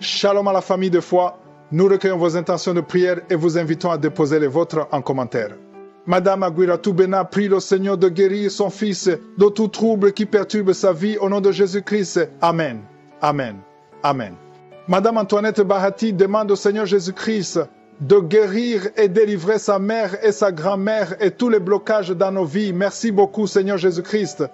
Shalom à la famille de foi. Nous recueillons vos intentions de prière et vous invitons à déposer les vôtres en commentaire. Madame Aguira Toubena prie le Seigneur de guérir son fils de tout trouble qui perturbe sa vie au nom de Jésus-Christ. Amen. Amen. Amen. Madame Antoinette Bahati demande au Seigneur Jésus-Christ de guérir et délivrer sa mère et sa grand-mère et tous les blocages dans nos vies. Merci beaucoup, Seigneur Jésus-Christ.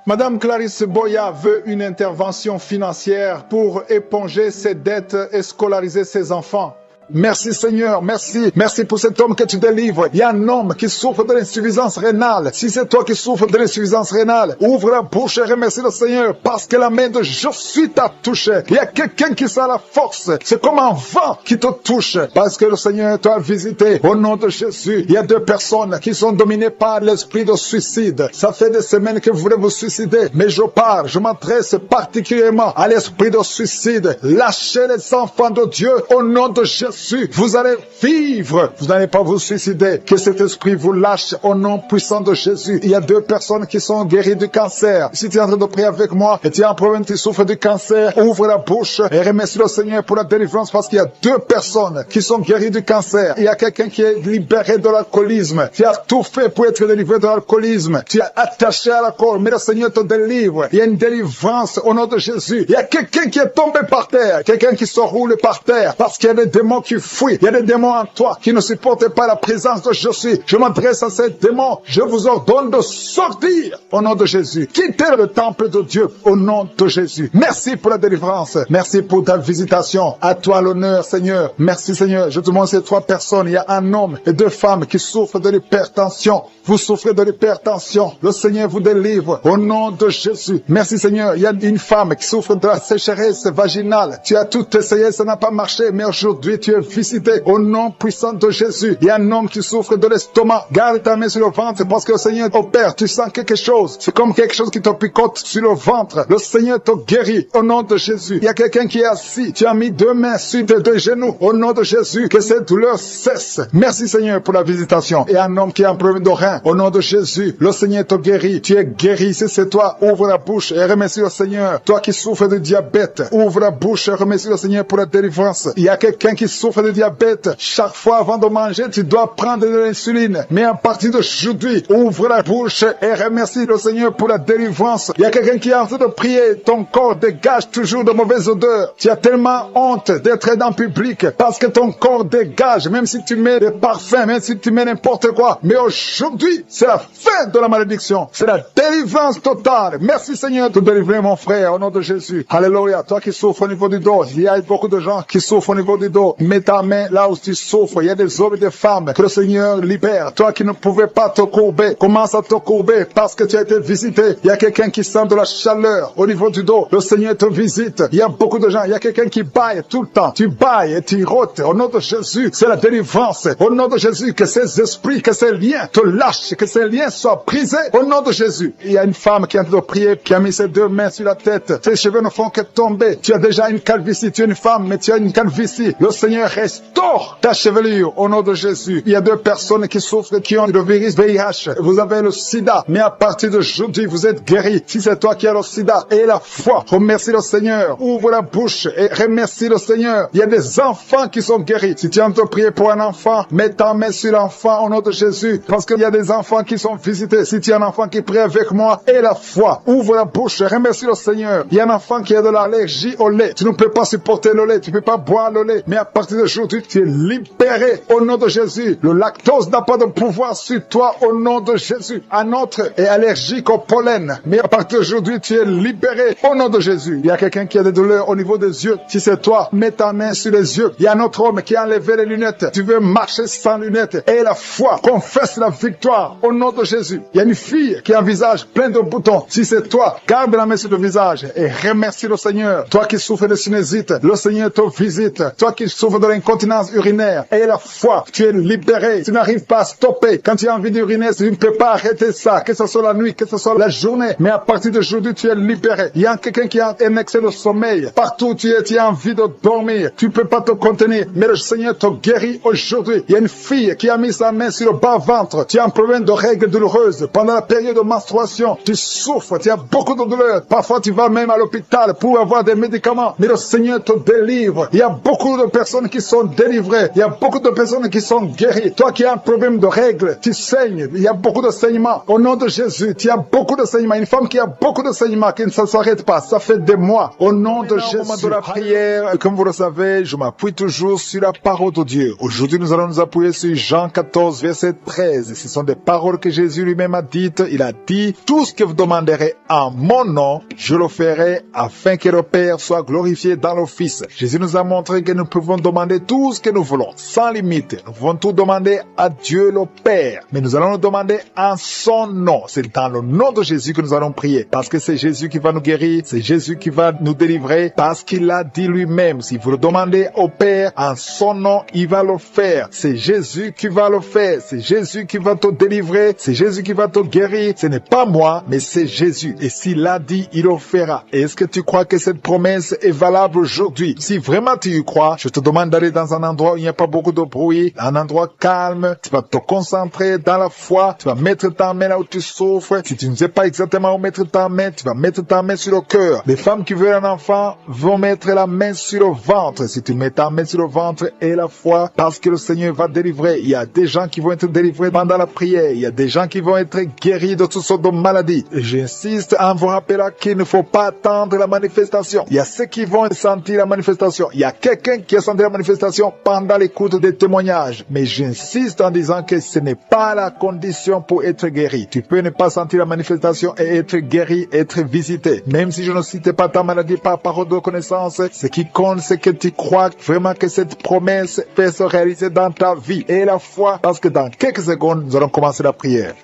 Madame Clarisse Boya veut une intervention financière pour éponger ses dettes et scolariser ses enfants. Merci Seigneur, merci. Merci pour cet homme que tu délivres. Il y a un homme qui souffre de l'insuffisance rénale. Si c'est toi qui souffres de l'insuffisance rénale, ouvre la bouche et remercie le Seigneur parce que la main de je suis t'a touché. Il y a quelqu'un qui sent la force. C'est comme un vent qui te touche parce que le Seigneur t'a visité. Au nom de Jésus, il y a 2 personnes qui sont dominées par l'esprit de suicide. Ça fait des semaines que vous voulez vous suicider, mais je m'adresse particulièrement à l'esprit de suicide. Lâchez les enfants de Dieu au nom de Jésus. Vous allez vivre, vous n'allez pas vous suicider. Que cet esprit vous lâche au nom puissant de Jésus. Il y a 2 personnes qui sont guéries du cancer. Si tu es en train de prier avec moi et tu es en problème, tu souffres du cancer, ouvre la bouche et remercie le Seigneur pour la délivrance parce qu'il y a 2 personnes qui sont guéries du cancer. Il y a quelqu'un qui est libéré de l'alcoolisme. Tu as tout fait pour être délivré de l'alcoolisme. Tu es attaché à l'alcool, mais le Seigneur te délivre. Il y a une délivrance au nom de Jésus. Il y a quelqu'un qui est tombé par terre, quelqu'un qui se roule par terre parce qu'il y a des démons qui fuient. Il y a des démons en toi qui ne supportent pas la présence de Jésus. Je m'adresse à ces démons. Je vous ordonne de sortir au nom de Jésus. Quittez le temple de Dieu au nom de Jésus. Merci pour la délivrance. Merci pour ta visitation. À toi l'honneur, Seigneur. Merci, Seigneur. Je te demande ces 3 personnes. Il y a un homme et 2 femmes qui souffrent de l'hypertension. Vous souffrez de l'hypertension. Le Seigneur vous délivre au nom de Jésus. Merci, Seigneur. Il y a une femme qui souffre de la sécheresse vaginale. Tu as tout essayé, ça n'a pas marché, mais aujourd'hui tu es visité au nom puissant de Jésus. Il y a un homme qui souffre de l'estomac. Garde ta main sur le ventre parce que le Seigneur opère. Tu sens quelque chose. C'est comme quelque chose qui te picote sur le ventre. Le Seigneur te guérit au nom de Jésus. Il y a quelqu'un qui est assis. Tu as mis 2 mains sur tes 2 genoux au nom de Jésus. Que cette douleur cesse. Merci Seigneur pour la visitation. Et un homme qui a un problème de rein au nom de Jésus. Le Seigneur te guérit. Tu es guéri. Si c'est toi, ouvre la bouche et remercie le Seigneur. Toi qui souffres de diabète, ouvre la bouche et remercie le Seigneur pour la délivrance. Il y a quelqu'un qui souffre de diabète. Chaque fois avant de manger, tu dois prendre de l'insuline. Mais à partir d'aujourd'hui, ouvre la bouche et remercie le Seigneur pour la délivrance. Il y a quelqu'un qui est en train de prier. Ton corps dégage toujours de mauvaises odeurs. Tu as tellement honte d'être dans le public parce que ton corps dégage, même si tu mets des parfums, même si tu mets n'importe quoi. Mais aujourd'hui, c'est la fin de la malédiction. C'est la délivrance totale. Merci Seigneur de délivrer mon frère au nom de Jésus. Alléluia. Toi qui souffres au niveau du dos, il y a beaucoup de gens qui souffrent au niveau du dos. Mets ta main là où tu souffres. Il y a des hommes et des femmes que le Seigneur libère. Toi qui ne pouvais pas te courber, commence à te courber parce que tu as été visité. Il y a quelqu'un qui sent de la chaleur au niveau du dos. Le Seigneur te visite. Il y a beaucoup de gens. Il y a quelqu'un qui baille tout le temps. Tu bailles et tu rôtes. Au nom de Jésus, c'est la délivrance. Au nom de Jésus, que ces esprits, que ces liens te lâchent, que ces liens soient brisés. Au nom de Jésus. Il y a une femme qui est en train de prier, qui a mis ses 2 mains sur la tête. Ses cheveux ne font que tomber. Tu as déjà une calvitie. Tu es une femme, mais tu as une calvitie. Le Seigneur restaure ta chevelure au nom de Jésus. Il y a 2 personnes qui souffrent, qui ont le virus VIH. Vous avez le sida, mais à partir d'aujourd'hui, vous êtes guéris. Si c'est toi qui as le sida et la foi, remercie le Seigneur. Ouvre la bouche et remercie le Seigneur. Il y a des enfants qui sont guéris. Si tu es en train de prier pour un enfant, mets ta main sur l'enfant au nom de Jésus. Parce qu'il y a des enfants qui sont visités. Si tu as un enfant qui prie avec moi et la foi, ouvre la bouche et remercie le Seigneur. Il y a un enfant qui a de l'allergie au lait. Tu ne peux pas supporter le lait. Tu ne peux pas boire le lait. Mais à partir d'aujourd'hui, tu es libéré au nom de Jésus. Le lactose n'a pas de pouvoir sur toi au nom de Jésus. Un autre est allergique au pollen. Mais à partir d'aujourd'hui, tu es libéré au nom de Jésus. Il y a quelqu'un qui a des douleurs au niveau des yeux. Si c'est toi, mets ta main sur les yeux. Il y a un autre homme qui a enlevé les lunettes. Tu veux marcher sans lunettes. Et la foi, confesse la victoire au nom de Jésus. Il y a une fille qui a un visage plein de boutons. Si c'est toi, garde la main sur le visage et remercie le Seigneur. Toi qui souffres de sinusite, le Seigneur te visite. Toi qui souffres de l'incontinence urinaire. Et la foi, tu es libéré. Tu n'arrives pas à stopper. Quand tu as envie d'uriner, tu ne peux pas arrêter ça, que ce soit la nuit, que ce soit la journée. Mais à partir d'aujourd'hui, tu es libéré. Il y a quelqu'un qui a un excès de sommeil. Partout où tu as envie de dormir. Tu ne peux pas te contenir. Mais le Seigneur te guérit aujourd'hui. Il y a une fille qui a mis sa main sur le bas-ventre. Tu as un problème de règles douloureuses. Pendant la période de menstruation, tu souffres, tu as beaucoup de douleurs. Parfois, tu vas même à l'hôpital pour avoir des médicaments. Mais le Seigneur te délivre. Il y a beaucoup de personnes qui sont délivrées. Il y a beaucoup de personnes qui sont guéries. Toi qui as un problème de règles, tu saignes. Il y a beaucoup de saignements. Au nom de Jésus, tu as beaucoup de saignements. Une femme qui a beaucoup de saignements, qui ne s'arrête pas. Ça fait des mois. Au nom de Jésus. Au moment de la prière, comme vous le savez, je m'appuie toujours sur la parole de Dieu. Aujourd'hui, nous allons nous appuyer sur Jean 14, verset 13. Ce sont des paroles que Jésus lui-même a dites. Il a dit, tout ce que vous demanderez en mon nom, je le ferai afin que le Père soit glorifié dans le Fils. Jésus nous a montré que nous pouvons demander tout ce que nous voulons, sans limite. Nous pouvons tout demander à Dieu le Père. Mais nous allons le demander en son nom. C'est dans le nom de Jésus que nous allons prier. Parce que c'est Jésus qui va nous guérir. C'est Jésus qui va nous délivrer. Parce qu'il l'a dit lui-même. Si vous le demandez au Père en son nom, il va le faire. C'est Jésus qui va le faire. C'est Jésus qui va te délivrer. C'est Jésus qui va te guérir. Ce n'est pas moi, mais c'est Jésus. Et s'il l'a dit, il le fera. Est-ce que tu crois que cette promesse est valable aujourd'hui? Si vraiment tu y crois, je te demande d'aller dans un endroit où il n'y a pas beaucoup de bruit, un endroit calme. Tu vas te concentrer dans la foi. Tu vas mettre ta main là où tu souffres. Si tu ne sais pas exactement où mettre ta main, tu vas mettre ta main sur le cœur. Les femmes qui veulent un enfant vont mettre la main sur le ventre. Si tu mets ta main sur le ventre et la foi, parce que le Seigneur va délivrer. Il y a des gens qui vont être délivrés pendant la prière. Il y a des gens qui vont être guéris de toutes sortes de maladies. Et j'insiste en vous rappelant qu'il ne faut pas attendre la manifestation. Il y a ceux qui vont sentir la manifestation. Il y a quelqu'un qui a senti la manifestation pendant l'écoute des témoignages. Mais j'insiste en disant que ce n'est pas la condition pour être guéri. Tu peux ne pas sentir la manifestation et être guéri, être visité. Même si je ne cite pas ta maladie par parole de connaissance, ce qui compte, c'est que tu crois vraiment que cette promesse peut se réaliser dans ta vie. Et la foi, parce que dans quelques secondes, nous allons commencer la prière.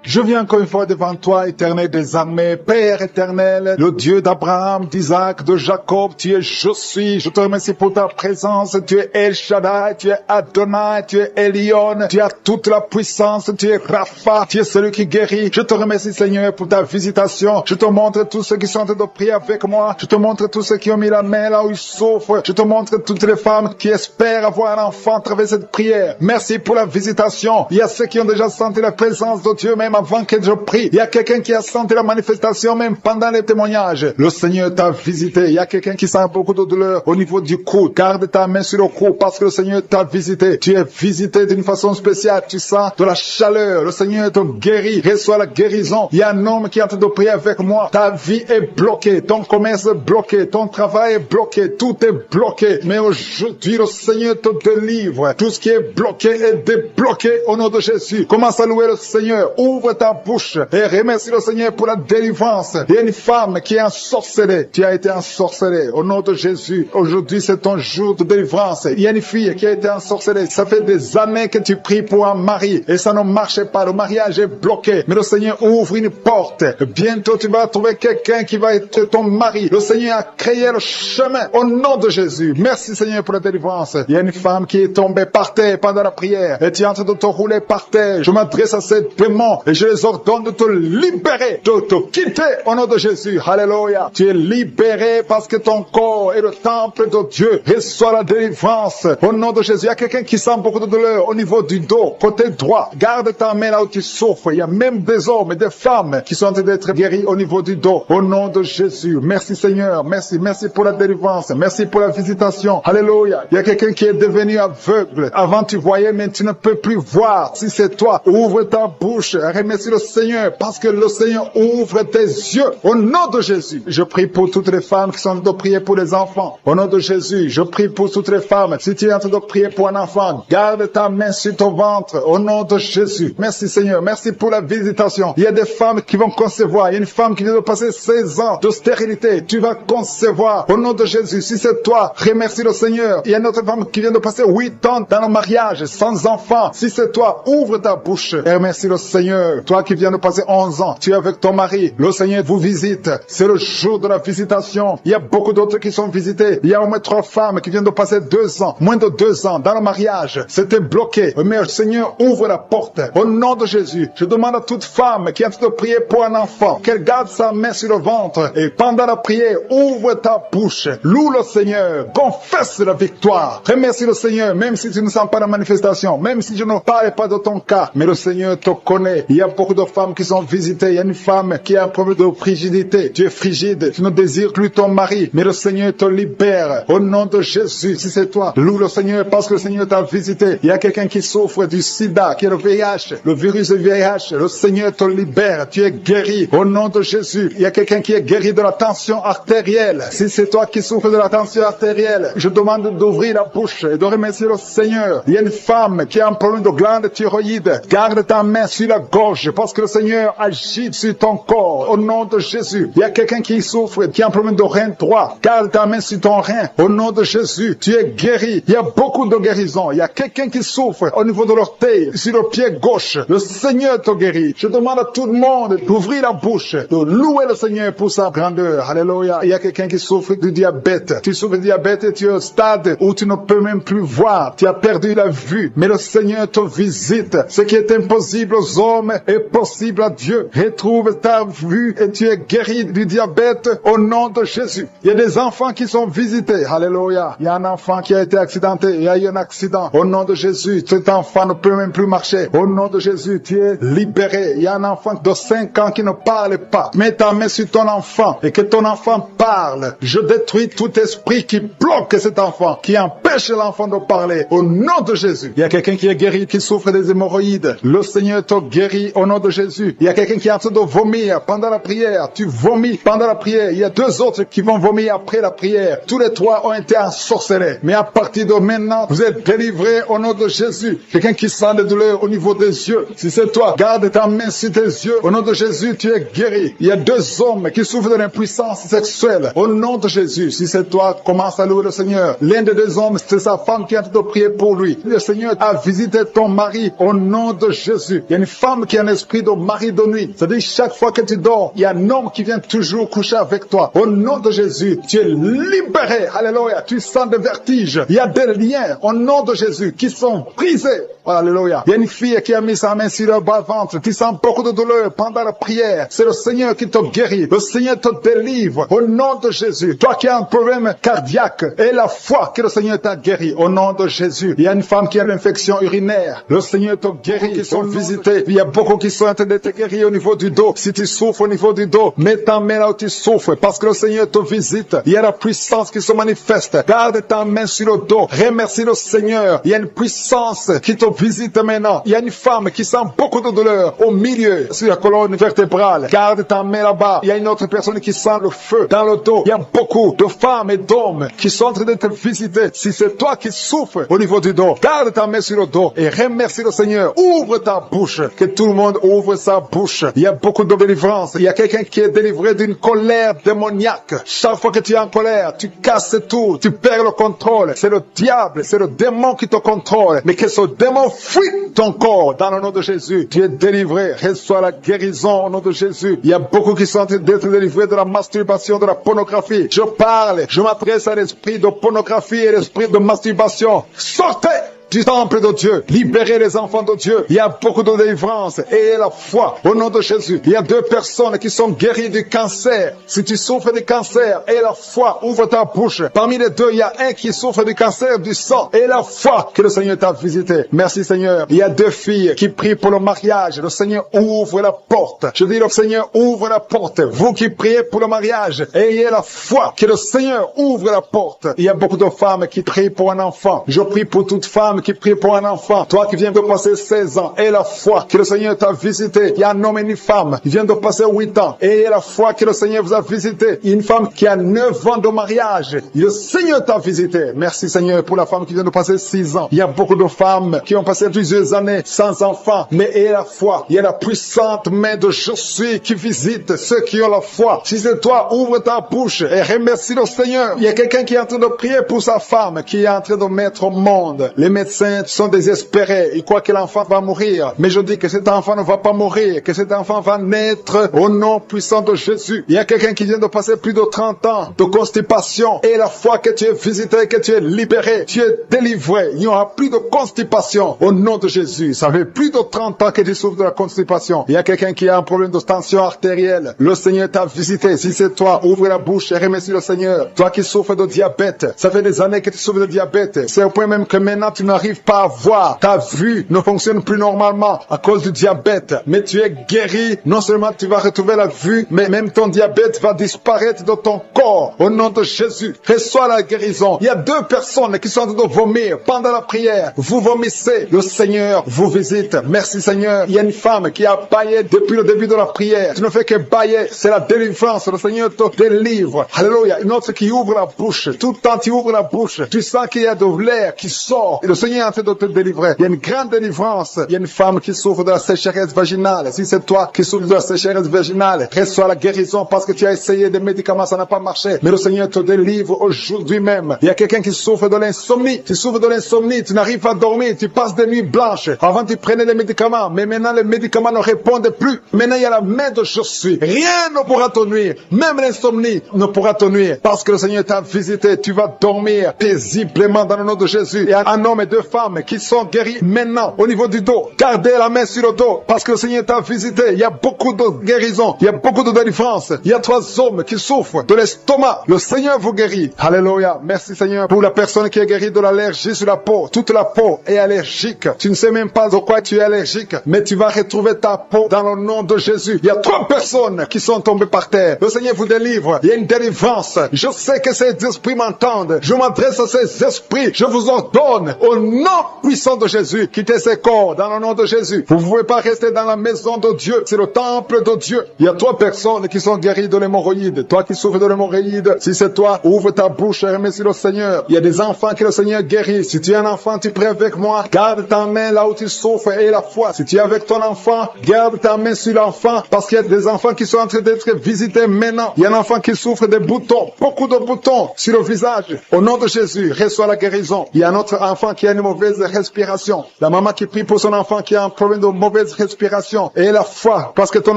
Je viens encore une fois devant toi, éternel des armées, Père éternel, le Dieu d'Abraham, d'Isaac, de Jacob, tu es je suis. Je te remercie pour ta présence, tu es El Shaddai, tu es Adonai, tu es Elion, tu as toute la puissance, tu es Rapha, tu es celui qui guérit. Je te remercie Seigneur pour ta visitation. Je te montre tous ceux qui sont en train de prier avec moi. Je te montre tous ceux qui ont mis la main là où ils souffrent. Je te montre toutes les femmes qui espèrent avoir un enfant à travers cette prière. Merci pour la visitation. Il y a ceux qui ont déjà senti la présence de Dieu même avant que je prie. Il y a quelqu'un qui a senti la manifestation même pendant les témoignages. Le Seigneur t'a visité. Il y a quelqu'un qui sent beaucoup de douleur au niveau du cou. Garde ta main sur le cou parce que le Seigneur t'a visité. Tu es visité d'une façon spéciale. Tu sens de la chaleur. Le Seigneur te guérit. Reçois la guérison. Il y a un homme qui est en train de prier avec moi. Ta vie est bloquée. Ton commerce est bloqué. Ton travail est bloqué. Tout est bloqué. Mais aujourd'hui, le Seigneur te délivre. Tout ce qui est bloqué est débloqué au nom de Jésus. Commence à louer le Seigneur. Ouvre ta bouche et remercie le Seigneur pour la délivrance. Il y a une femme qui est ensorcelée. Tu as été ensorcelée au nom de Jésus. Aujourd'hui, c'est ton jour de délivrance. Il y a une fille qui a été ensorcelée. Ça fait des années que tu pries pour un mari et ça ne marchait pas. Le mariage est bloqué. Mais le Seigneur ouvre une porte. Bientôt, tu vas trouver quelqu'un qui va être ton mari. Le Seigneur a créé le chemin au nom de Jésus. Merci Seigneur pour la délivrance. Il y a une femme qui est tombée par terre pendant la prière et tu es en train de te rouler par terre. Je m'adresse à ces démons et je les ordonne de te libérer, de te quitter au nom de Jésus. Alléluia. Tu es libéré parce que ton corps est le temple de Dieu. Reçois la délivrance au nom de Jésus. Il y a quelqu'un qui sent beaucoup de douleur au niveau du dos, côté droit. Garde ta main là où tu souffres. Il y a même des hommes et des femmes qui sont en train d'être guéris au niveau du dos. Au nom de Jésus. Merci Seigneur. Merci. Merci pour la délivrance. Merci pour la visitation. Alléluia. Il y a quelqu'un qui est devenu aveugle. Avant tu voyais, mais tu ne peux plus voir. Si c'est toi, ouvre ta bouche. Remercie le Seigneur parce que le Seigneur ouvre tes yeux au nom de Jésus. Je prie pour toutes les femmes qui sont en train de prier pour les enfants. Au nom de Jésus, je prie pour toutes les femmes. Si tu es en train de prier pour un enfant, garde ta main sur ton ventre au nom de Jésus. Merci Seigneur. Merci pour la visitation. Il y a des femmes qui vont concevoir. Il y a une femme qui vient de passer 16 ans de stérilité. Tu vas concevoir au nom de Jésus. Si c'est toi, remercie le Seigneur. Il y a une autre femme qui vient de passer 8 ans dans le mariage sans enfant. Si c'est toi, ouvre ta bouche et remercie le Seigneur. Seigneur, toi qui viens de passer 11 ans, tu es avec ton mari, le Seigneur vous visite. C'est le jour de la visitation. Il y a beaucoup d'autres qui sont visités. Il y a au moins 3 femmes qui viennent de passer 2 ans, moins de 2 ans, dans le mariage. C'était bloqué. Mais le Seigneur ouvre la porte. Au nom de Jésus, je demande à toute femme qui est en train de prier pour un enfant, qu'elle garde sa main sur le ventre et pendant la prière, ouvre ta bouche. Loue le Seigneur. Confesse la victoire. Remercie le Seigneur, même si tu ne sens pas la manifestation, même si je ne parle pas de ton cas, mais le Seigneur te connaît. Il y a beaucoup de femmes qui sont visitées. Il y a une femme qui a un problème de frigidité. Tu es frigide, tu ne désires plus ton mari, mais le Seigneur te libère. Au nom de Jésus, si c'est toi, loue le Seigneur parce que le Seigneur t'a visité. Il y a quelqu'un qui souffre du sida, qui est le VIH, le virus du VIH. Le Seigneur te libère. Tu es guéri. Au nom de Jésus, il y a quelqu'un qui est guéri de la tension artérielle. Si c'est toi qui souffres de la tension artérielle, je demande d'ouvrir la bouche et de remercier le Seigneur. Il y a une femme qui a un problème de glande thyroïde. Garde ta main sur la gorge parce que le Seigneur agit sur ton corps. Au nom de Jésus. Il y a quelqu'un qui souffre, qui a un problème de rein droit. Garde ta main sur ton rein. Au nom de Jésus, tu es guéri. Il y a beaucoup de guérisons. Il y a quelqu'un qui souffre au niveau de l'orteil, sur le pied gauche. Le Seigneur te guérit. Je demande à tout le monde d'ouvrir la bouche, de louer le Seigneur pour sa grandeur. Alléluia. Il y a quelqu'un qui souffre du diabète. Tu souffres du diabète et tu es au stade où tu ne peux même plus voir. Tu as perdu la vue. Mais le Seigneur te visite. Ce qui est impossible aux hommes est possible à Dieu. Retrouve ta vue et tu es guéri du diabète au nom de Jésus. Il y a des enfants qui sont visités. Alléluia. Il y a un enfant qui a été accidenté. Il y a eu un accident. Au nom de Jésus, cet enfant ne peut même plus marcher. Au nom de Jésus, tu es libéré. Il y a un enfant de 5 ans qui ne parle pas. Mets ta main sur ton enfant et que ton enfant parle. Je détruis tout esprit qui bloque cet enfant, qui empêche l'enfant de parler. Au nom de Jésus. Il y a quelqu'un qui est guéri, qui souffre des hémorroïdes. Le Seigneur te guérit au nom de Jésus. Il y a quelqu'un qui est en train de vomir pendant la prière. Tu vomis pendant la prière. Il y a 2 autres qui vont vomir après la prière. Tous les 3 ont été ensorcelés. Mais à partir de maintenant, vous êtes délivrés au nom de Jésus. Quelqu'un qui sent des douleurs au niveau des yeux. Si c'est toi, garde ta main sur tes yeux. Au nom de Jésus, tu es guéri. Il y a 2 hommes qui souffrent de l'impuissance sexuelle. Au nom de Jésus, si c'est toi, commence à louer le Seigneur. L'un des 2 hommes, c'est sa femme qui est en train de prier pour lui. Le Seigneur a visité ton mari au nom de Jésus. Il y a une femme qui a un esprit de mari de nuit. C'est-à-dire chaque fois que tu dors, il y a un homme qui vient toujours coucher avec toi. Au nom de Jésus, tu es libéré. Alléluia. Tu sens des vertiges. Il y a des liens au nom de Jésus qui sont brisés. Alléluia. Il y a une fille qui a mis sa main sur le bas-ventre, qui sent beaucoup de douleur pendant la prière. C'est le Seigneur qui te guérit. Le Seigneur te délivre au nom de Jésus. Toi qui as un problème cardiaque, et la foi que le Seigneur t'a guéri au nom de Jésus. Il y a une femme qui a l'infection urinaire. Le Seigneur te guérit. Qui sont visités. Il y a beaucoup qui sont en train d'être guéris au niveau du dos. Si tu souffres au niveau du dos, mets ta main là où tu souffres parce que le Seigneur te visite. Il y a la puissance qui se manifeste. Garde ta main sur le dos. Remercie le Seigneur. Il y a une puissance qui te visite maintenant. Il y a une femme qui sent beaucoup de douleur au milieu, sur la colonne vertébrale. Garde ta main là-bas. Il y a une autre personne qui sent le feu dans le dos. Il y a beaucoup de femmes et d'hommes qui sont en train d'être visités. Si c'est toi qui souffres au niveau du dos, garde ta main sur le dos et remercie le Seigneur. Ouvre ta bouche. Que tout le monde ouvre sa bouche. Il y a beaucoup de délivrance. Il y a quelqu'un qui est délivré d'une colère démoniaque. Chaque fois que tu es en colère, tu casses tout. Tu perds le contrôle. C'est le diable, c'est le démon qui te contrôle. Mais que ce démon fuit ton corps dans le nom de Jésus. Tu es délivré. Reçois la guérison au nom de Jésus. Il y a beaucoup qui sont en train d'être délivrés de la masturbation, de la pornographie. Je parle, je m'adresse à l'esprit de pornographie et l'esprit de masturbation. Sortez du temple de Dieu, libérez les enfants de Dieu. Il y a beaucoup de délivrance et la foi au nom de Jésus. Il y a 2 personnes qui sont guéries du cancer. Si tu souffres du cancer et la foi, ouvre ta bouche. Parmi les 2, il y a un qui souffre du cancer du sang et la foi que le Seigneur t'a visité. Merci Seigneur. Il y a 2 filles qui prient pour le mariage. Le Seigneur ouvre la porte. Je dis le Seigneur ouvre la porte. Vous qui priez pour le mariage, ayez la foi que le Seigneur ouvre la porte. Il y a beaucoup de femmes qui prient pour un enfant. Je prie pour toute femme qui prie pour un enfant. Toi qui viens de passer 16 ans, et la foi que le Seigneur t'a visité. Il y a un homme et une femme qui viennent de passer 8 ans. Et la foi que le Seigneur vous a visité. Il y a une femme qui a 9 ans de mariage. Le Seigneur t'a visité. Merci Seigneur pour la femme qui vient de passer 6 ans. Il y a beaucoup de femmes qui ont passé plusieurs années sans enfant. Mais et la foi. Il y a la puissante main de Je suis qui visite ceux qui ont la foi. Si c'est toi, ouvre ta bouche et remercie le Seigneur. Il y a quelqu'un qui est en train de prier pour sa femme, qui est en train de mettre au monde. Les médecins médecins sont désespérés. Ils croient que l'enfant va mourir. Mais je dis que cet enfant ne va pas mourir, que cet enfant va naître au nom puissant de Jésus. Il y a quelqu'un qui vient de passer plus de 30 ans de constipation. Et la fois que tu es visité, que tu es libéré, tu es délivré. Il n'y aura plus de constipation au nom de Jésus. Ça fait plus de 30 ans que tu souffres de la constipation. Il y a quelqu'un qui a un problème de tension artérielle. Le Seigneur t'a visité. Si c'est toi, ouvre la bouche et remercie le Seigneur. Toi qui souffres de diabète, ça fait des années que tu souffres de diabète. C'est au point même que maintenant tu n'arrives pas à voir. Ta vue ne fonctionne plus normalement à cause du diabète. Mais tu es guéri. Non seulement tu vas retrouver la vue, mais même ton diabète va disparaître de ton corps. Au nom de Jésus, reçois la guérison. Il y a 2 personnes qui sont en train de vomir pendant la prière. Vous vomissez. Le Seigneur vous visite. Merci Seigneur. Il y a une femme qui a baillé depuis le début de la prière. Tu ne fais que bailler. C'est la délivrance. Le Seigneur te délivre. Alléluia. Une autre qui ouvre la bouche. Tout le temps tu ouvres la bouche. Tu sens qu'il y a de l'air qui sort. Et le Seigneur est en train de te délivrer. Il y a une grande délivrance. Il y a une femme qui souffre de la sécheresse vaginale. Si c'est toi qui souffres de la sécheresse vaginale, reçois la guérison parce que tu as essayé des médicaments, ça n'a pas marché. Mais le Seigneur te délivre aujourd'hui même. Il y a quelqu'un qui souffre de l'insomnie. Tu souffres de l'insomnie. Tu n'arrives pas à dormir. Tu passes des nuits blanches. Avant tu prenais les médicaments. Mais maintenant les médicaments ne répondent plus. Maintenant il y a la main de je suis. Rien ne pourra te nuire. Même l'insomnie ne pourra te nuire. Parce que le Seigneur t'a visité. Tu vas dormir paisiblement dans le nom de Jésus. Il y a un homme et 2 femmes qui sont guéris maintenant au niveau du dos. Gardez la main sur le dos parce que le Seigneur t'a visité. Il y a beaucoup de guérison. Il y a beaucoup de délivrance. Il y a 3 hommes qui souffrent de l'estomac. Le Seigneur vous guérit. Alléluia. Merci Seigneur pour la personne qui est guérie de l'allergie sur la peau. Toute la peau est allergique. Tu ne sais même pas de quoi tu es allergique, mais tu vas retrouver ta peau dans le nom de Jésus. Il y a 3 personnes qui sont tombées par terre. Le Seigneur vous délivre. Il y a une délivrance. Je sais que ces esprits m'entendent. Je m'adresse à ces esprits. Je vous ordonne au nom puissant de Jésus, quittez ces corps dans le nom de Jésus. Vous ne pouvez pas rester dans la maison de Dieu. C'est le temple de Dieu. Il y a 3 personnes qui sont guéries de l'hémorroïde. Toi qui souffres de l'hémorroïde, si c'est toi, ouvre ta bouche et remercie le Seigneur. Il y a des enfants que le Seigneur guérit. Si tu es un enfant, tu pries avec moi. Garde ta main là où tu souffres et la foi. Si tu es avec ton enfant, garde ta main sur l'enfant parce qu'il y a des enfants qui sont en train d'être visités maintenant. Il y a un enfant qui souffre de boutons, beaucoup de boutons sur le visage. Au nom de Jésus, reçois la guérison. Il y a un autre enfant qui a une mauvaise respiration. La maman qui prie pour son enfant qui a un problème de mauvaise respiration. Et la foi, parce que ton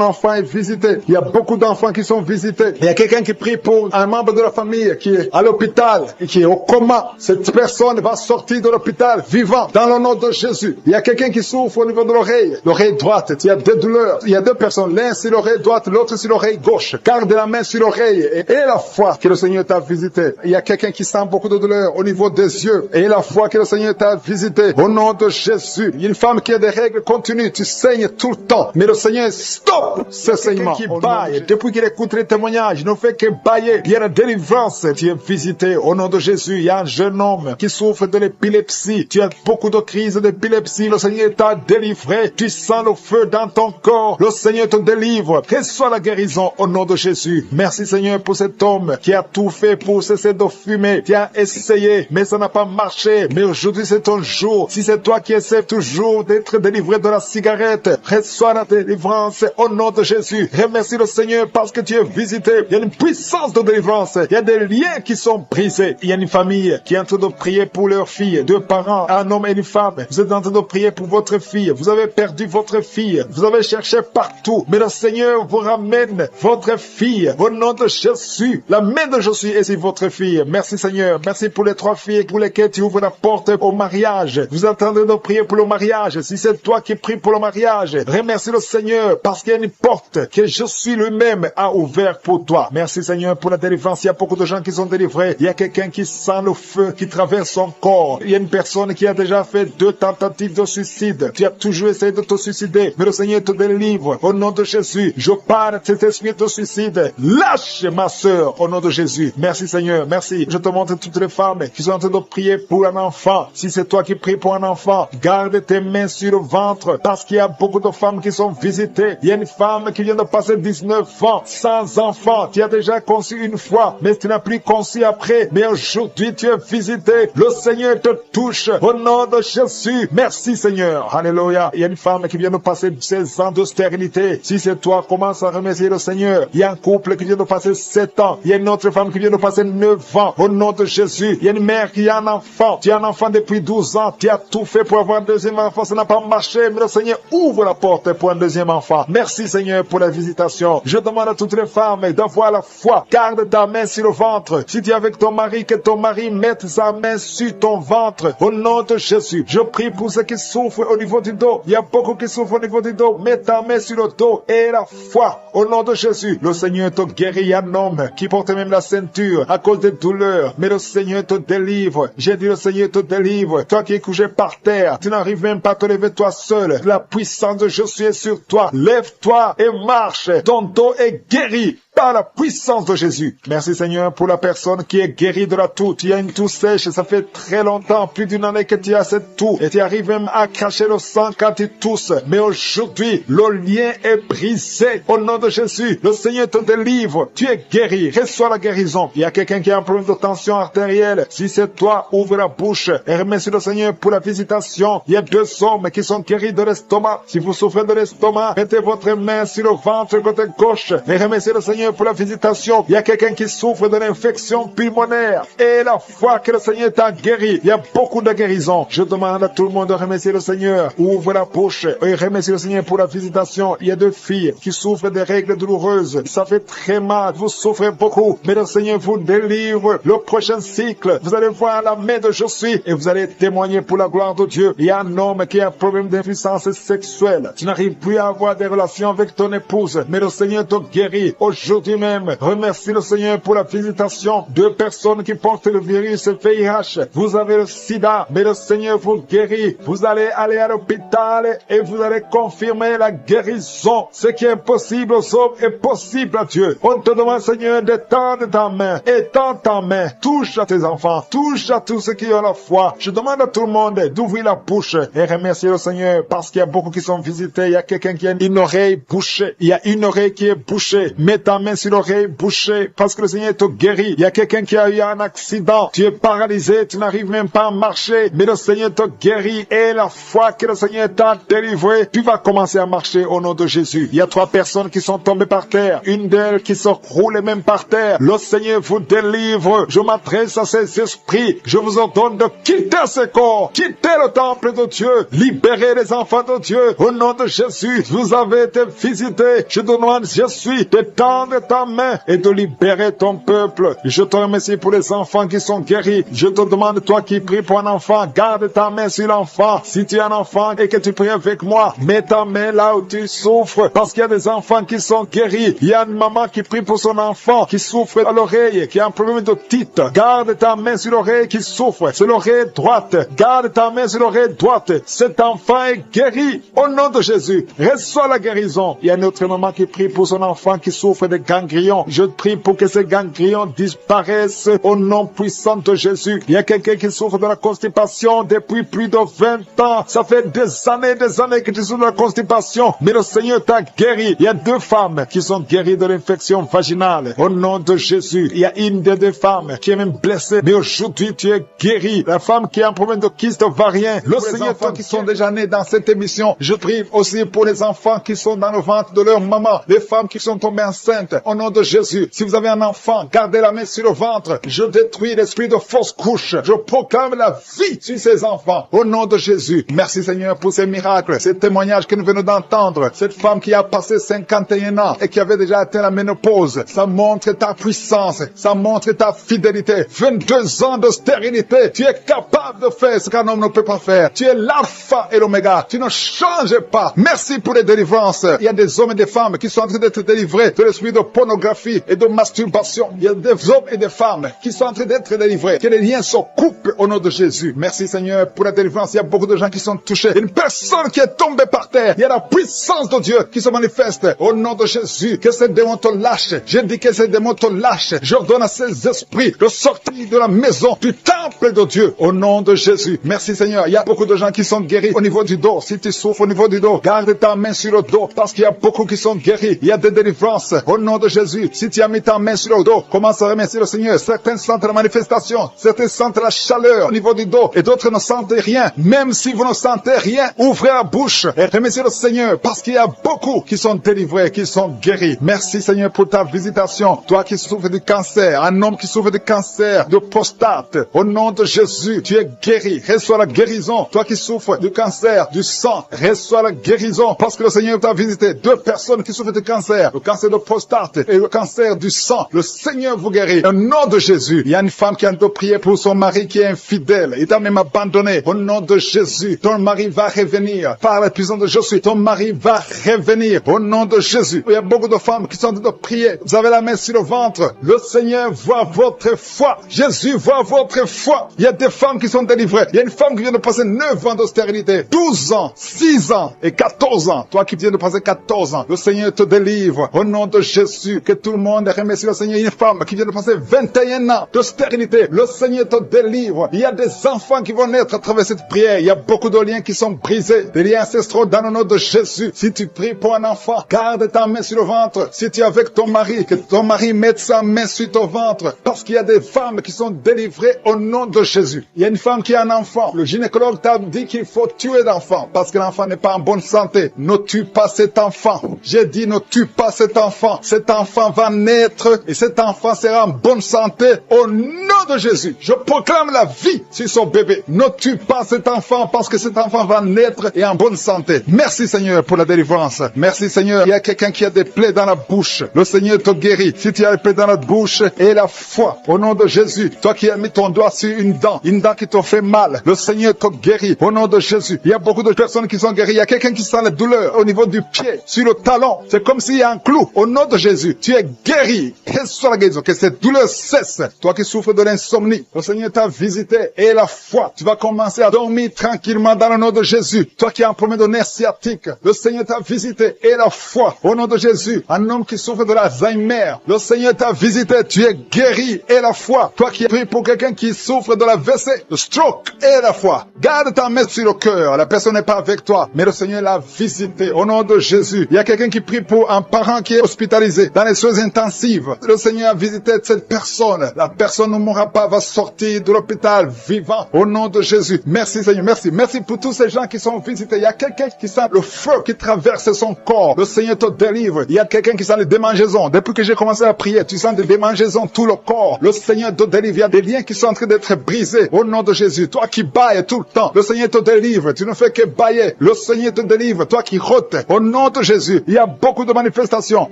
enfant est visité. Il y a beaucoup d'enfants qui sont visités. Il y a quelqu'un qui prie pour un membre de la famille qui est à l'hôpital et qui est au coma. Cette personne va sortir de l'hôpital vivant dans le nom de Jésus. Il y a quelqu'un qui souffre au niveau de l'oreille droite. Il y a 2 douleurs. Il y a 2 personnes. L'un sur l'oreille droite, l'autre sur l'oreille gauche. Garde la main sur l'oreille et la foi que le Seigneur t'a visité. Il y a quelqu'un qui sent beaucoup de douleur au niveau des yeux et la foi que le Seigneur t'a visité. Au nom de Jésus. Il y a une femme qui a des règles continues. Tu saignes tout le temps. Mais le Seigneur stop ce saignement. Qui baille. Depuis qu'il écoute les témoignages, il ne fait que bailler. Il y a la délivrance. Tu es visité au nom de Jésus. Il y a un jeune homme qui souffre de l'épilepsie. Tu as beaucoup de crises d'épilepsie. Le Seigneur t'a délivré. Tu sens le feu dans ton corps. Le Seigneur te délivre. Reçois la guérison au nom de Jésus. Merci Seigneur pour cet homme qui a tout fait pour cesser de fumer. Tu as essayé, mais ça n'a pas marché. Mais aujourd'hui c'est ton jour. Si c'est toi qui essaies toujours d'être délivré de la cigarette, reçois la délivrance au nom de Jésus. Remercie le Seigneur parce que tu es visité. Il y a une puissance de délivrance. Il y a des liens qui sont brisés. Il y a une famille qui est en train de prier pour leur fille. 2 parents, un homme et une femme. Vous êtes en train de prier pour votre fille. Vous avez perdu votre fille. Vous avez cherché partout. Mais le Seigneur vous ramène votre fille. Au nom de Jésus. La main de Jésus est sur votre fille. Merci Seigneur. Merci pour les 3 filles pour lesquelles tu ouvres la porte au mariage. Vous êtes en train de prier pour le mariage. Si c'est toi qui pries pour le mariage, remercie le Seigneur parce qu'il y a une porte que Jésus lui-même a ouverte pour toi. Merci Seigneur pour la délivrance. Il y a beaucoup de gens qui sont délivrés. Il y a quelqu'un qui sent le feu qui traverse son corps. Il y a une personne qui a déjà fait 2 tentatives de suicide. Tu as toujours essayé de te suicider, mais le Seigneur te délivre. Au nom de Jésus, je parle de cet esprit de suicide. Lâche ma sœur au nom de Jésus. Merci Seigneur, merci. Je te montre toutes les femmes qui sont en train de prier pour un enfant. Si c'est toi qui pries pour un enfant, garde tes mains sur le ventre parce qu'il y a beaucoup de femmes qui sont visitées. Il y a une femme qui vient de passer 19 ans sans enfant. Tu as déjà conçu une fois, mais tu n'as plus conçu après. Mais aujourd'hui, tu es visité. Le Seigneur te touche au nom de Jésus. Merci Seigneur. Alléluia. Il y a une femme qui vient de passer 16 ans de stérilité. Si c'est toi, commence à remercier le Seigneur. Il y a un couple qui vient de passer 7 ans. Il y a une autre femme qui vient de passer 9 ans. Au nom de Jésus. Il y a une mère qui a un enfant. Tu as un enfant depuis depuis 12 ans, tu as tout fait pour avoir un deuxième enfant, ça n'a pas marché, mais le Seigneur ouvre la porte pour un deuxième enfant. Merci Seigneur pour la visitation. Je demande à toutes les femmes d'avoir la foi. Garde ta main sur le ventre. Si tu es avec ton mari, que ton mari mette sa main sur ton ventre. Au nom de Jésus, je prie pour ceux qui souffrent au niveau du dos. Il y a beaucoup qui souffrent au niveau du dos. Mets ta main sur le dos et la foi. Au nom de Jésus, le Seigneur te guérit. Il y a un homme qui porte même la ceinture à cause des douleurs. Mais le Seigneur te délivre. J'ai dit le Seigneur te délivre. Toi qui es couché par terre, tu n'arrives même pas à te lever toi seul. La puissance de Jésus est sur toi. Lève-toi et marche. Ton dos est guéri par la puissance de Jésus. Merci Seigneur pour la personne qui est guérie de la toux. Tu as une toux sèche, ça fait très longtemps, plus d'une année que tu as cette toux. Et tu arrives même à cracher le sang quand tu tousses. Mais aujourd'hui, le lien est brisé. Au nom de Jésus, le Seigneur te délivre. Tu es guéri. Reçois la guérison. Il y a quelqu'un qui a un problème de tension artérielle. Si c'est toi, ouvre la bouche et remercie le Seigneur pour la visitation. Il y a 2 hommes qui sont guéris de l'estomac. Si vous souffrez de l'estomac, mettez votre main sur le ventre côté gauche et remerciez le Seigneur pour la visitation. Il y a quelqu'un qui souffre de l'infection pulmonaire et la foi que le Seigneur t'a guéri. Il y a beaucoup de guérisons. Je demande à tout le monde de remercier le Seigneur. Ouvre la bouche et remercie le Seigneur pour la visitation. Il y a 2 filles qui souffrent des règles douloureuses. Ça fait très mal. Vous souffrez beaucoup. Mais le Seigneur vous délivre. Le prochain cycle, vous allez voir la main de Jésus et vous allez témoigner pour la gloire de Dieu. Il y a un homme qui a un problème d'impuissance sexuelle. Tu n'arrives plus à avoir des relations avec ton épouse. Mais le Seigneur te guérit. Aujourd'hui même, remercie le Seigneur pour la visitation. 2 personnes qui portent le virus VIH. Vous avez le sida, mais le Seigneur vous guérit. Vous allez aller à l'hôpital et vous allez confirmer la guérison. Ce qui est impossible aux hommes est possible à Dieu. On te demande, Seigneur, d'étendre ta main. Étends ta main. Touche à tes enfants. Touche à tous ceux qui ont la foi. Je demande à tout le monde d'ouvrir la bouche et remercier le Seigneur parce qu'il y a beaucoup qui sont visités. Il y a quelqu'un qui a une oreille bouchée. Il y a une oreille qui est bouchée. Mets ta main sur l'oreille bouchée parce que le Seigneur te guérit. Il y a quelqu'un qui a eu un accident. Tu es paralysé. Tu n'arrives même pas à marcher. Mais le Seigneur te guérit et la foi que le Seigneur t'a délivré, tu vas commencer à marcher au nom de Jésus. Il y a 3 personnes qui sont tombées par terre. Une d'elles qui se roule même par terre. Le Seigneur vous délivre. Je m'adresse à ces esprits. Je vous ordonne de quitter ce corps. Quitter le temple de Dieu. Libérez les enfants de Dieu. Au nom de Jésus, vous avez été visités. Je demande, Jésus, d'étendre ta main et de libérer ton peuple. Je te remercie pour les enfants qui sont guéris. Je te demande, toi qui pries pour un enfant, garde ta main sur l'enfant. Si tu es un enfant et que tu pries avec moi, mets ta main là où tu souffres parce qu'il y a des enfants qui sont guéris. Il y a une maman qui prie pour son enfant qui souffre à l'oreille, qui a un problème d'otite. Garde ta main sur l'oreille qui souffre. C'est l'oreille droite. Garde ta main sur l'oreille droite. Cet enfant est guéri au nom de Jésus. Reçois la guérison. Il y a une autre maman qui prie pour son enfant qui souffre de ganglions. Je prie pour que ces ganglions disparaissent au nom puissant de Jésus. Il y a quelqu'un qui souffre de la constipation depuis plus de 20 ans. Ça fait des années que tu souffres de la constipation. Mais le Seigneur t'a guéri. Il y a 2 femmes qui sont guéries de l'infection vaginale. Au nom de Jésus. Il y a une des 2 femmes qui est même blessée. Mais aujourd'hui, tu es guéri. La femme qui a un problème de kyste ovarien. Le Seigneur, toi qui sont déjà nés dans cette émission, je prie aussi pour les enfants qui sont dans le ventre de leur maman. Les femmes qui sont tombées enceintes. Au nom de Jésus. Si vous avez un enfant, gardez la main sur le ventre. Je détruis l'esprit de fausse couche. Je proclame la vie sur ces enfants. Au nom de Jésus. Merci Seigneur pour ces miracles, ces témoignages que nous venons d'entendre. Cette femme qui a passé 51 ans et qui avait déjà atteint la ménopause. Ça montre ta puissance. Ça montre ta fidélité. 22 ans de stérilité. Tu es capable de faire ce qu'un homme ne peut pas faire. Tu es l'alpha et l'oméga. Tu ne changes pas. Merci pour les délivrances. Il y a des hommes et des femmes qui sont en train d'être délivrés de l'esprit de pornographie et de masturbation. Il y a des hommes et des femmes qui sont en train d'être délivrés. Que les liens se coupent au nom de Jésus. Merci Seigneur pour la délivrance. Il y a beaucoup de gens qui sont touchés. Une personne qui est tombée par terre. Il y a la puissance de Dieu qui se manifeste au nom de Jésus. Que ces démons te lâchent. Je dis que ces démons te lâchent. J'ordonne à ces esprits de sortir de la maison du temple de Dieu au nom de Jésus. Merci Seigneur. Il y a beaucoup de gens qui sont guéris au niveau du dos. Si tu souffres au niveau du dos, garde ta main sur le dos parce qu'il y a beaucoup qui sont guéris. Il y a des délivrances au nom nom de Jésus. Si tu as mis ta main sur le dos, commence à remercier le Seigneur. Certains sentent la manifestation, certains sentent la chaleur au niveau du dos et d'autres ne sentent rien. Même si vous ne sentez rien, ouvrez la bouche et remerciez le Seigneur parce qu'il y a beaucoup qui sont délivrés, qui sont guéris. Merci Seigneur pour ta visitation. Toi qui souffres du cancer, un homme qui souffre du cancer, de prostate, au nom de Jésus, tu es guéri. Reçois la guérison. Toi qui souffres du cancer, du sang, reçois la guérison parce que le Seigneur t'a visité. 2 personnes qui souffrent du cancer, le cancer de prostate et le cancer du sang. Le Seigneur vous guérit. Au nom de Jésus, il y a une femme qui a de prier pour son mari qui est infidèle. Il t'a même abandonné. Au nom de Jésus, ton mari va revenir. Par la puissance de Jésus, ton mari va revenir. Au nom de Jésus, il y a beaucoup de femmes qui sont en train de prier. Vous avez la main sur le ventre. Le Seigneur voit votre foi. Jésus voit votre foi. Il y a des femmes qui sont délivrées. Il y a une femme qui vient de passer 9 ans de stérilité, 12 ans, 6 ans et 14 ans. Toi qui viens de passer 14 ans, le Seigneur te délivre. Au nom de Jésus, que tout le monde remercie le Seigneur. Une femme qui vient de passer 21 ans de stérilité, le Seigneur te délivre. Il y a des enfants qui vont naître à travers cette prière. Il y a beaucoup de liens qui sont brisés, des liens ancestraux dans le nom de Jésus. Si tu pries pour un enfant, garde ta main sur le ventre. Si tu es avec ton mari, que ton mari mette sa main sur ton ventre, parce qu'il y a des femmes qui sont délivrées au nom de Jésus. Il y a une femme qui a un enfant. Le gynécologue t'a dit qu'il faut tuer l'enfant parce que l'enfant n'est pas en bonne santé. Ne tue pas cet enfant. J'ai dit ne tue pas cet enfant. Cet enfant va naître et cet enfant sera en bonne santé au nom de Jésus. Je proclame la vie sur son bébé. Ne tue pas cet enfant parce que cet enfant va naître et en bonne santé. Merci Seigneur pour la délivrance. Merci Seigneur. Il y a quelqu'un qui a des plaies dans la bouche. Le Seigneur te guérit. Si tu as des plaies dans la bouche et la foi au nom de Jésus. Toi qui as mis ton doigt sur une dent qui te fait mal, le Seigneur te guérit au nom de Jésus. Il y a beaucoup de personnes qui sont guéries. Il y a quelqu'un qui sent la douleur au niveau du pied, sur le talon. C'est comme s'il y a un clou. Au nom de Jésus, tu es guéri. Reçois la guérison. Que cette douleur cesse. Toi qui souffres de l'insomnie, le Seigneur t'a visité et la foi. Tu vas commencer à dormir tranquillement dans le nom de Jésus. Toi qui as un problème de nerf sciatique, le Seigneur t'a visité et la foi. Au nom de Jésus, un homme qui souffre de l'Alzheimer, le Seigneur t'a visité. Tu es guéri et la foi. Toi qui pries pour quelqu'un qui souffre de la WC, le stroke et la foi. Garde ta main sur le cœur. La personne n'est pas avec toi, mais le Seigneur l'a visité au nom de Jésus. Il y a quelqu'un qui prie pour un parent qui est hospitalisé dans les soins intensives. Le Seigneur a visité cette personne. La personne ne mourra pas, va sortir de l'hôpital vivant au nom de Jésus. Merci Seigneur, merci. Merci pour tous ces gens qui sont visités. Il y a quelqu'un qui sent le feu qui traverse son corps. Le Seigneur te délivre. Il y a quelqu'un qui sent les démangeaisons. Depuis que j'ai commencé à prier, tu sens des démangeaisons tout le corps. Le Seigneur te délivre. Il y a des liens qui sont en train d'être brisés au nom de Jésus. Toi qui bailles tout le temps, le Seigneur te délivre. Tu ne fais que bailler. Le Seigneur te délivre. Toi qui rotes, au nom de Jésus. Il y a beaucoup de manifestations.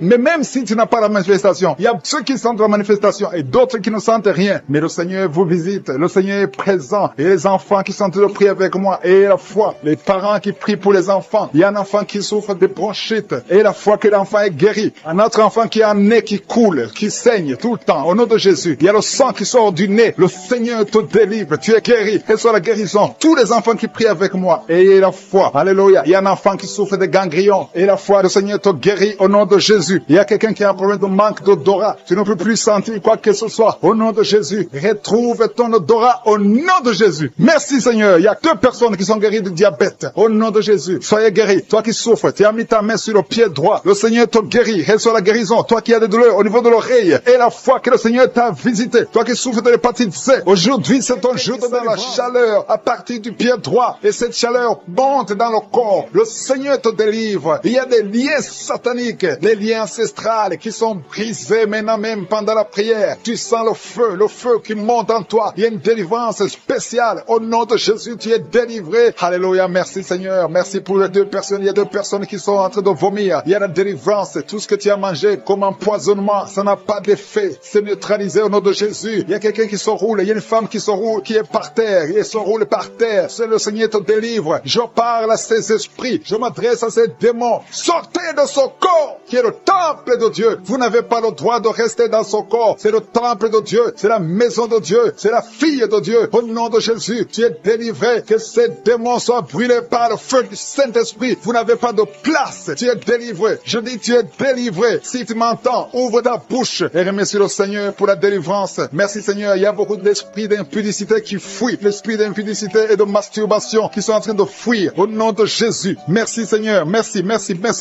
Mais même si tu n'as pas la manifestation, il y a ceux qui sentent la manifestation et d'autres qui ne sentent rien. Mais le Seigneur vous visite. Le Seigneur est présent. Et les enfants qui sont en train de prier avec moi. Et la foi. Les parents qui prient pour les enfants. Il y a un enfant qui souffre de bronchite. Et la foi que l'enfant est guéri. Un autre enfant qui a un nez qui coule, qui saigne tout le temps. Au nom de Jésus. Il y a le sang qui sort du nez. Le Seigneur te délivre. Tu es guéri. Reçois la guérison. Tous les enfants qui prient avec moi. Ayez la foi. Alléluia. Il y a un enfant qui souffre de ganglions. Et la foi, le Seigneur te guérit au nom de Jésus. Il y a quelqu'un qui a un problème de manque d'odorat. Tu ne peux plus sentir quoi que ce soit. Au nom de Jésus. Retrouve ton odorat au nom de Jésus. Merci Seigneur. Il y a 2 personnes qui sont guéries du diabète. Au nom de Jésus. Soyez guéris. Toi qui souffres, tu as mis ta main sur le pied droit. Le Seigneur te guérit. Reçois la guérison. Toi qui as des douleurs au niveau de l'oreille. Et la foi que le Seigneur t'a visité. Toi qui souffres de l'hépatite C. Aujourd'hui, c'est ton jour de la chaleur à partir du pied droit. Et cette chaleur monte dans le corps. Le Seigneur te délivre. Il y a des liens sataniques, des liens ancestrales qui sont brisés maintenant même pendant la prière. Tu sens le feu qui monte en toi. Il y a une délivrance spéciale. Au nom de Jésus, tu es délivré. Alléluia. Merci Seigneur. Merci pour les 2 personnes. Il y a 2 personnes qui sont en train de vomir. Il y a la délivrance. Tout ce que tu as mangé comme empoisonnement, ça n'a pas d'effet. C'est neutralisé au nom de Jésus. Il y a quelqu'un qui se roule. Il y a une femme qui se roule, qui est par terre. Il se roule par terre. C'est le Seigneur te délivre. Je parle à ces esprits. Je m'adresse à ces démons. Sortez de son corps, qui est le temple de Dieu. Vous n'avez pas le droit de rester dans son corps. C'est le temple de Dieu. C'est la maison de Dieu. C'est la fille de Dieu. Au nom de Jésus, tu es délivré. Que ces démons soient brûlés par le feu du Saint-Esprit. Vous n'avez pas de place. Tu es délivré. Je dis, tu es délivré. Si tu m'entends, ouvre ta bouche et remercie le Seigneur pour la délivrance. Merci Seigneur. Il y a beaucoup d'esprits d'impudicité qui fuient. L'esprit d'impudicité et de masturbation qui sont en train de fuir. Au nom de Jésus. Merci Seigneur. Merci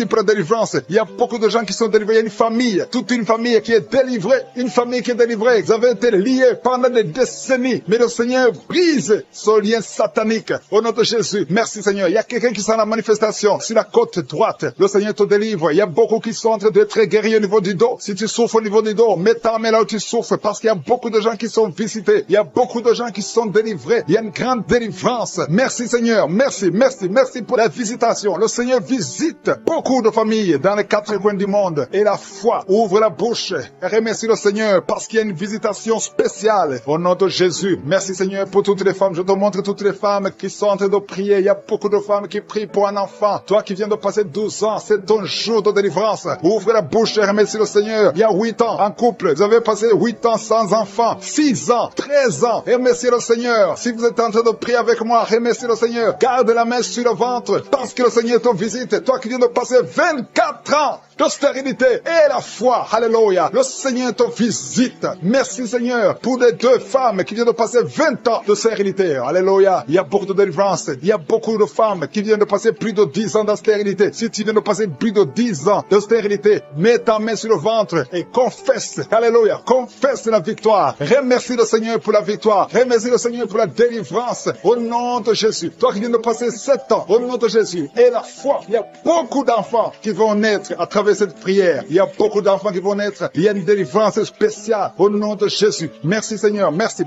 pour la délivrance. Il y a beaucoup de gens qui sont délivrés. Il y a une famille, toute une famille qui est délivrée, une famille qui est délivrée. Vous avez été liés pendant des décennies, mais le Seigneur brise ce lien satanique au nom de Jésus. Merci Seigneur. Il y a quelqu'un qui sent la manifestation sur la côte droite. Le Seigneur te délivre. Il y a beaucoup qui sont en train d'être guéris au niveau du dos. Si tu souffres au niveau du dos, mets ta main là où tu souffres, parce qu'il y a beaucoup de gens qui sont visités. Il y a beaucoup de gens qui sont délivrés. Il y a une grande délivrance. Merci Seigneur. Merci pour la visitation. Le Seigneur visite beaucoup de familles dans les 4 coins du monde. Et la foi ouvre la bouche et remercie le Seigneur parce qu'il y a une visitation spéciale au nom de Jésus. Merci Seigneur pour toutes les femmes. Je te montre toutes les femmes qui sont en train de prier. Il y a beaucoup de femmes qui prient pour un enfant. Toi qui viens de passer 12 ans, c'est ton jour de délivrance. Ouvre la bouche et remercie le Seigneur. Il y a 8 ans en couple. Vous avez passé 8 ans sans enfant. 6 ans, 13 ans. Et remerciez le Seigneur. Si vous êtes en train de prier avec moi, remerciez le Seigneur. Garde la main sur le ventre parce que le Seigneur te visite. Toi qui viens de passer 24 ans de stérilité et la foi. Alléluia. Le Seigneur te visite. Merci Seigneur pour les 2 femmes qui viennent de passer 20 ans de stérilité. Alléluia. Il y a beaucoup de délivrance. Il y a beaucoup de femmes qui viennent de passer plus de 10 ans de stérilité. Si tu viens de passer plus de 10 ans de stérilité, mets ta main sur le ventre et confesse. Alléluia. Confesse la victoire. Remercie le Seigneur pour la victoire. Remercie le Seigneur pour la délivrance. Au nom de Jésus. Toi qui viens de passer 7 ans, au nom de Jésus. Et la foi. Il y a beaucoup d'enfants qui vont naître à travers cette prière. Il y a beaucoup d'enfants qui vont naître. Il y a une délivrance spéciale au nom de Jésus. Merci Seigneur. Merci.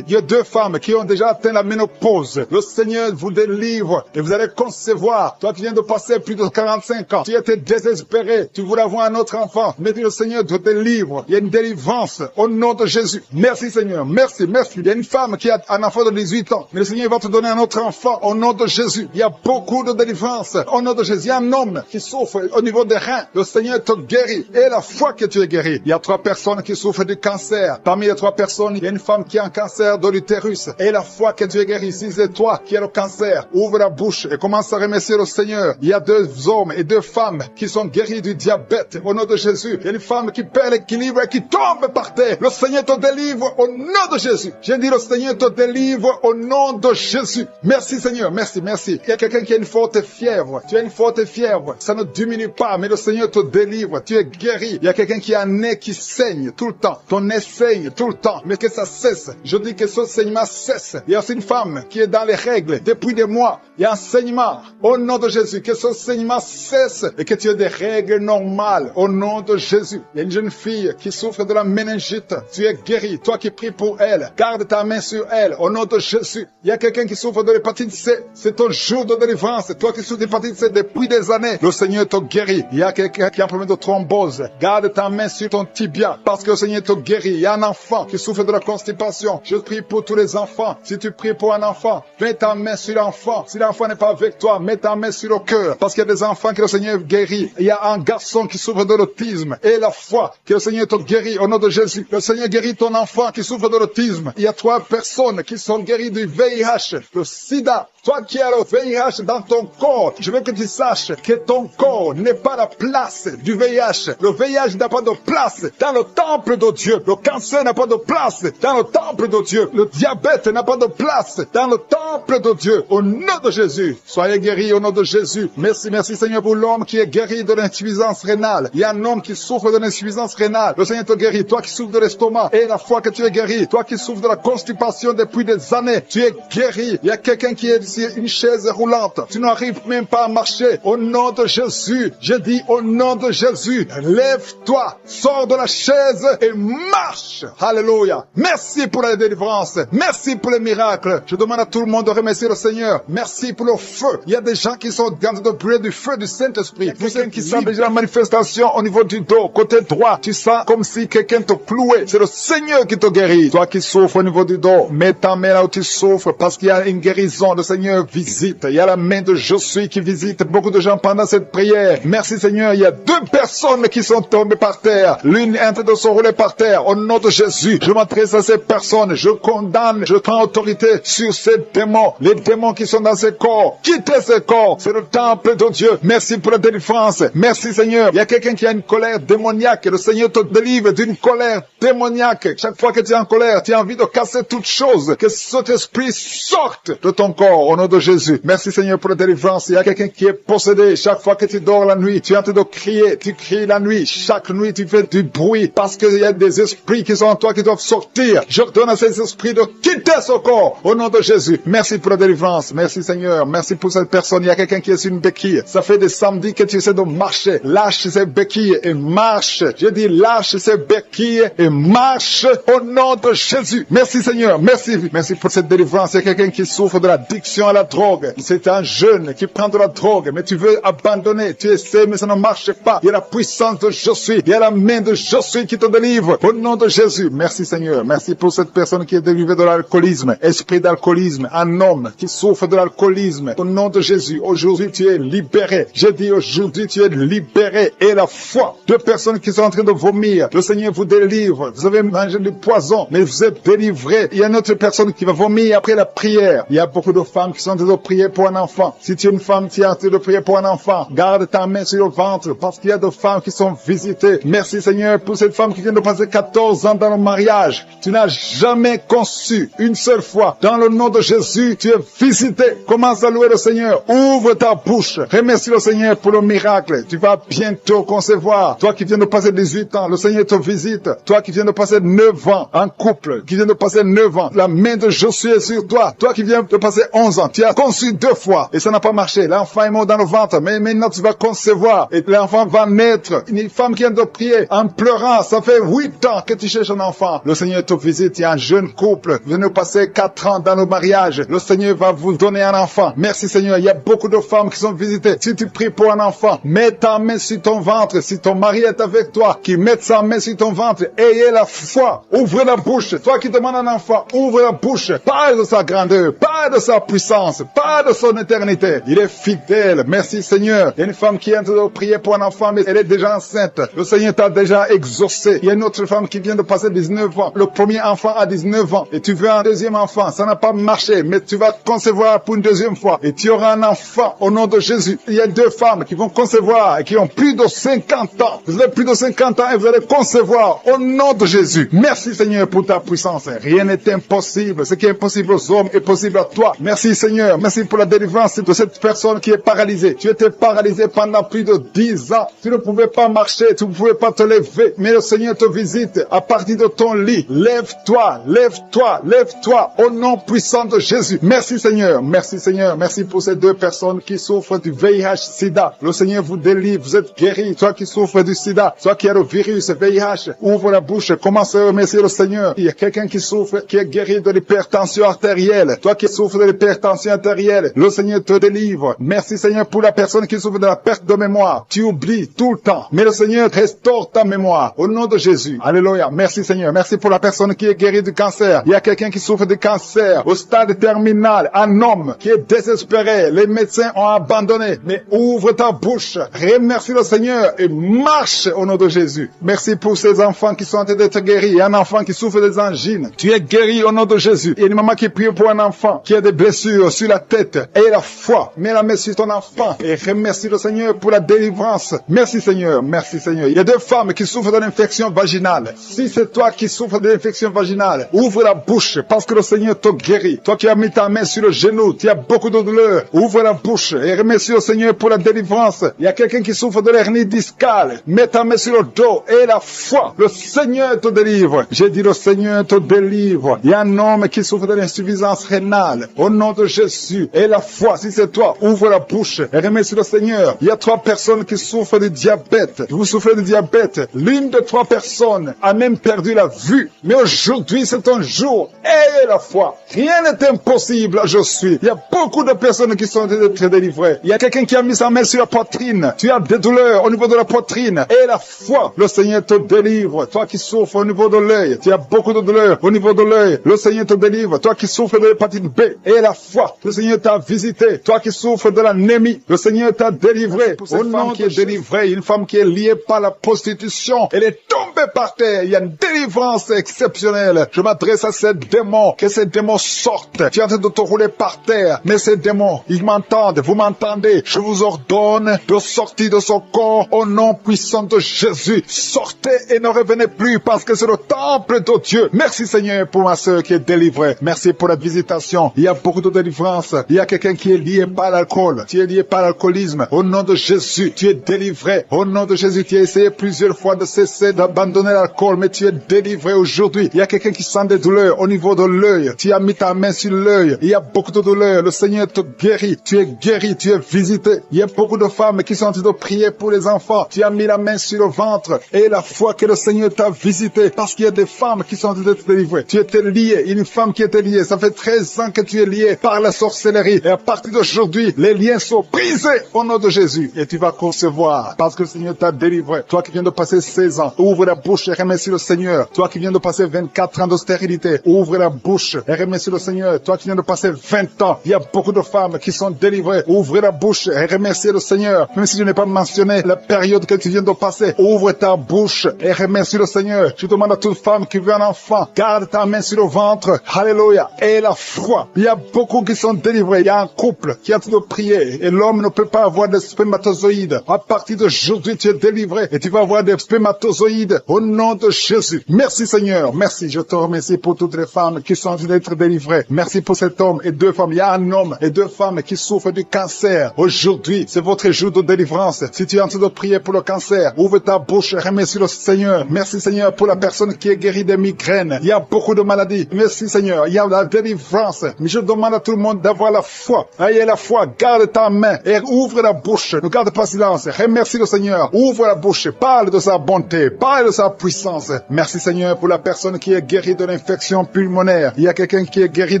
Il y a 2 femmes qui ont déjà atteint la ménopause. Le Seigneur vous délivre et vous allez concevoir. Toi qui viens de passer plus de 45 ans, tu étais désespéré. Tu voulais avoir un autre enfant. Mais le Seigneur te délivre. Il y a une délivrance au nom de Jésus. Merci Seigneur. Merci. Il y a une femme qui a un enfant de 18 ans. Mais le Seigneur va te donner un autre enfant au nom de Jésus. Il y a beaucoup de délivrance au nom de Jésus. Il y a un homme qui souffre au niveau des reins. Le Seigneur te guérit. Et la foi que tu es guéri. Il y a 3 personnes qui souffrent du cancer. Parmi les 3 personnes, il y a une femme qui a un cancer de l'utérus. Et la foi que tu es guéri. Si c'est toi qui as le cancer, ouvre la bouche et commence à remercier le Seigneur. Il y a 2 hommes et 2 femmes qui sont guéris du diabète au nom de Jésus. Il y a une femme qui perd l'équilibre et qui tombe par terre. Le Seigneur te délivre au nom de Jésus. J'ai dit le Seigneur te délivre au nom de Jésus. Merci Seigneur. Merci. Il y a quelqu'un qui a une forte fièvre. Tu as une forte fièvre. Ça ne diminue pas, mais le Seigneur te délivre. Tu es guéri. Il y a quelqu'un qui a un nez qui saigne tout le temps. Ton nez saigne tout le temps, mais que ça cesse. Je dis que ce saignement cesse. Il y a aussi une femme qui est dans les règles depuis des mois. Il y a un saignement. Au nom de Jésus, que ce saignement cesse et que tu aies des règles normales. Au nom de Jésus. Il y a une jeune fille qui souffre de la méningite. Tu es guéri. Toi qui pries pour elle, garde ta main sur elle. Au nom de Jésus. Il y a quelqu'un qui souffre de l'hépatite C. C'est ton jour de délivrance. Toi qui souffres d'hépatite C depuis des années, le Seigneur te guérit. Il y a quelqu'un qui a un problème de thrombose. Garde ta main sur ton tibia parce que le Seigneur te guérit. Il y a un enfant qui souffre de la constipation. Je prie pour tous les enfants. Si tu pries pour un enfant, mets ta main sur l'enfant. Si l'enfant n'est pas avec toi, mets ta main sur le cœur parce qu'il y a des enfants que le Seigneur guérit. Il y a un garçon qui souffre de l'autisme et la foi que le Seigneur te guérit au nom de Jésus. Le Seigneur guérit ton enfant qui souffre de l'autisme. Il y a 3 personnes qui sont guéries du VIH, le sida. Toi qui as le VIH dans ton corps, je veux que tu saches que ton corps n'est pas la place du VIH. Le VIH n'a pas de place dans le temple de Dieu. Le cancer n'a pas de place dans le temple de Dieu. Le diabète n'a pas de place dans le temple de Dieu. Au nom de Jésus, soyez guéris au nom de Jésus. Merci Seigneur pour l'homme qui est guéri de l'insuffisance rénale. Il y a un homme qui souffre de l'insuffisance rénale. Le Seigneur te guérit. Toi qui souffres de l'estomac et la foi que tu es guéri. Toi qui souffres de la constipation depuis des années, tu es guéri. Il y a quelqu'un qui est ici, une chaise roulante. Tu n'arrives même pas à marcher. Au nom de Jésus, je dis au nom de Jésus, lève-toi, sors de la chaise et marche. Alléluia. Merci pour la délivrance. Merci pour les miracles. Je demande à tout le monde de remercier le Seigneur. Merci pour le feu. Il y a des gens qui sont en train de brûler du feu du Saint-Esprit. Vous savez qui sent déjà la manifestation au niveau du dos, côté droit. Tu sens comme si quelqu'un te clouait. C'est le Seigneur qui te guérit. Toi qui souffres au niveau du dos, mets ta main là où tu souffres parce qu'il y a une guérison. Le Seigneur visite. Il y a la main de Je suis qui visite beaucoup de gens pendant cette prière. Merci Seigneur. Il y a 2 personnes qui sont tombées par terre. L'une est en train de se rouler par terre. Au nom de Jésus, je m'adresse à ces personnes. Je condamne, je prends autorité sur ces démons. Les démons qui sont dans ces corps. Quittez ces corps. C'est le temple de Dieu. Merci pour la délivrance. Merci Seigneur. Il y a quelqu'un qui a une colère démoniaque. Le Seigneur te délivre d'une colère démoniaque. Chaque fois que tu es en colère, tu as envie de casser toute chose. Que cet esprit sorte de ton corps. Au nom de Jésus. Merci Seigneur pour la délivrance. Il y a quelqu'un qui est possédé. Chaque fois que tu dors la nuit, tu es en train de crier. Tu cries la nuit. Chaque nuit, tu fais du bruit parce qu'il y a des esprits qui sont en toi qui doivent sortir. J'ordonne à ces esprits de quitter ce corps au nom de Jésus. Merci pour la délivrance. Merci Seigneur. Merci pour cette personne. Il y a quelqu'un qui est sur une béquille. Ça fait des samedis que tu essaies de marcher. Lâche ces béquilles et marche. Je dis lâche ces béquilles et marche au nom de Jésus. Merci Seigneur. Merci. Merci pour cette délivrance. Il y a quelqu'un qui souffre de l'addiction à la drogue. C'est un jeune qui prend de la drogue, mais tu veux abandonner. Tu essaies, mais ça ne marche pas. Il y a la puissance de je suis. Il y a la main de je suis qui te délivre. Au nom de Jésus. Merci Seigneur. Merci pour cette personne qui est délivrée de l'alcoolisme. Esprit d'alcoolisme. Un homme qui souffre de l'alcoolisme. Au nom de Jésus. Aujourd'hui, tu es libéré. J'ai dit aujourd'hui, tu es libéré. Et la foi. Deux personnes qui sont en train de vomir. Le Seigneur vous délivre. Vous avez mangé du poison, mais vous êtes délivré. Il y a une autre personne qui va vomir après la prière. Il y a beaucoup de femmes qui sont en train de prier pour un enfant. Si tu es une femme qui est en train de prier pour un enfant, garde ta main sur le ventre parce qu'il y a des femmes qui sont visitées. Merci Seigneur pour cette femme qui vient de passer 14 ans dans le mariage. Tu n'as jamais conçu une seule fois. Dans le nom de Jésus, tu es visité. Commence à louer le Seigneur. Ouvre ta bouche. Remercie le Seigneur pour le miracle. Tu vas bientôt concevoir. Toi qui viens de passer 18 ans, le Seigneur te visite. Toi qui viens de passer 9 ans en couple, qui vient de passer 9 ans, la main de Josué est sur toi. Toi qui viens de passer 11 ans, tu as conçu 2 fois et ça n'a pas marché. L'enfant est mort dans le ventre, mais maintenant tu vas concevoir et l'enfant va naître. Une femme qui vient de prier en pleurant, ça fait 8 ans que tu cherches un enfant. Le Seigneur te visite. Il y a un jeune couple qui vient de passer 4 ans dans le mariage. Le Seigneur va vous donner un enfant. Merci Seigneur. Il y a beaucoup de femmes qui sont visitées. Si tu pries pour un enfant, mets ta main sur ton ventre. Si ton mari est avec toi, qui met sa main sur ton ventre, ayez la foi. Ouvre la bouche. Toi qui demandes un enfant, ouvre la bouche. Parle de sa grandeur, parle de sa puissance, parle de son éternité. Il est fidèle. Merci Seigneur. Il y a une femme qui est en train de prier pour un enfant, mais elle est déjà enceinte. Le Seigneur t'a déjà exaucé. Il y a une autre femme qui vient de passer 19 ans. Le premier enfant a 19 ans. Et tu veux un deuxième enfant. Ça n'a pas marché, mais tu vas concevoir pour une deuxième fois. Et tu auras un enfant au nom de Jésus. Il y a 2 femmes qui vont concevoir et qui ont plus de 50 ans. Vous avez plus de 50 ans et vous allez concevoir au nom de Jésus. Merci Seigneur pour ta puissance. Rien n'est impossible. Ce qui est impossible aux hommes est possible à toi. Merci Seigneur. Merci pour la délivrance de cette personne qui est paralysée. Tu étais paralysé pendant plus de 10 ans. Tu ne pouvais pas marcher. Tu ne pouvais pas te lever. Mais le Seigneur te visite à partir de ton lit. Lève-toi, lève-toi, lève-toi au nom puissant de Jésus. Merci Seigneur. Merci Seigneur. Merci pour ces 2 personnes qui souffrent du VIH-Sida. Le Seigneur vous délivre. Vous êtes guéris. Toi qui souffres du Sida, toi qui as le virus VIH, ouvre la bouche. Commence à remercier le Seigneur. Il y a quelqu'un qui souffre, qui est guéri de l'hypertension artérielle. Toi qui souffres de l'hypertension artérielle, le Seigneur te délivre. Merci Seigneur pour la personne qui souffre de la perte de mémoire. Tu oublies tout le temps. Mais le Seigneur restaure ta mémoire. Au nom de Jésus. Alléluia. Merci Seigneur. Merci pour la personne qui est guérie du cancer. Il y a quelqu'un qui souffre de cancer au stade terminal. Un homme qui est désespéré. Les médecins ont abandonné. Mais ouvre ta bouche. Remercie le Seigneur et marche au nom de Jésus. Merci pour ces enfants qui sont en train d'être guéris. Il y a un enfant qui souffre des angines. Tu es guéri au nom de Jésus. Il y a une maman qui prie pour un enfant qui a des blessures sur la tête. Aie la foi. Mets la main sur ton enfant et remercie le Seigneur pour la délivrance. Merci Seigneur. Merci Seigneur. Il y a 2 femmes qui souffrent de l'infection vaginale. Si c'est toi qui souffres de l'infection vaginale, ouvre la bouche parce que le Seigneur te guérit. Toi qui as mis ta main sur le genou, tu as beaucoup de douleur. Ouvre la bouche et remercie le Seigneur pour la délivrance. Il y a quelqu'un qui souffre de l'hernie discale. Mets ta main sur le dos et la foi. Le Seigneur te délivre. J'ai dit le Seigneur te délivre. Il y a un homme qui souffre de l'insuffisance rénale. Au nom de Jésus. Et la foi, si c'est toi, ouvre la bouche et remercie le Seigneur. Il y a 3 personnes qui souffrent de diabète. Vous souffrez de diabète. L'une de 3 personnes a même perdu la vue. Mais aujourd'hui, c'est un jour. Ayez la foi. Rien n'est impossible. Je suis. Il y a beaucoup de personnes qui sont très délivrées. Il y a quelqu'un qui a mis sa main sur la poitrine. Tu as des douleurs au niveau de la poitrine. Et la foi. Le Seigneur te délivre. Toi qui souffres au niveau de l'œil. Tu as beaucoup de douleurs au niveau de l'œil. Le Seigneur te délivre. Toi qui souffres de l'hépatite B. Et la foi. Le Seigneur t'a visité. Toi qui souffres de l'anémie. Le Seigneur t'a délivré. Au nom qui est délivrée. Une femme qui est liée par la prostitution. Elle est tombée par terre. Il y a une délivrance exceptionnelle. Je m'adresse à ces démons. Que ces démons sortent. Tu es en train de te rouler par terre. Mais ces démons, ils m'entendent. Vous m'entendez. Je vous ordonne de sortir de son corps au nom puissant de Jésus. Sortez et ne revenez plus parce que c'est le temple de Dieu. Merci Seigneur pour ma soeur qui est délivrée. Merci pour la visitation. Il y a beaucoup de délivrance. Il y a quelqu'un qui est lié par l'alcool. Tu es lié par l'alcoolisme. Au nom de Jésus, tu tu es délivré. Au nom de Jésus, tu as essayé plusieurs fois de cesser d'abandonner l'alcool, mais tu es délivré aujourd'hui. Il y a quelqu'un qui sent des douleurs au niveau de l'œil. Tu as mis ta main sur l'œil. Il y a beaucoup de douleurs. Le Seigneur te guérit. Tu es guéri, tu es visité. Il y a beaucoup de femmes qui sont en train de prier pour les enfants. Tu as mis la main sur le ventre et la foi que le Seigneur t'a visité, parce qu'il y a des femmes qui sont en train d'être délivrées. Tu étais lié, une femme qui était liée. Ça fait 13 ans que tu es lié par la sorcellerie. Et à partir d'aujourd'hui, les liens sont brisés au nom de Jésus. Et tu vas concevoir parce que le Seigneur t'a délivré. Toi qui viens de passer 16 ans, ouvre la bouche et remercie le Seigneur. Toi qui viens de passer 24 ans de stérilité, ouvre la bouche et remercie le Seigneur. Toi qui viens de passer 20 ans, il y a beaucoup de femmes qui sont délivrées. Ouvre la bouche et remercie le Seigneur. Même si je n'ai pas mentionné la période que tu viens de passer, ouvre ta bouche et remercie le Seigneur. Je demande à toute femme qui veut un enfant, garde ta main sur le ventre. Alléluia. Et la foi. Il y a beaucoup qui sont délivrés. Il y a un couple qui est en train de prier et l'homme ne peut pas avoir de spermatozoïdes. À partir d'aujourd'hui, tu es délivré et tu vas avoir des spermatozoïdes au nom de Jésus. Merci Seigneur. Merci. Je te remercie pour toutes les femmes qui sont en train d'être délivrées. Merci pour cet homme et deux femmes. Il y a un homme et deux femmes qui souffrent du cancer. Aujourd'hui, c'est votre jour de délivrance. Si tu es en train de prier pour le cancer, ouvre ta bouche et remercie le Seigneur. Merci Seigneur pour la personne qui est guérie des migraines. Il y a beaucoup de maladies. Merci Seigneur. Il y a la délivrance. Mais je demande à tout le monde d'avoir la foi. Ayez la foi. Garde ta main et ouvre la bouche. Ne garde pas silence. Remercie le Seigneur. Ouvre la bouche. Parle de sa bonté. Parle de sa puissance. Merci Seigneur pour la personne qui est guérie de l'infection pulmonaire. Il y a quelqu'un qui est guéri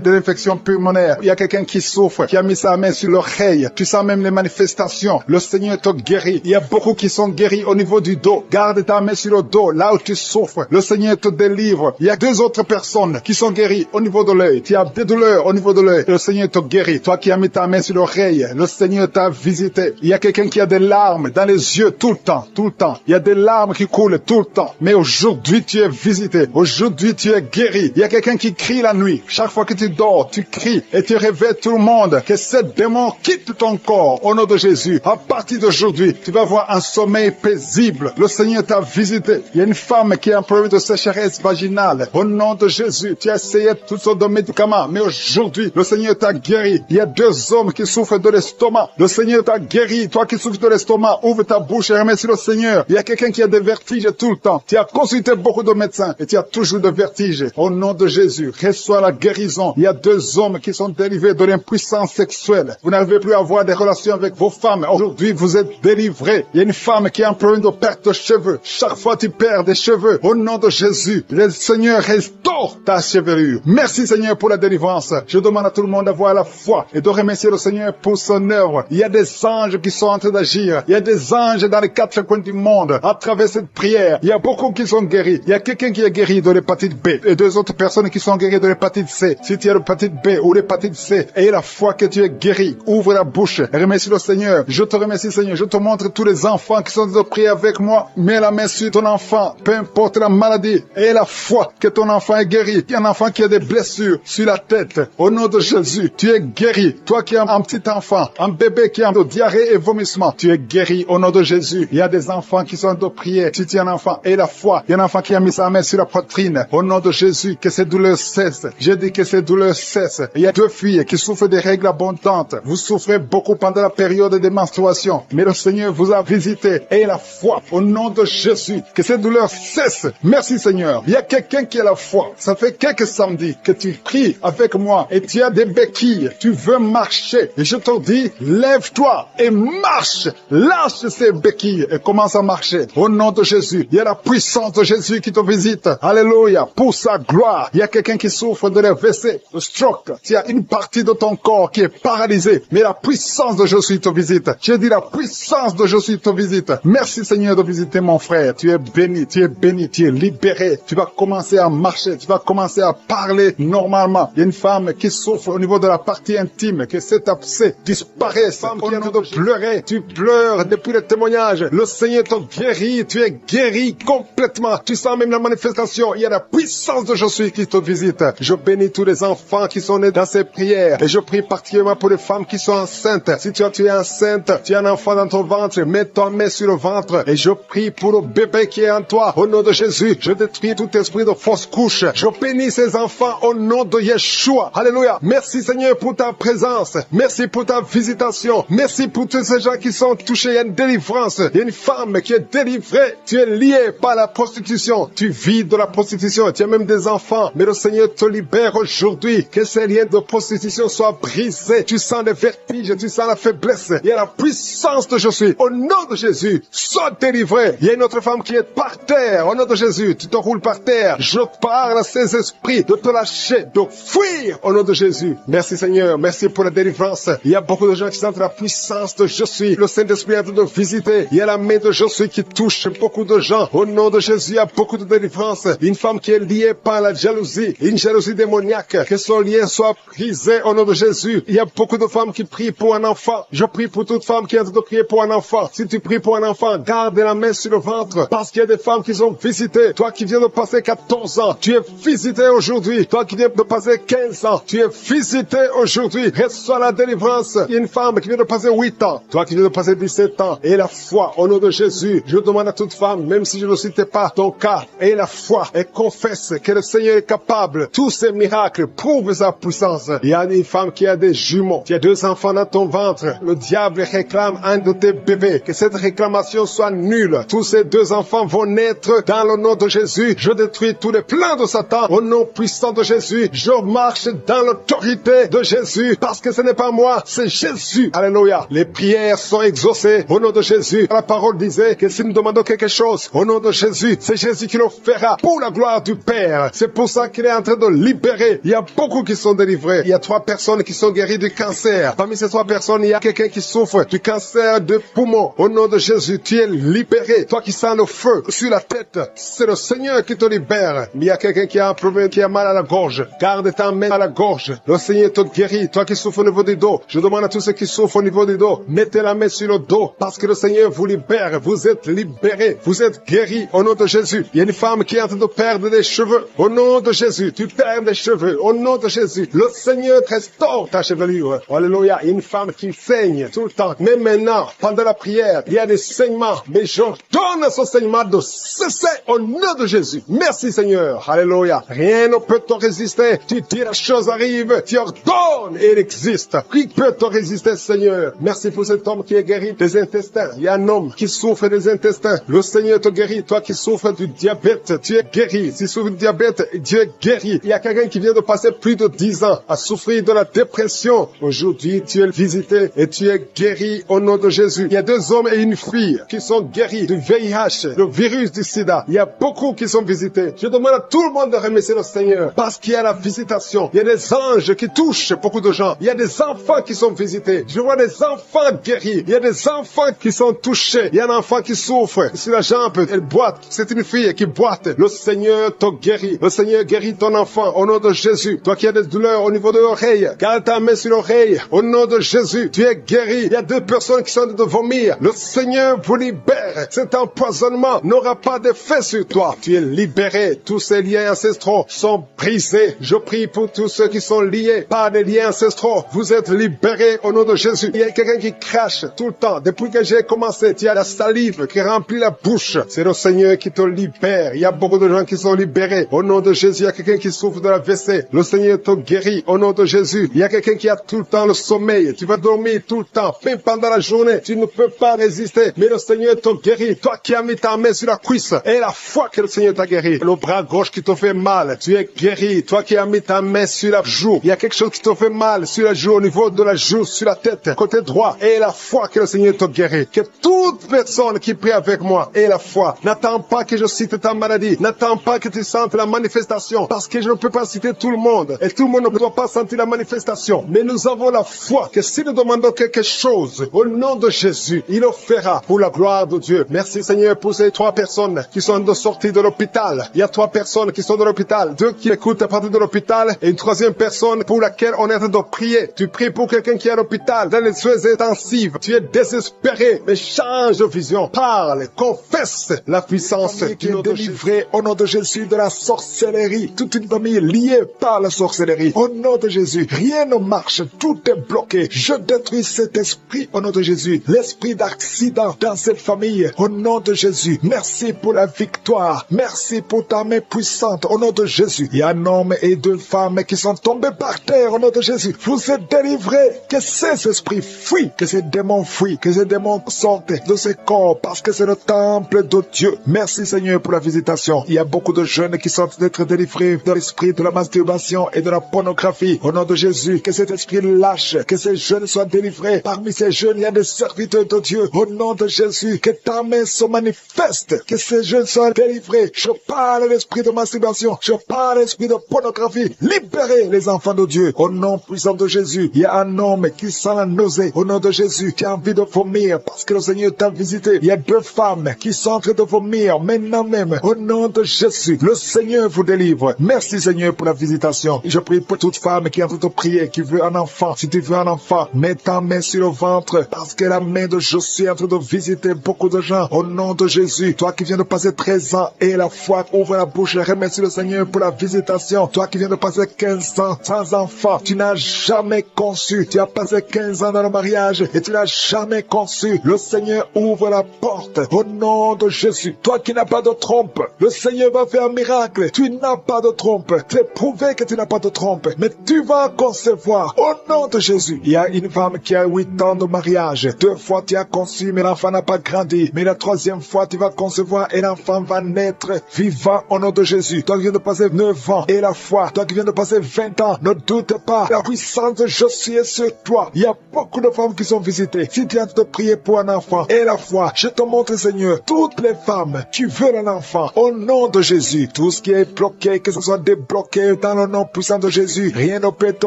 de l'infection pulmonaire. Il y a quelqu'un qui souffre, qui a mis sa main sur l'oreille. Tu sens même les manifestations. Le Seigneur te guérit. Il y a beaucoup qui sont guéris au niveau du dos. Garde ta main sur le dos, là où tu souffres. Le Seigneur te délivre. Il y a deux autres personnes qui sont guéries au niveau de l'œil. Tu as des douleurs au niveau de l'œil. Le Seigneur te guérit. Toi qui as mis ta main sur l'oreille, le Seigneur t'a visité. Il y a quelqu'un qui a des larmes dans les yeux tout le temps, tout le temps. Il y a des larmes qui coulent tout le temps. Mais aujourd'hui, tu es visité. Aujourd'hui, tu es guéri. Il y a quelqu'un qui crie la nuit. Chaque fois que tu dors, tu cries et tu réveilles tout le monde. Que ce démon quitte ton corps au nom de Jésus. À partir d'aujourd'hui, tu vas avoir un sommeil paisible. Le Seigneur t'a visité. Il y a une femme qui a un problème de sécheresse vaginale. Au nom de Jésus, tu as essayé toutes sortes de médicaments. Mais aujourd'hui, le Seigneur t'a guéri. Il y a deux hommes qui souffrent de l'estomac. Le Seigneur t'a guéri. Toi qui souffres de l'estomac, ouvre ta bouche et remercie le Seigneur. Il y a quelqu'un qui a des vertiges tout le temps. Tu as consulté beaucoup de médecins et tu as toujours des vertiges. Au nom de Jésus, reçois la guérison. Il y a deux hommes qui sont délivrés de l'impuissance sexuelle. Vous n'arrivez plus à avoir des relations avec vos femmes. Aujourd'hui, vous êtes délivrés. Il y a une femme qui a un problème de perte de cheveux. Chaque fois tu perds des cheveux. Au nom de Jésus, le Seigneur restaure ta chevelure. Merci Seigneur pour la délivrance. Je demande à tout le monde d'avoir la foi et de remercier le Seigneur pour son œuvre. Il y a des anges qui sont en train d'agir. Il y a des anges dans les quatre coins du monde. À travers cette prière, il y a beaucoup qui sont guéris. Il y a quelqu'un qui est guéri de l'hépatite B et deux autres personnes qui sont guéries de l'hépatite C. Si tu as l'hépatite B ou l'hépatite C, et la foi que tu es guéri, ouvre la bouche et remercie le Seigneur. Je te remercie Seigneur. Je te montre tous les enfants qui sont de prier avec moi. Mets la main sur ton enfant, peu importe la maladie, et la foi que ton enfant est guéri. Il y a un enfant qui a des blessures sur la tête. Au nom de Jésus, tu es guéri. Toi qui as un petit enfant, un bébé qui a de diarrhée et vomissement, tu es guéri au nom de Jésus. Il y a des enfants qui sont de prier. Si tu es un enfant, et la foi. Il y a un enfant qui a mis sa main sur la poitrine. Au nom de Jésus, que ces douleurs cessent. Je dis que ces douleurs cessent. Il y a deux filles qui souffrent des règles abondantes. Vous souffrez beaucoup pendant la période des menstruations. Mais le Seigneur vous a visité. Et la foi au nom de Jésus. Que ces douleurs cessent. Merci Seigneur. Il y a quelqu'un qui a la foi. Ça fait quelques samedis que tu pries avec moi et tu as des béquilles. Tu veux marcher. Et je te dis, lève-toi et marche. Lâche ces béquilles et commence à marcher. Au nom de Jésus. Il y a la puissance de Jésus qui te visite. Alléluia. Pour sa gloire. Il y a quelqu'un qui souffre de l'AVC, de stroke. Tu as une partie de ton corps qui est paralysée. Mais la puissance de Jésus te visite. J'ai dit la puissance de Jésus te visite. Merci Seigneur de visiter mon frère. Tu es béni, tu es béni, tu es libéré. Tu vas commencer à marcher, tu vas commencer à parler normalement. Il y a une femme qui souffre au niveau de la partie intime, que cet abcès disparaisse. Femme qui a envie de pleurer, tu pleures depuis le témoignage. Le Seigneur te guérit, tu es guéri complètement. Tu sens même la manifestation. Il y a la puissance de Jésus qui te visite. Je bénis tous les enfants qui sont nés dans ces prières. Et je prie particulièrement pour les femmes qui sont enceintes. Si tu es enceinte, tu as un enfant dans ton ventre, mets ton main sur le ventre. Et je prie pour le bébé qui est en toi. Au nom de Jésus, je détruis tout esprit de fausse couche. Je bénis ces enfants au nom de Yeshua. Alléluia. Merci Seigneur pour ta présence. Merci pour ta visitation. Merci pour tous ces gens qui sont touchés touché, il y a une délivrance. Il y a une femme qui est délivrée. Tu es lié par la prostitution. Tu vis de la prostitution. Tu as même des enfants. Mais le Seigneur te libère aujourd'hui. Que ces liens de prostitution soient brisés. Tu sens les vertiges, tu sens la faiblesse. Il y a la puissance de je suis. Au nom de Jésus, sois délivré. Il y a une autre femme qui est par terre. Au nom de Jésus, tu te roules par terre. Je parle à ces esprits de te lâcher, de fuir au nom de Jésus. Merci Seigneur. Merci pour la délivrance. Il y a beaucoup de gens qui sentent la puissance de je suis. Le Saint-Esprit est en train de visiter. Il y a la main de je suis qui touche beaucoup de gens. Au nom de Jésus, il y a beaucoup de délivrance. Une femme qui est liée par la jalousie, une jalousie démoniaque, que son lien soit brisé au nom de Jésus. Il y a beaucoup de femmes qui prient pour un enfant. Je prie pour toute femme qui est en train de prier pour un enfant. Si tu pries pour un enfant, garde la main sur le ventre, parce qu'il y a des femmes qui sont visitées. Toi qui viens de passer 14 ans, tu es visité aujourd'hui. Toi qui viens de passer 15 ans, tu es visité aujourd'hui. Reçois la délivrance. Il y a une femme qui vient de passer 8 ans. Toi qui viens de passer 17 ans. Et la foi au nom de Jésus. Je demande à toute femme, même si je ne citais pas ton cas, et la foi, et confesse que le Seigneur est capable. Tous ces miracles prouvent sa puissance. Il y a une femme qui a des jumeaux. Tu as 2 enfants dans ton ventre. Le diable réclame un de tes bébés. Que cette réclamation soit nulle. Tous ces 2 enfants vont naître dans le nom de Jésus. Je détruis tous les plans de Satan au nom puissant de Jésus. Je marche dans l'autorité de Jésus, parce que ce n'est pas moi, c'est Jésus. Alléluia. Les prières sont exaucées au nom de Jésus. La parole disait que si nous demandons quelque chose au nom de Jésus, c'est Jésus qui le fera pour la gloire du Père. C'est pour ça qu'il est en train de libérer. Il y a beaucoup qui sont délivrés. Il y a 3 personnes qui sont guéries du cancer. Parmi ces 3 personnes, il y a quelqu'un qui souffre du cancer de poumon. Au nom de Jésus, tu es libéré. Toi qui sens le feu sur la tête, c'est le Seigneur qui te libère. Mais il y a quelqu'un qui a un problème, qui a mal à la gorge. Garde ta main à la gorge. Le Seigneur te guérit. Toi qui souffres au niveau du dos, je demande à tous ceux qui souffrent au niveau du dos, mettez la main sur le dos, parce que le Seigneur vous libère. Vous êtes libérés. Vous êtes guéris au nom de Jésus. Il y a une femme qui est en train de perdre des cheveux. Au nom de Jésus, tu perds des cheveux. Au nom de Jésus, le Seigneur restaure ta chevelure. Alléluia. Une femme qui saigne tout le temps. Mais maintenant, pendant la prière, il y a des saignements. Mais j'ordonne à ce saignement de cesser au nom de Jésus. Merci Seigneur. Alléluia. Rien ne peut te résister. Tu dis la chose arrive. Tu ordonnes et elle existe. Qui peut te résister, Seigneur? Merci pour cet homme qui est guéri des intestins. Il y a un homme qui souffre des intestins. Le Seigneur te guérit. Toi qui souffres du diabète, tu es guéri. Si tu souffres du diabète, Dieu est guéri. Il y a quelqu'un qui vient de passer plus de 10 ans à souffrir de la dépression. Aujourd'hui, tu es visité et tu es guéri au nom de Jésus. Il y a 2 hommes et une fille qui sont guéris du VIH, le virus du sida. Il y a beaucoup qui sont visités. Je demande à tout le monde de remercier le Seigneur, parce qu'il y a la visitation. Il y a des anges qui touchent beaucoup de gens. Il y a des enfants qui sont visités. Je vois des enfants guéris. Il y a des enfants qui sont touchés. Il y a un enfant qui souffre sur la jambe. Elle boite. C'est une fille qui boite. Le Seigneur te guérit. Le Seigneur guérit ton enfant au nom de Jésus. Toi qui as des douleurs au niveau de l'oreille, garde ta main sur l'oreille. Au nom de Jésus, tu es guéri. Il y a 2 personnes qui sont en train de vomir. Le Seigneur vous libère. Cet empoisonnement n'aura pas d'effet sur toi. Tu es libéré. Tous ces liens ancestraux sont brisés. Je prie pour tous ceux qui sont liés par des liens ancestraux. Vous êtes libérés au nom de Jésus. Il y a quelqu'un qui crache tout le temps. Depuis que j'ai commencé, tu as la salive qui remplit la bouche. C'est le Seigneur qui te libère. Il y a beaucoup de gens qui sont libérés. Au nom de Jésus, il y a quelqu'un qui souffre de la WC. Le Seigneur te guérit. Au nom de Jésus, il y a quelqu'un qui a tout le temps le sommeil. Tu vas dormir tout le temps. Même pendant la journée, tu ne peux pas résister. Mais le Seigneur te guérit. Toi qui as mis ta main sur la cuisse, et la foi que le Seigneur t'a guéri. Le bras gauche qui te fait mal, tu es guéri. Toi qui as mis ta main sur la joue, il y a quelque chose qui te fait mal sur la joue, au niveau de la joue, sur la tête, côté droit. Et la foi que le Seigneur te guérit. Que toute personne qui prie avec moi ait la foi. N'attends pas que je cite ta maladie. N'attends pas que tu sentes la manifestation. Parce que je ne peux pas citer tout le monde. Et tout le monde ne doit pas sentir la manifestation. Mais nous avons la foi que si nous demandons quelque chose, au nom de Jésus, il le fera pour la gloire de Dieu. Merci Seigneur pour ces 3 personnes qui sont de sortie de l'hôpital. Il y a 3 personnes qui sont dans l'hôpital. 2 qui écoutent à partir de l'hôpital. Et une 3e personne pour laquelle on est en train de prier. Tu pries pour quelqu'un qui est à l'hôpital, dans les soins intensifs. Tu es désespéré, mais change de vision. Parle, confesse la puissance qui est délivrée au nom de Jésus de la sorcellerie. Toute une famille liée par la sorcellerie. Au nom de Jésus, rien ne marche, tout est bloqué. Je détruis cet esprit au nom de Jésus. L'esprit d'accident dans cette famille au nom de Jésus. Merci pour la victoire. Merci pour ta main puissante au nom de Jésus. Il y a un homme et 2 femmes qui sont tombés par terre au nom de Jésus. Vous êtes délivrés. Que ces esprits fuient, que ces démons fuient, que que ces démons sortent de ces corps parce que c'est le temple de Dieu. Merci Seigneur pour la visitation. Il y a beaucoup de jeunes qui sont d'être délivrés de l'esprit de la masturbation et de la pornographie. Au nom de Jésus, que cet esprit lâche, que ces jeunes soient délivrés. Parmi ces jeunes, il y a des serviteurs de Dieu. Au nom de Jésus, que ta main se manifeste, que ces jeunes soient délivrés. Je parle de l'esprit de masturbation, je parle de l'esprit de pornographie. Libérez les enfants de Dieu. Au nom puissant de Jésus, il y a un homme qui sent la nausée. Au nom de Jésus, qui a envie de vomir parce que le Seigneur t'a visité. Il y a 2 femmes qui sont en train de vomir maintenant même. Au nom de Jésus, le Seigneur vous délivre. Merci Seigneur pour la visitation. Je prie pour toute femme qui est en train de prier, qui veut un enfant. Si tu veux un enfant, mets ta main sur le ventre parce que la main de Josué est en train de visiter beaucoup de gens. Au nom de Jésus, toi qui viens de passer 13 ans et la foi, ouvre la bouche et remercie le Seigneur pour la visitation. Toi qui viens de passer 15 ans sans enfant, tu n'as jamais conçu. Tu as passé 15 ans dans le mariage et tu n'as jamais conçu. Le Seigneur ouvre la porte. Au nom de Jésus, toi qui n'as pas de trompe, le Seigneur va faire un miracle. Tu n'as pas de trompe. C'est prouvé que tu n'as pas de trompe. Mais tu vas concevoir. Au nom de Jésus, il y a une femme qui a 8 ans de mariage. 2 fois tu as conçu, mais l'enfant n'a pas grandi. Mais la 3e fois, tu vas concevoir et l'enfant va naître vivant au nom de Jésus. Toi qui viens de passer 9 ans et la foi, toi qui viens de passer 20 ans, ne doute pas. La puissance de Jésus est sur toi. Il y a beaucoup de femmes qui sont visitées. Si tu es en train de prier pour un enfant et la foi, je te montre, Seigneur, toutes les femmes qui veulent un enfant, au nom de Jésus, tout ce qui est bloqué, que ce soit débloqué dans le nom puissant de Jésus, rien ne peut te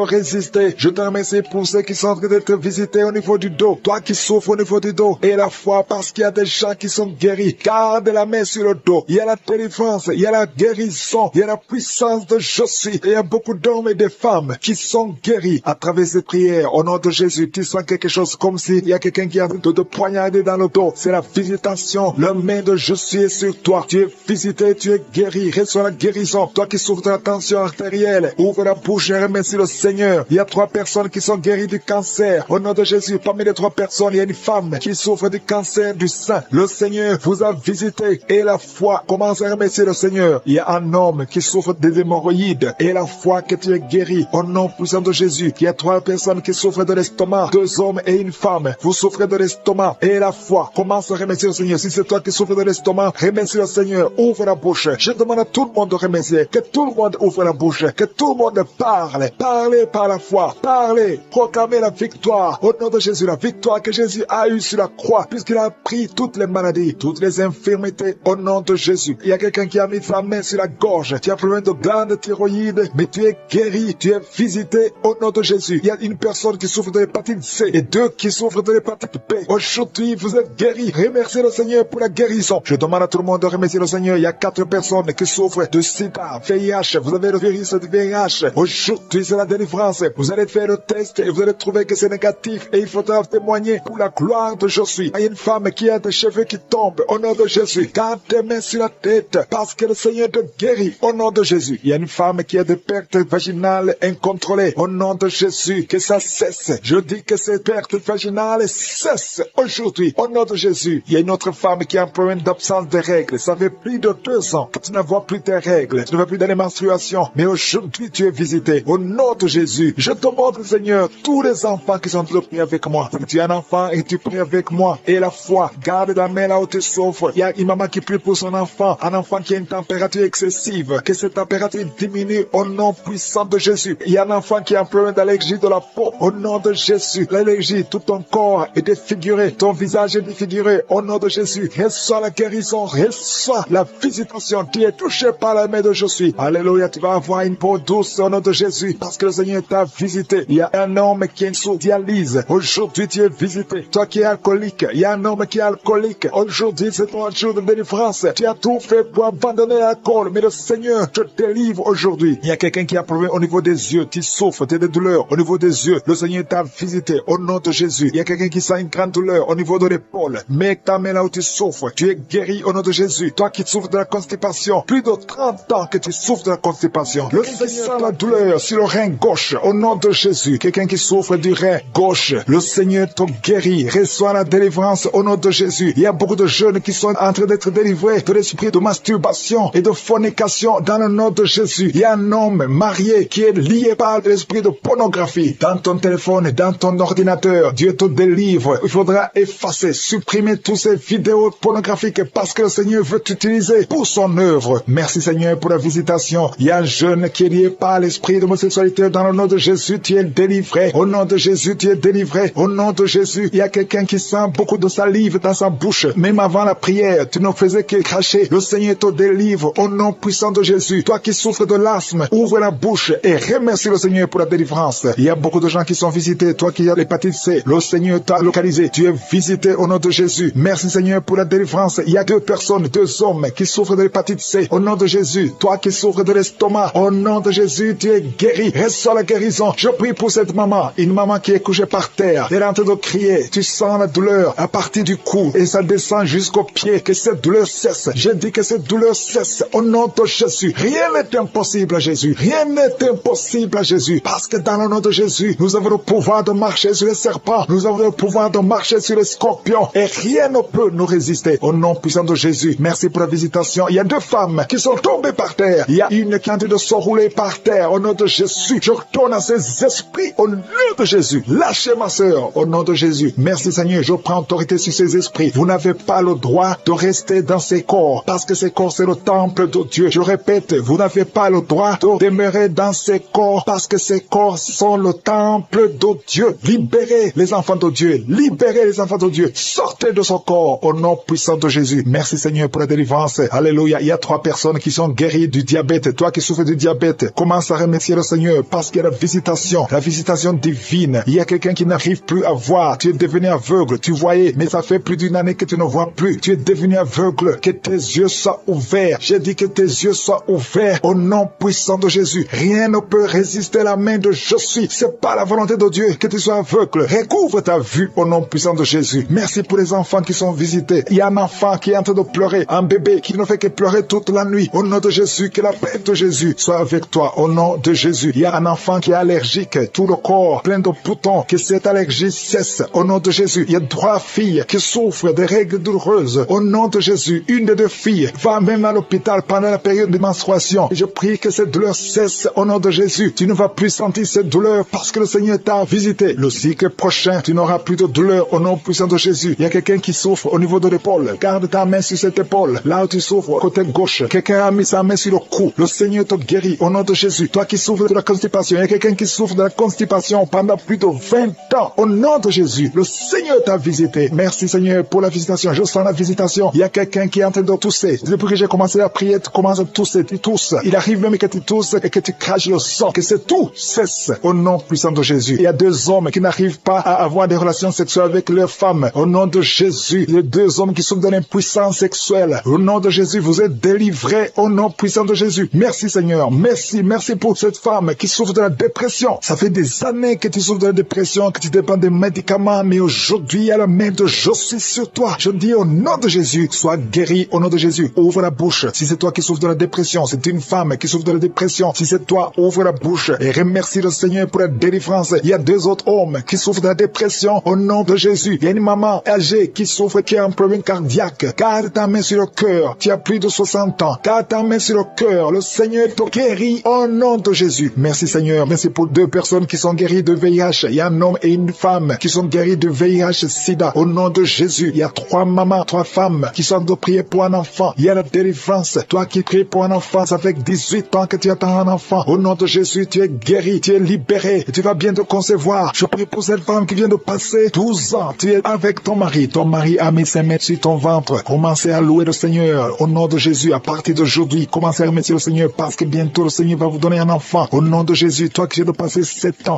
résister. Je te remercie pour ceux qui sont en train d'être visités au niveau du dos, toi qui souffres au niveau du dos, et la foi, parce qu'il y a des gens qui sont guéris. Garde la main sur le dos. Il y a la délivrance, il y a la guérison, il y a la puissance de Jésus. Il y a beaucoup d'hommes et de femmes qui sont guéris à travers ces prières. Au nom de Jésus, tu sens quelque chose comme s'il y a quelqu'un qui a de te poignarder dans le dos. C'est la visitation. La main de Jésus est sur toi. Tu es visité, tu es guéri. Reçois la guérison. Toi qui souffres de la tension artérielle, ouvre la bouche et remercie le Seigneur. Il y a 3 personnes qui sont guéries du cancer. Au nom de Jésus, parmi les 3 personnes, il y a une femme qui souffre du cancer du sein. Le Seigneur vous a visité et la foi commence à remercier le Seigneur. Il y a un homme qui souffre des hémorroïdes et la foi que tu es guéri. Au nom puissant de Jésus, il y a 3 personnes qui souffrent de l'estomac. 2 hommes et une femme. Vous souffrez de l'estomac et la foi commence à remercier le Seigneur. Si c'est toi qui souffres de l'estomac, remercie le Seigneur. Ouvre la bouche. Je demande à tout le monde de remercier. Que tout le monde ouvre la bouche. Que tout le monde parle. Parlez par la foi. Parlez. Proclamez la victoire. Au nom de Jésus, la victoire que Jésus a eue sur la croix, puisqu'il a pris toutes les maladies, toutes les infirmités. Au nom de Jésus. Il y a quelqu'un qui a mis sa main sur la gorge. Tu as problème de glande thyroïde, mais tu es guéri. Tu es visité au nom de Jésus. Il y a une personne qui souffre de l'hépatite C et 2 qui souffrent de l'hépatite B. Aujourd'hui, vous êtes guéris. Remerciez le Seigneur pour la guérison. Je demande à tout le monde de remercier le Seigneur. Il y a 4 personnes qui souffrent de sida, VIH. Vous avez le virus du VIH. Aujourd'hui, c'est la délivrance. Vous allez faire le test et vous allez trouver que c'est négatif et il faudra témoigner pour la gloire de Jésus. Il y a une femme qui a des cheveux qui tombent au nom de Jésus. Garde tes mains sur la tête parce que le Seigneur te guérit au nom de Jésus. Il y a une femme qui a des pertes vaginales incontrôlées au nom de Jésus. Que ça cesse. Je dis que ces pertes vaginales cessent aujourd'hui au nom de Jésus. Il y a une autre femme qui a un problème d'absence de règles. Ça fait plus de 2 ans que tu ne vois plus tes règles. Tu ne vas plus dans les menstruations. Mais aujourd'hui, tu es visité au nom de Jésus. Je te montre, Seigneur, tous les enfants qui sont en train de prier avec moi. Tu es un enfant et tu pries avec moi. Et la foi, garde la main là où tu souffres. Il y a une maman qui prie pour son enfant. Un enfant qui a une température excessive. Que cette température diminue au nom puissant de Jésus. Il y a un enfant qui a un problème d'allergie de la peau. Au nom de Jésus. L'allergie, tout ton corps est défiguré. Ton visage est défiguré. Au nom de Jésus. Reçois la guérison. Reçois la visitation. Tu es touché par la main de Jésus. Alléluia. Tu vas avoir une peau douce au nom de Jésus. Parce que le Seigneur t'a visité. Il y a un homme qui est sous dialyse. Aujourd'hui, tu es visité. Toi qui es alcoolique. Il y a un homme qui est alcoolique. Aujourd'hui, c'est ton jour de délivrance. Tu as tout fait pour abandonner l'alcool. Mais le Seigneur te délivre aujourd'hui. Il y a quelqu'un qui a un problème au niveau des yeux. Tu souffres. Tu as des douleurs au niveau des yeux. Le Seigneur t'a visité au nom de Jésus. Il y a quelqu'un qui sent une grande douleur au niveau de l'épaule. Mets ta main là où tu souffres. Tu es guéri au nom de Jésus. Toi qui souffres de la constipation. Plus de 30 ans que tu souffres de la constipation. Le Seigneur sent la douleur sur le rein gauche au nom de Jésus. Quelqu'un qui souffre du rein gauche. Le Seigneur te guérit. Reçois la délivrance au nom de Jésus. Il y a beaucoup de jeunes qui sont en train d'être délivrés de l'esprit de masturbation et de fornication dans le nom de Jésus. Il y a un homme marié qui est lié par l'esprit de pornographie dans ton téléphone, dans ton ordinateur. Dieu te délivre œuvre. Il faudra effacer, supprimer toutes ces vidéos pornographiques parce que le Seigneur veut t'utiliser pour son œuvre. Merci Seigneur pour la visitation. Il y a un jeune qui est lié par l'esprit d'homosexualité. Dans le nom de Jésus, tu es délivré. Au nom de Jésus, tu es délivré. Au nom de Jésus, il y a quelqu'un qui sent beaucoup de salive dans sa bouche. Même avant la prière, tu ne faisais que cracher. Le Seigneur te délivre au nom puissant de Jésus. Toi qui souffres de l'asthme, ouvre la bouche et remercie le Seigneur pour la délivrance. Il y a beaucoup de gens qui sont visités. Toi qui as l'hépatite C, le Seigneur t'a localisé. Tu es visité au nom de Jésus. Merci Seigneur pour la délivrance. Il y a 2 personnes, 2 hommes qui souffrent de l'hépatite C. Au nom de Jésus. Toi qui souffres de l'estomac, au nom de Jésus, tu es guéri. Reçois la guérison. Je prie pour cette maman. Une maman qui est couchée par terre. Elle est en train de crier. Tu sens la douleur à partir du cou et ça descend jusqu'au pied. Que cette douleur cesse. Je dis que cette douleur cesse. Au nom de Jésus. Rien n'est impossible à Jésus. Rien n'est impossible à Jésus. Parce que dans le nom de Jésus, nous avons le pouvoir de marcher sur les serpents. Nous avons le pouvoir de marcher sur les scorpions. Et rien ne peut nous résister. Au nom puissant de Jésus. Merci pour la visitation. Il y a 2 femmes qui sont tombées par terre. Il y a une qui est en train de se rouler par terre. Au nom de Jésus. Je retourne à ces esprits. Au nom de Jésus. Lâchez ma sœur. Au nom de Jésus. Merci Seigneur. Je prends autorité sur ces esprits. Vous n'avez pas le droit de rester dans ces corps. Parce que ces corps, c'est le temple de Dieu. Je répète, vous n'avez pas le droit de demeurer dans ces corps. Parce que ces corps sont le temple de Dieu. Libérez les enfants de Dieu. Libérez les enfants de Dieu. Sortez de ce corps. Au nom puissant de Jésus. Merci Seigneur pour la délivrance. Alléluia. Il y a 3 personnes qui sont guéries du diabète. Toi qui souffres du diabète, commence à remercier le Seigneur parce qu'il y a la visitation divine. Il y a quelqu'un qui n'arrive plus à voir. Tu es devenu aveugle. Tu voyais, mais ça fait plus d'une année que tu ne vois plus. Tu es devenu aveugle. Que tes yeux soient ouverts. J'ai dit que tes yeux soient ouverts au nom puissant de Jésus. Rien ne peut résister à la main de je suis. C'est pas la volonté de Dieu que tu sois aveugle. Recouvre ta vue au nom puissant de Jésus. Merci pour les enfants qui sont visités. Il y a un enfant qui est en train de pleurer. Un bébé qui ne fait que pleurer toute la nuit. Au nom de Jésus, que la paix de Jésus soit avec toi. Au nom de Jésus. Il y a un enfant qui est allergique. Tout le corps plein de boutons. Que cette allergie cesse. Au nom de Jésus. Il y a 3 filles qui souffrent de règles douloureuses. Au nom de Jésus. Une des 2 filles va même à l'hôpital pendant la période de menstruation. Et je prie que cette douleur cesse au nom de Jésus. Tu ne vas plus sentir cette douleur parce que le Seigneur t'a visité. Le cycle prochain, tu n'auras plus de douleur au nom puissant de Jésus. Il y a quelqu'un qui souffre au niveau de l'épaule. Garde ta main sur cette épaule. Là où tu souffres, côté gauche. Quelqu'un a mis sa main sur le cou. Le Seigneur te guérit au nom de Jésus. Toi qui souffres de la constipation. Il y a quelqu'un qui souffre de la constipation pendant plus de 20 ans. Au nom de Jésus. Le Seigneur t'a visité. Merci Seigneur pour la visitation. Je sens la visitation. Il y a quelqu'un qui est en train de tousser. Depuis que j'ai commencé la prière, tu commences à tousser. Tu tousses. Il arrive même que tu tousses et que tu craches le sang. Que c'est tout cesse au nom puissant de Jésus. Il y a 2 hommes qui n'arrivent pas à avoir des relations sexuelles avec leurs femmes. Au nom de Jésus. Il y a 2 hommes qui souffrent de l'impuissance sexuelle. Au nom de Jésus, vous êtes délivrés au nom puissant de Jésus. Merci Seigneur. Merci. Merci pour cette femme qui souffre de la dépression. Ça fait des années que tu souffres de la dépression, que tu dépends des médicaments, mais aujourd'hui, il y a la main de je suis sur toi. Je dis au nom de Jésus, sois guéri au nom de Jésus. Ouvre la bouche. Si c'est toi qui souffres de la dépression, c'est une femme qui souffre de la dépression. Si c'est toi, ouvre la bouche et remercie le Seigneur pour la délivrance. Il y a 2 autres hommes qui souffrent de la dépression au nom de Jésus. Il y a une maman âgée qui souffre, qui a un problème cardiaque. Garde ta main sur le cœur. Tu as plus de 60 ans. Garde ta main sur le cœur. Le Seigneur te guérit au nom de Jésus. Merci Seigneur. Merci pour 2 personnes qui sont guéries de VIH. Il y a un homme et une femme qui sont guéris de VIH sida. Au nom de Jésus. Il y a 3 mamans, 3 femmes qui sont de prier pour un enfant. Il y a la délivrance. Toi qui pries pour un enfant, ça fait 18 ans que tu attends un enfant. Au nom de Jésus, tu es guéri, tu es libéré. Et tu vas bientôt concevoir. Je prie pour cette femme qui vient de passer 12 ans. Tu es avec ton mari. Ton mari a mis ses mains sur ton ventre. Commencez à louer le Seigneur. Au nom de Jésus, à partir d'aujourd'hui, commencez à remercier le Seigneur parce que bientôt le Seigneur va vous donner un enfant. Au nom de Jésus, toi qui viens de passer 7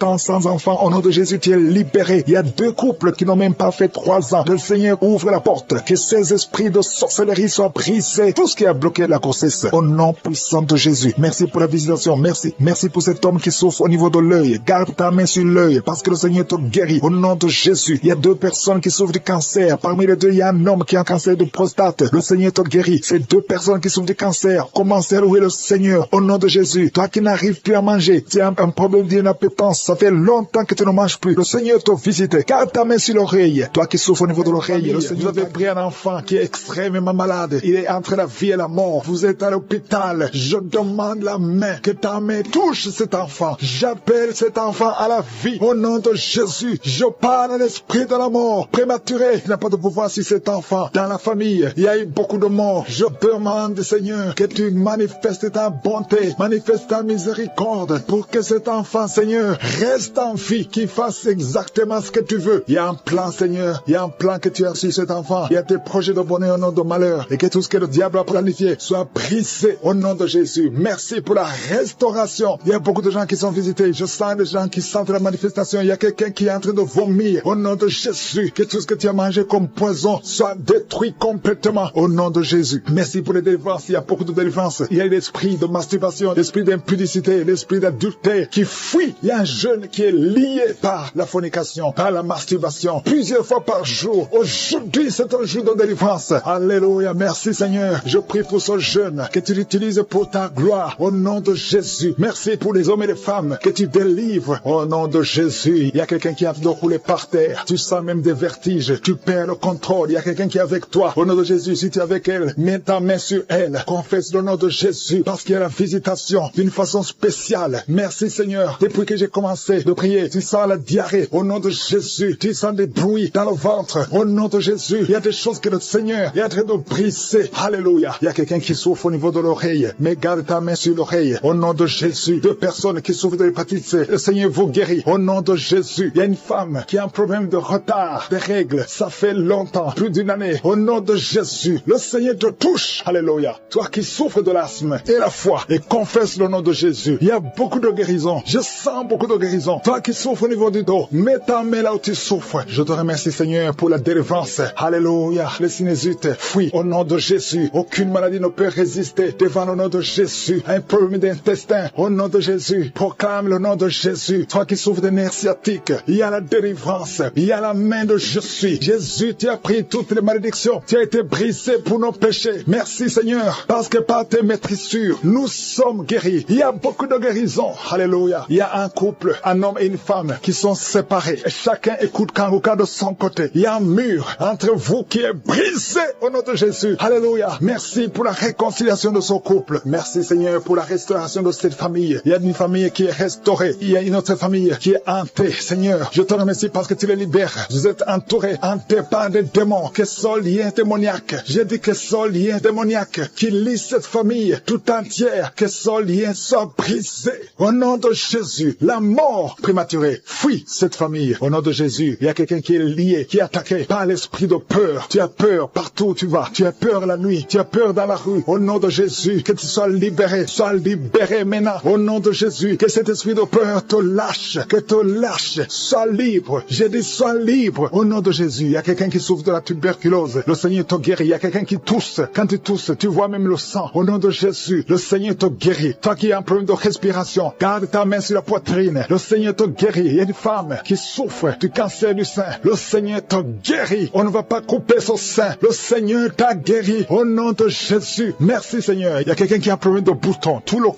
ans sans enfant, au nom de Jésus, tu es libéré. Il y a 2 couples qui n'ont même pas fait 3 ans. Le Seigneur ouvre la porte. Que ces esprits de sorcellerie soient brisés. Tout ce qui a bloqué la grossesse. Au nom puissant de Jésus. Merci pour la visitation. Merci. Merci pour cet homme qui souffre au niveau de l'œil. Garde ta main sur l'œil parce que le Seigneur te guérit. Au nom de Jésus. Il y a 2 personnes qui souffrent du cancer. Parmi les 2, il y a un homme qui a un cancer de prostate. Le Seigneur te guérit. Ces 2 personnes qui souffrent du cancer. Commencez à louer le Seigneur. Au nom de Jésus. Toi qui n'arrives plus à manger. Tu as un problème d'inappétence. Ça fait longtemps que tu ne manges plus. Le Seigneur te visite. Garde ta main sur l'oreille. Toi qui souffres au niveau de l'oreille. Le Seigneur avait pris un enfant qui est extrêmement malade. Il est entre la vie et la mort. Vous êtes à l'hôpital. Je demande la main. Que ta main touche cet enfant. J'appelle cet enfant à la vie. Au nom de Jésus. Je parle parle à l'esprit de la mort prématurée. Il n'a pas de pouvoir sur cet enfant. Dans la famille, il y a eu beaucoup de morts. Je demande, Seigneur, que tu manifestes ta bonté, manifestes ta miséricorde pour que cet enfant, Seigneur, reste en vie, qu'il fasse exactement ce que tu veux. Il y a un plan, Seigneur. Il y a un plan que tu as sur cet enfant. Il y a des projets de bonheur au nom de malheur. Et que tout ce que le diable a planifié soit brisé au nom de Jésus. Merci pour la restauration. Il y a beaucoup de gens qui sont visités. Je sens des gens qui sentent la manifestation. Il y a quelqu'un qui est en train de vomir au nom de Jésus. Que tout ce que tu as mangé comme poison soit détruit complètement au nom de Jésus. Merci pour les délivrances. Il y a beaucoup de délivrances. Il y a l'esprit de masturbation, l'esprit d'impudicité, l'esprit d'adultère qui fuit. Il y a un jeune qui est lié par la fornication, par la masturbation, plusieurs fois par jour. Aujourd'hui, c'est un jour de délivrance. Alléluia. Merci Seigneur. Je prie pour ce jeune que tu l'utilises pour ta gloire au nom de Jésus. Merci pour les hommes et les femmes que tu délivres au nom de Jésus. Il y a quelqu'un qui est en train de rouler par terre. Tu sens même des vertiges. Tu perds le contrôle. Il y a quelqu'un qui est avec toi. Au nom de Jésus, si tu es avec elle, mets ta main sur elle. Confesse le nom de Jésus parce qu'il y a la visitation d'une façon spéciale. Merci Seigneur. Depuis que j'ai commencé de prier, tu sens la diarrhée au nom de Jésus. Tu sens des bruits dans le ventre au nom de Jésus. Il y a des choses que le Seigneur est en train de briser. Alléluia. Il y a quelqu'un qui souffre au niveau de l'oreille. Mais garde ta main sur l'oreille au nom de Jésus. Deux personnes qui souffrent de l'hépatite C. Le Seigneur vous guérit au nom de Jésus. Il y a une femme qui a un problème de retard des règles. Ça fait longtemps, plus d'une année. Au nom de Jésus, le Seigneur te touche. Alléluia. Toi qui souffres de l'asthme et la foi et confesse le nom de Jésus. Il y a beaucoup de guérison. Je sens beaucoup de guérison. Toi qui souffres au niveau du dos, mets ta main là où tu souffres. Je te remercie Seigneur pour la délivrance. Alléluia. Les sinusite fuient au nom de Jésus. Aucune maladie ne peut résister devant le nom de Jésus. Un problème d'intestin au nom de Jésus. Proclame le nom de Jésus. Toi qui souffres de nerfs sciatiques, il y a la délivrance. Il y a la main de je suis. Jésus, tu as pris toutes les malédictions. Tu as été brisé pour nos péchés. Merci Seigneur. Parce que par tes maîtrissures, nous sommes guéris. Il y a beaucoup de guérison. Alléluia. Il y a un couple, un homme et une femme qui sont séparés. Et chacun écoute Kanguka de son côté. Il y a un mur entre vous qui est brisé au nom de Jésus. Alléluia. Merci pour la réconciliation de ce couple. Merci Seigneur pour la restauration de cette famille. Il y a une famille qui est restaurée. Il y a une autre famille qui est hantée. Seigneur, je te remercie parce que tu les libères. Vous êtes entourés, hantés par des démons. Que ce lien démoniaque, j'ai dit que ce lien démoniaque qui lie cette famille tout entière, que ce lien soit brisé. Au nom de Jésus, la mort prématurée fuit cette famille. Au nom de Jésus, il y a quelqu'un qui est lié, qui est attaqué par l'esprit de peur. Tu as peur partout où tu vas. Tu as peur la nuit. Tu as peur dans la rue. Au nom de Jésus, que tu sois libéré. Sois libéré maintenant. Au nom de Jésus, que cet esprit de peur te lâche. Que te lâche. Sois libre. J'ai dit sois libre. Au nom de Jésus, il y a quelqu'un qui souffre de la tuberculose. Le Seigneur te guérit. Il y a quelqu'un qui tousse. Quand tu tousses, tu vois même le sang. Au nom de Jésus, le Seigneur te guérit. Toi qui as un problème de respiration, garde ta main sur la poitrine. Le Seigneur te guérit. Il y a une femme qui souffre du cancer du sein. Le Seigneur te guérit. On ne va pas couper son sein. Le Seigneur t'a guéri. Au nom de Jésus. Merci Seigneur. Il y a quelqu'un qui a un problème de boutons. Tout le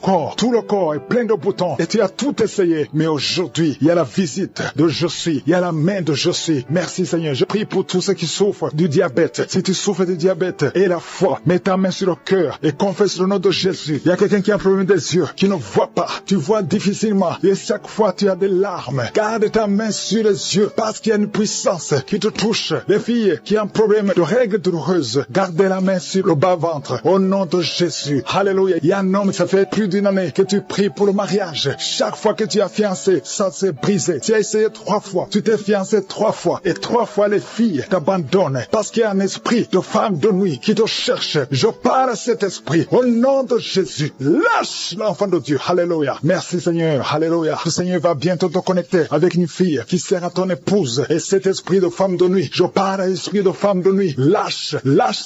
corps est plein de boutons. Et tu as tout essayé. Mais aujourd'hui, il y a la visite de je suis. Il y a la main de je suis. Merci Seigneur. Je prie pour tous ceux qui souffrent du diabète. Si tu souffres du diabète et la foi, mets ta main sur le cœur et confesse le nom de Jésus. Il y a quelqu'un qui a un problème des yeux, qui ne voit pas. Tu vois difficilement. Et chaque fois, tu as des larmes. Garde ta main sur les yeux parce qu'il y a une puissance qui te touche. Les filles qui ont un problème de règles douloureuses, gardez la main sur le bas-ventre. Au nom de Jésus. Alléluia. Il y a un homme, ça fait plus d'une année que tu pries pour le mariage. Chaque fois que tu as fiancé, ça s'est brisé. Tu as essayé 3 fois. Tu t'es fiancé 3 fois. Et 3 fois, les filles t'abandonnent. Parce qu'il y a un esprit de femme de nuit qui te cherche. Je parle à cet esprit. Au nom de Jésus. Lâche l'enfant de Dieu. Alléluia. Merci Seigneur. Alléluia. Le Seigneur va bientôt te connecter avec une fille qui sera ton épouse. Et cet esprit de femme de nuit, je parle à l'esprit de femme de nuit. Lâche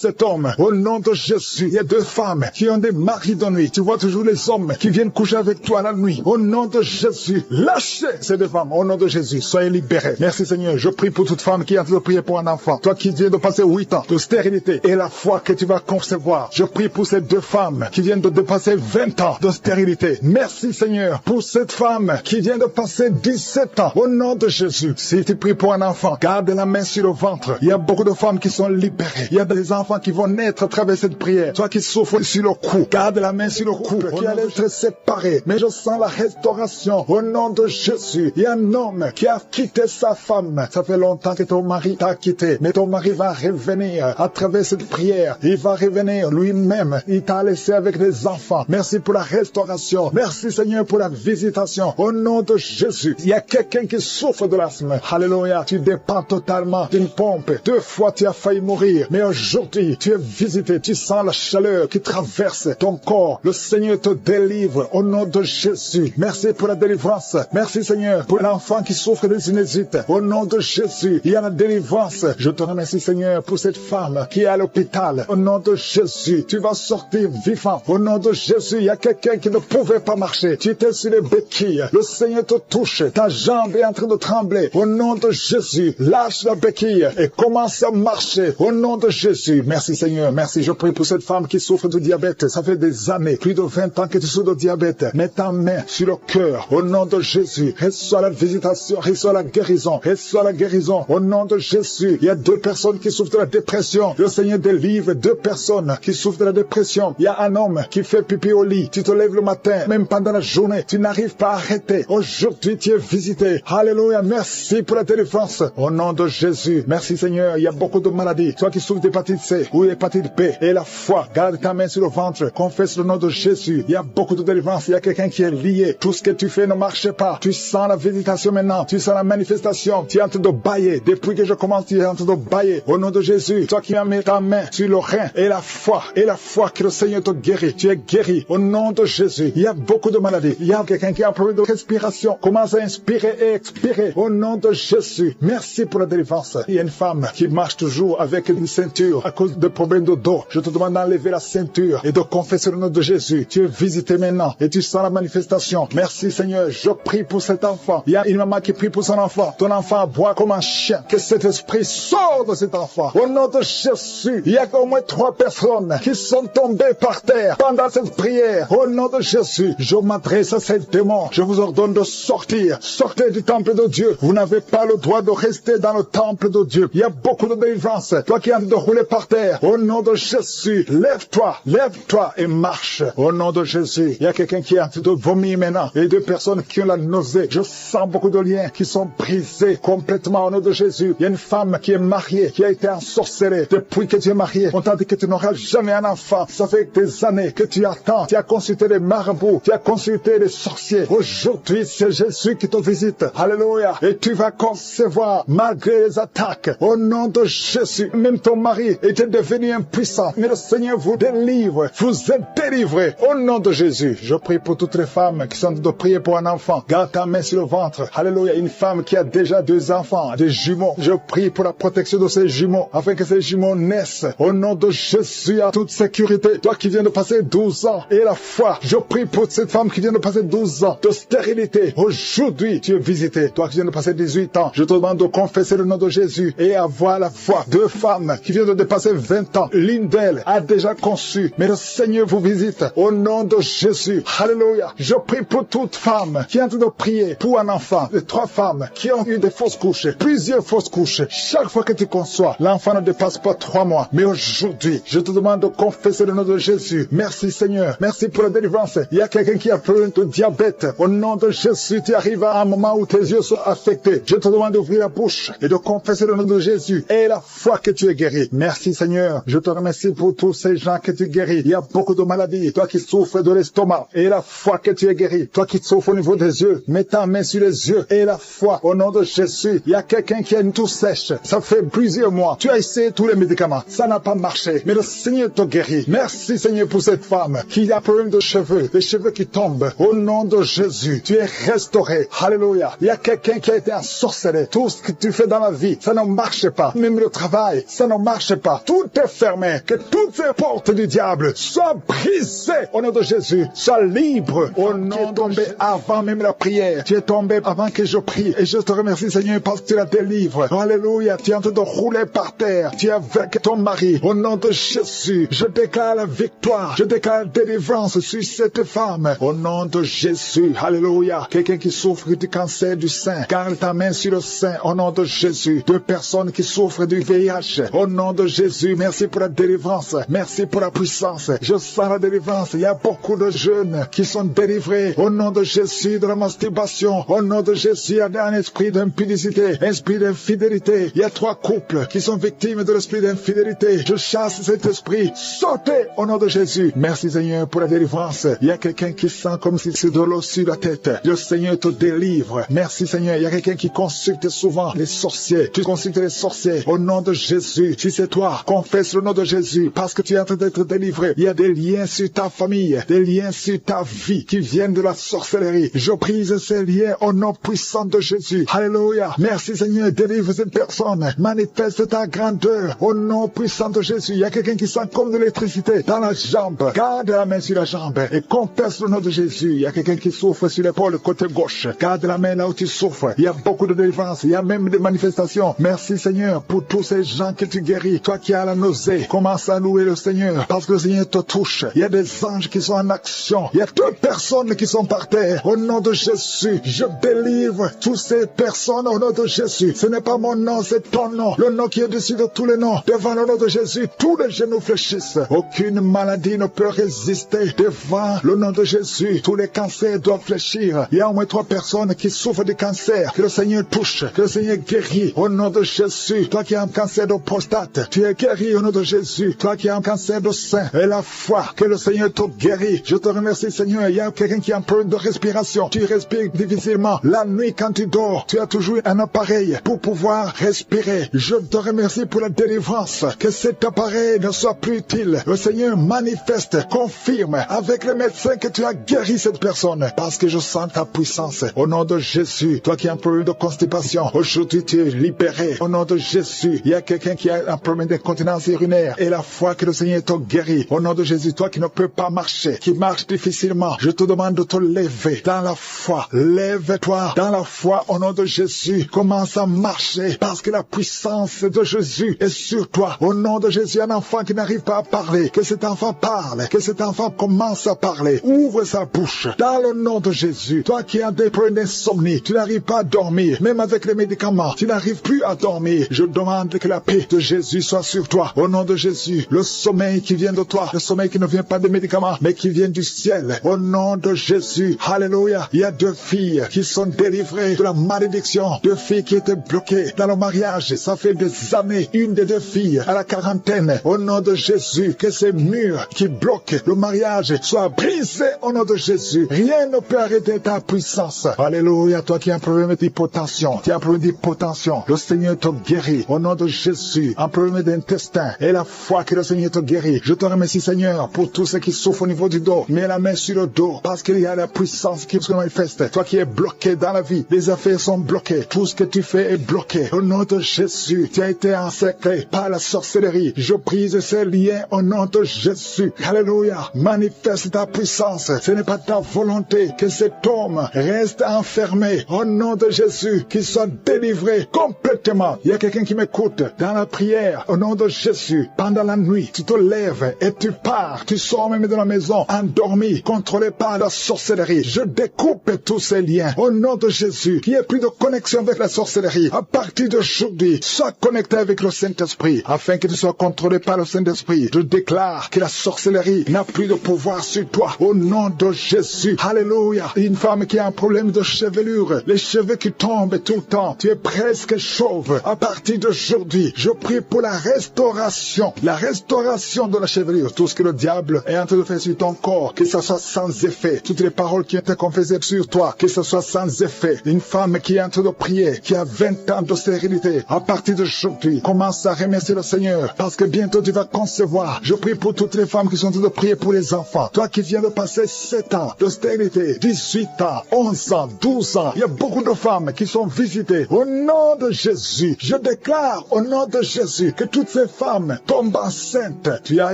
cet homme. Au nom de Jésus. Il y a 2 femmes qui ont des maris de nuit. Tu vois toujours les hommes qui viennent coucher avec toi la nuit. Au nom de Jésus. Lâchez ces 2 femmes. Au nom de Jésus. Soyez libérés. Merci Seigneur. Je prie pour toute femme qui est en train de prier pour un enfant. Toi qui viens de passer 8 ans de stérilité et la foi que tu vas concevoir. Je prie pour ces 2 femmes qui viennent de passer 20 ans de stérilité. Merci Seigneur pour cette femme qui vient de passer 17 ans. Au nom de Jésus. Si tu pries pour un enfant, garde la main sur le ventre. Il y a beaucoup de femmes qui sont libérées. Il y a des enfants qui vont naître à travers cette prière. Toi qui souffres sur le cou, garde la main sur le cou. Qui allait être séparé. Mais je sens la restauration. Au nom de Jésus. Il y a un homme qui a quitté sa femme. Ça fait longtemps que ton mari t'a quitté, mais ton mari va revenir à travers cette prière. Il va revenir lui-même. Il t'a laissé avec des enfants. Merci pour la restauration. Merci Seigneur pour la visitation. Au nom de Jésus, il y a quelqu'un qui souffre de l'asthme. Alléluia. Tu dépends totalement d'une pompe. 2 fois tu as failli mourir, mais aujourd'hui tu es visité. Tu sens la chaleur qui traverse ton corps. Le Seigneur te délivre au nom de Jésus. Merci pour la délivrance. Merci Seigneur pour l'enfant qui souffre de sinusite. Au nom de Jésus, il y a la délivrance. Je te remercie Seigneur pour cette femme qui est à l'hôpital. Au nom de Jésus, tu vas sortir vivant. Au nom de Jésus, il y a quelqu'un qui ne pouvait pas marcher. Tu étais sur les béquilles. Le Seigneur te touche. Ta jambe est en train de trembler. Au nom de Jésus, lâche la béquille et commence à marcher. Au nom de Jésus. Merci Seigneur. Merci. Je prie pour cette femme qui souffre de diabète. Ça fait des années, plus de 20 ans que tu souffres de diabète. Mets ta main sur le cœur. Au nom de Jésus. Reçois la visitation. Reçois la guérison. Reçois la guérison. Au nom de Jésus. Il y a 2 personnes qui souffrent de la dépression. Le Seigneur délivre 2 personnes qui souffrent de la dépression. Il y a un homme qui fait pipi au lit. Tu te lèves le matin, même pendant la journée. Tu n'arrives pas à arrêter. Aujourd'hui, tu es visité. Alléluia. Merci pour la délivrance. Au nom de Jésus. Merci Seigneur. Il y a beaucoup de maladies. Toi qui souffres d'hépatite C ou hépatite B et la foi, garde ta main sur le ventre. Confesse le nom de Jésus. Il y a beaucoup de délivrance. Il y a quelqu'un qui est lié. Tout ce que tu fais ne marche pas. Tu sens la visitation maintenant. Tu sens la manifestation. Tu es en train de bailler. Depuis que je commence, tu es en train de bailler. Au nom de Jésus. Toi qui as mis ta main sur le rein et la foi que le Seigneur te guérit. Tu es guéri. Au nom de Jésus. Il y a beaucoup de maladies. Il y a quelqu'un qui a un problème de respiration. Commence à inspirer et expirer. Au nom de Jésus. Merci pour la délivrance. Il y a une femme qui marche toujours avec une ceinture à cause de problèmes de dos. Je te demande d'enlever la ceinture et de confesser le nom de Jésus. Tu es visité maintenant et tu sens la manifestation. Merci Seigneur. Je prie pour cet enfant. Il y a une maman qui prie pour son enfant. Ton enfant aboie comme un chien. Que cet esprit sorte de cet enfant. Au nom de Jésus. Il y a au moins 3 personnes qui sont tombées par terre pendant cette prière. Au nom de Jésus. Je m'adresse à ces démons. Je vous ordonne de sortir. Sortez du temple de Dieu. Vous n'avez pas le droit de rester dans le temple de Dieu. Il y a beaucoup de délivrance. Toi qui es en train de rouler par terre. Au nom de Jésus. Lève-toi et marche. Au nom de Jésus. Il y a quelqu'un qui est en train de vomir maintenant. Et 2 personnes qui ont la nausée. Je sens beaucoup de liens qui sont brisés complètement au nom de Jésus. Il y a une femme qui est mariée, qui a été ensorcelée. Depuis que tu es mariée, on t'a dit que tu n'auras jamais un enfant. Ça fait des années que tu attends. Tu as consulté les marabouts. Tu as consulté les sorciers. Aujourd'hui, c'est Jésus qui te visite. Alléluia. Et tu vas concevoir malgré les attaques. Au nom de Jésus. Même ton mari était devenu impuissant. Mais le Seigneur vous délivre. Vous êtes délivrés. Au nom de Jésus. Je prie pour toutes les femmes qui sont de prier pour un enfant. Garde ta main sur le ventre. Alléluia. Une femme qui a déjà 2 enfants, des jumeaux. Je prie pour la protection de ces jumeaux, afin que ces jumeaux naissent. Au nom de Jésus, à toute sécurité. Toi qui viens de passer 12 ans et la foi. Je prie pour cette femme qui vient de passer 12 ans de stérilité. Aujourd'hui, tu es visité. Toi qui viens de passer 18 ans, je te demande de confesser le nom de Jésus et avoir la foi. 2 femmes qui viennent de dépasser 20 ans. L'une d'elles a déjà conçu. Mais le Seigneur vous visite. Au nom de Jésus. Alléluia. Je prie pour toute femme qui est en train de prier pour un enfant. Les 3 femmes qui ont eu des fausses couches. Plusieurs fausses couches. Chaque fois que tu conçois, l'enfant ne dépasse pas 3 mois. Mais aujourd'hui, je te demande de confesser le nom de Jésus. Merci Seigneur. Merci pour la délivrance. Il y a quelqu'un qui a problème de diabète. Au nom de Jésus, tu arrives à un moment où tes yeux sont affectés. Je te demande d'ouvrir la bouche et de confesser le nom de Jésus. Et la foi que tu es guéri. Merci Seigneur. Je te remercie pour tous ces gens que tu guéris. Il y a beaucoup de maladies. Toi qui souffres de l'estomac. Et la foi que tu es guéri. Toi qui souffres au niveau des yeux. Mets ta main sur les yeux. Et la foi. Au nom de Jésus. Il y a quelqu'un qui a une toux sèche. Ça fait plusieurs mois. Tu as essayé tous les médicaments. Ça n'a pas marché. Mais le Seigneur te guérit. Merci Seigneur pour cette femme qui a un problème de cheveux. Les cheveux qui tombent. Au nom de Jésus. Tu es restauré. Alléluia. Il y a quelqu'un qui a été ensorcelé. Tout ce que tu fais dans la vie, ça ne marche pas. Même le travail, ça ne marche pas. Tout est fermé. Que toutes ces portes du diable soient brisées. Au nom de Jésus. Sois libre. Au nom de Jésus. Tu es tombé avant même la prière. Tu es tombé avant que je prie. Et je te remercie Seigneur parce que tu la délivres. Alléluia. Tu es en train de rouler par terre. Tu es avec ton mari. Au nom de Jésus. Je déclare la victoire. Je déclare la délivrance sur cette femme. Au nom de Jésus. Alléluia. Quelqu'un qui souffre du cancer du sein. Garde ta main sur le sein. Au nom de Jésus. 2 personnes qui souffrent du VIH. Au nom de Jésus. Merci pour la délivrance. Merci pour la puissance. Je sens la délivrance. Il y a beaucoup de jeunes qui sont délivrés. Au nom de Jésus de la masturbation. Au nom de Jésus, il y a un esprit esprit d'impudicité, esprit d'infidélité. Il y a 3 couples qui sont victimes de l'esprit d'infidélité. Je chasse cet esprit. Sortez au nom de Jésus. Merci Seigneur pour la délivrance. Il y a quelqu'un qui sent comme si c'est de l'eau sur la tête. Le Seigneur te délivre. Merci Seigneur. Il y a quelqu'un qui consulte souvent les sorciers. Tu consultes les sorciers au nom de Jésus. Si c'est toi, confesse le nom de Jésus parce que tu es en train d'être délivré. Il y a des liens sur ta famille, des liens sur ta vie qui viennent de la sorcellerie. Je brise ces liens au nom puissant de Jésus. Alléluia. Merci Seigneur. Délivre cette personne. Manifeste ta grandeur au nom puissant de Jésus. Il y a quelqu'un qui sent comme de l'électricité dans la jambe. Garde la main sur la jambe et confesse le nom de Jésus. Il y a quelqu'un qui souffre sur l'épaule côté gauche. Garde la main là où tu souffres. Il y a beaucoup de délivrance. Il y a même des manifestations. Merci Seigneur pour tous ces gens que tu guéris. Toi qui as la nausée, commence à louer le Seigneur parce que le Seigneur te touche. Il y a des anges qui sont en action. Il y a 2 personnes qui sont par terre. Au nom de Jésus, je délivre toutes ces personnes au nom de Jésus. Ce n'est pas mon nom, c'est ton nom. Le nom qui est dessus de tous les noms. Devant le nom de Jésus, tous les genoux fléchissent. Aucune maladie ne peut résister devant le nom de Jésus. Tous les cancers doivent fléchir. Il y a au moins 3 personnes qui souffrent de cancer. Que le Seigneur touche, que le Seigneur guérit au nom de Jésus. Toi qui as un cancer de prostate, tu es guéri au nom de Jésus. Toi qui as un cancer de sein, et la foi, que le Seigneur te guérit. Je te remercie Seigneur. Il y a quelqu'un qui a un problème de respiration. Tu respires difficilement. La nuit quand tu dors, tu as toujours un appareil pour pouvoir respirer. Je te remercie pour la délivrance. Que cet appareil ne soit plus utile. Le Seigneur manifeste, confirme avec les médecins que tu as guéri cette personne. Parce que je sens ta puissance. Au nom de Jésus, toi qui as un problème de constipation, aujourd'hui tu es libéré. Au nom de Jésus, il y a quelqu'un qui a un problème d'incontinence urinaire. Et la foi que le Seigneur te guérit. Au nom de Jésus, toi qui ne peux pas marcher, qui marche difficilement, je te demande de te lever dans la foi. Lève-toi dans la foi au nom de Jésus. Commence à marcher parce que la puissance de Jésus est sur toi. Au nom de Jésus, un enfant qui n'arrive pas à parler, que cet enfant parle, que cet enfant commence à parler. Ouvre sa bouche dans le nom de Jésus. Toi qui as des problèmes d'insomnie, tu n'arrives pas à dormir, même avec les médicaments, tu n'arrives plus à dormir. Je demande que la paix de Jésus soit sur toi. Au nom de Jésus, le sommeil qui vient de toi, le sommeil qui ne vient pas des médicaments, mais qui vient du ciel. Au nom de Jésus, alléluia. Il y a 2 filles qui sont délivrées de la malédiction. 2 filles qui étaient bloquées dans le mariage. Ça fait des années. Une des 2 filles à la quarantaine. Au nom de Jésus, que ces murs qui bloquent le mariage soient brisés au nom de Jésus. Rien ne peut arrêter ta puissance. Alléluia. Toi qui as un problème d'hypotension, tu as un problème d'hypotension, le Seigneur te guérit. Au nom de Jésus, un problème d'intestin et la foi que le Seigneur te guérit. Je te remercie Seigneur pour tous ceux qui souffrent au niveau du dos. Mets la main sur le dos parce qu'il y a la puissance qui se manifeste. Toi qui es bloqué dans la vie, les affaires sont bloquées. Tout ce que tu fais est bloqué. Au nom de Jésus, tu as été encerclé par la sorcellerie. Je brise ces liens au nom de Jésus. Alléluia. Manifeste ta puissance. Ce n'est pas ta volonté que cet homme reste enfermé. Au nom de Jésus, qu'il soit délivré complètement. Il y a quelqu'un qui m'écoute dans la prière. Au nom de Jésus, pendant la nuit, tu te lèves et tu pars. Tu sors même de la maison endormi, contrôlé par la sorcellerie. Je découpe tous ces liens. Au nom de Jésus, qu'il n'y ait plus de connexion avec la sorcellerie. À partir d'aujourd'hui, sois connecté avec le Saint-Esprit, afin que tu sois contrôlé par le Saint-Esprit. Je déclare que la sorcellerie n'a plus de pouvoir sur toi. Au nom de Jésus. Alléluia. Une femme qui a un problème de chevelure, les cheveux qui tombent tout le temps, tu es presque chauve. À partir d'aujourd'hui, je prie pour la restauration de la chevelure. Tout ce que le diable est en train de faire sur ton corps, que ce soit sans effet. Toutes les paroles qui ont été confessées sur toi, que ce soit sans effet. Une femme qui est en train de prier, qui a 20 ans de stérilité, à partir d'aujourd'hui, commence à remercier le Seigneur, parce que bientôt tu vas concevoir. Je prie pour toutes les femmes qui sont en train de prier pour les enfants. Toi qui viens de passer 7 ans de stérilité, 18 ans, 11 ans, 12 ans, il y a beaucoup de femmes qui sont visitées. Au nom de Jésus, je déclare au nom de Jésus que toutes ces femmes tombent enceintes. Tu as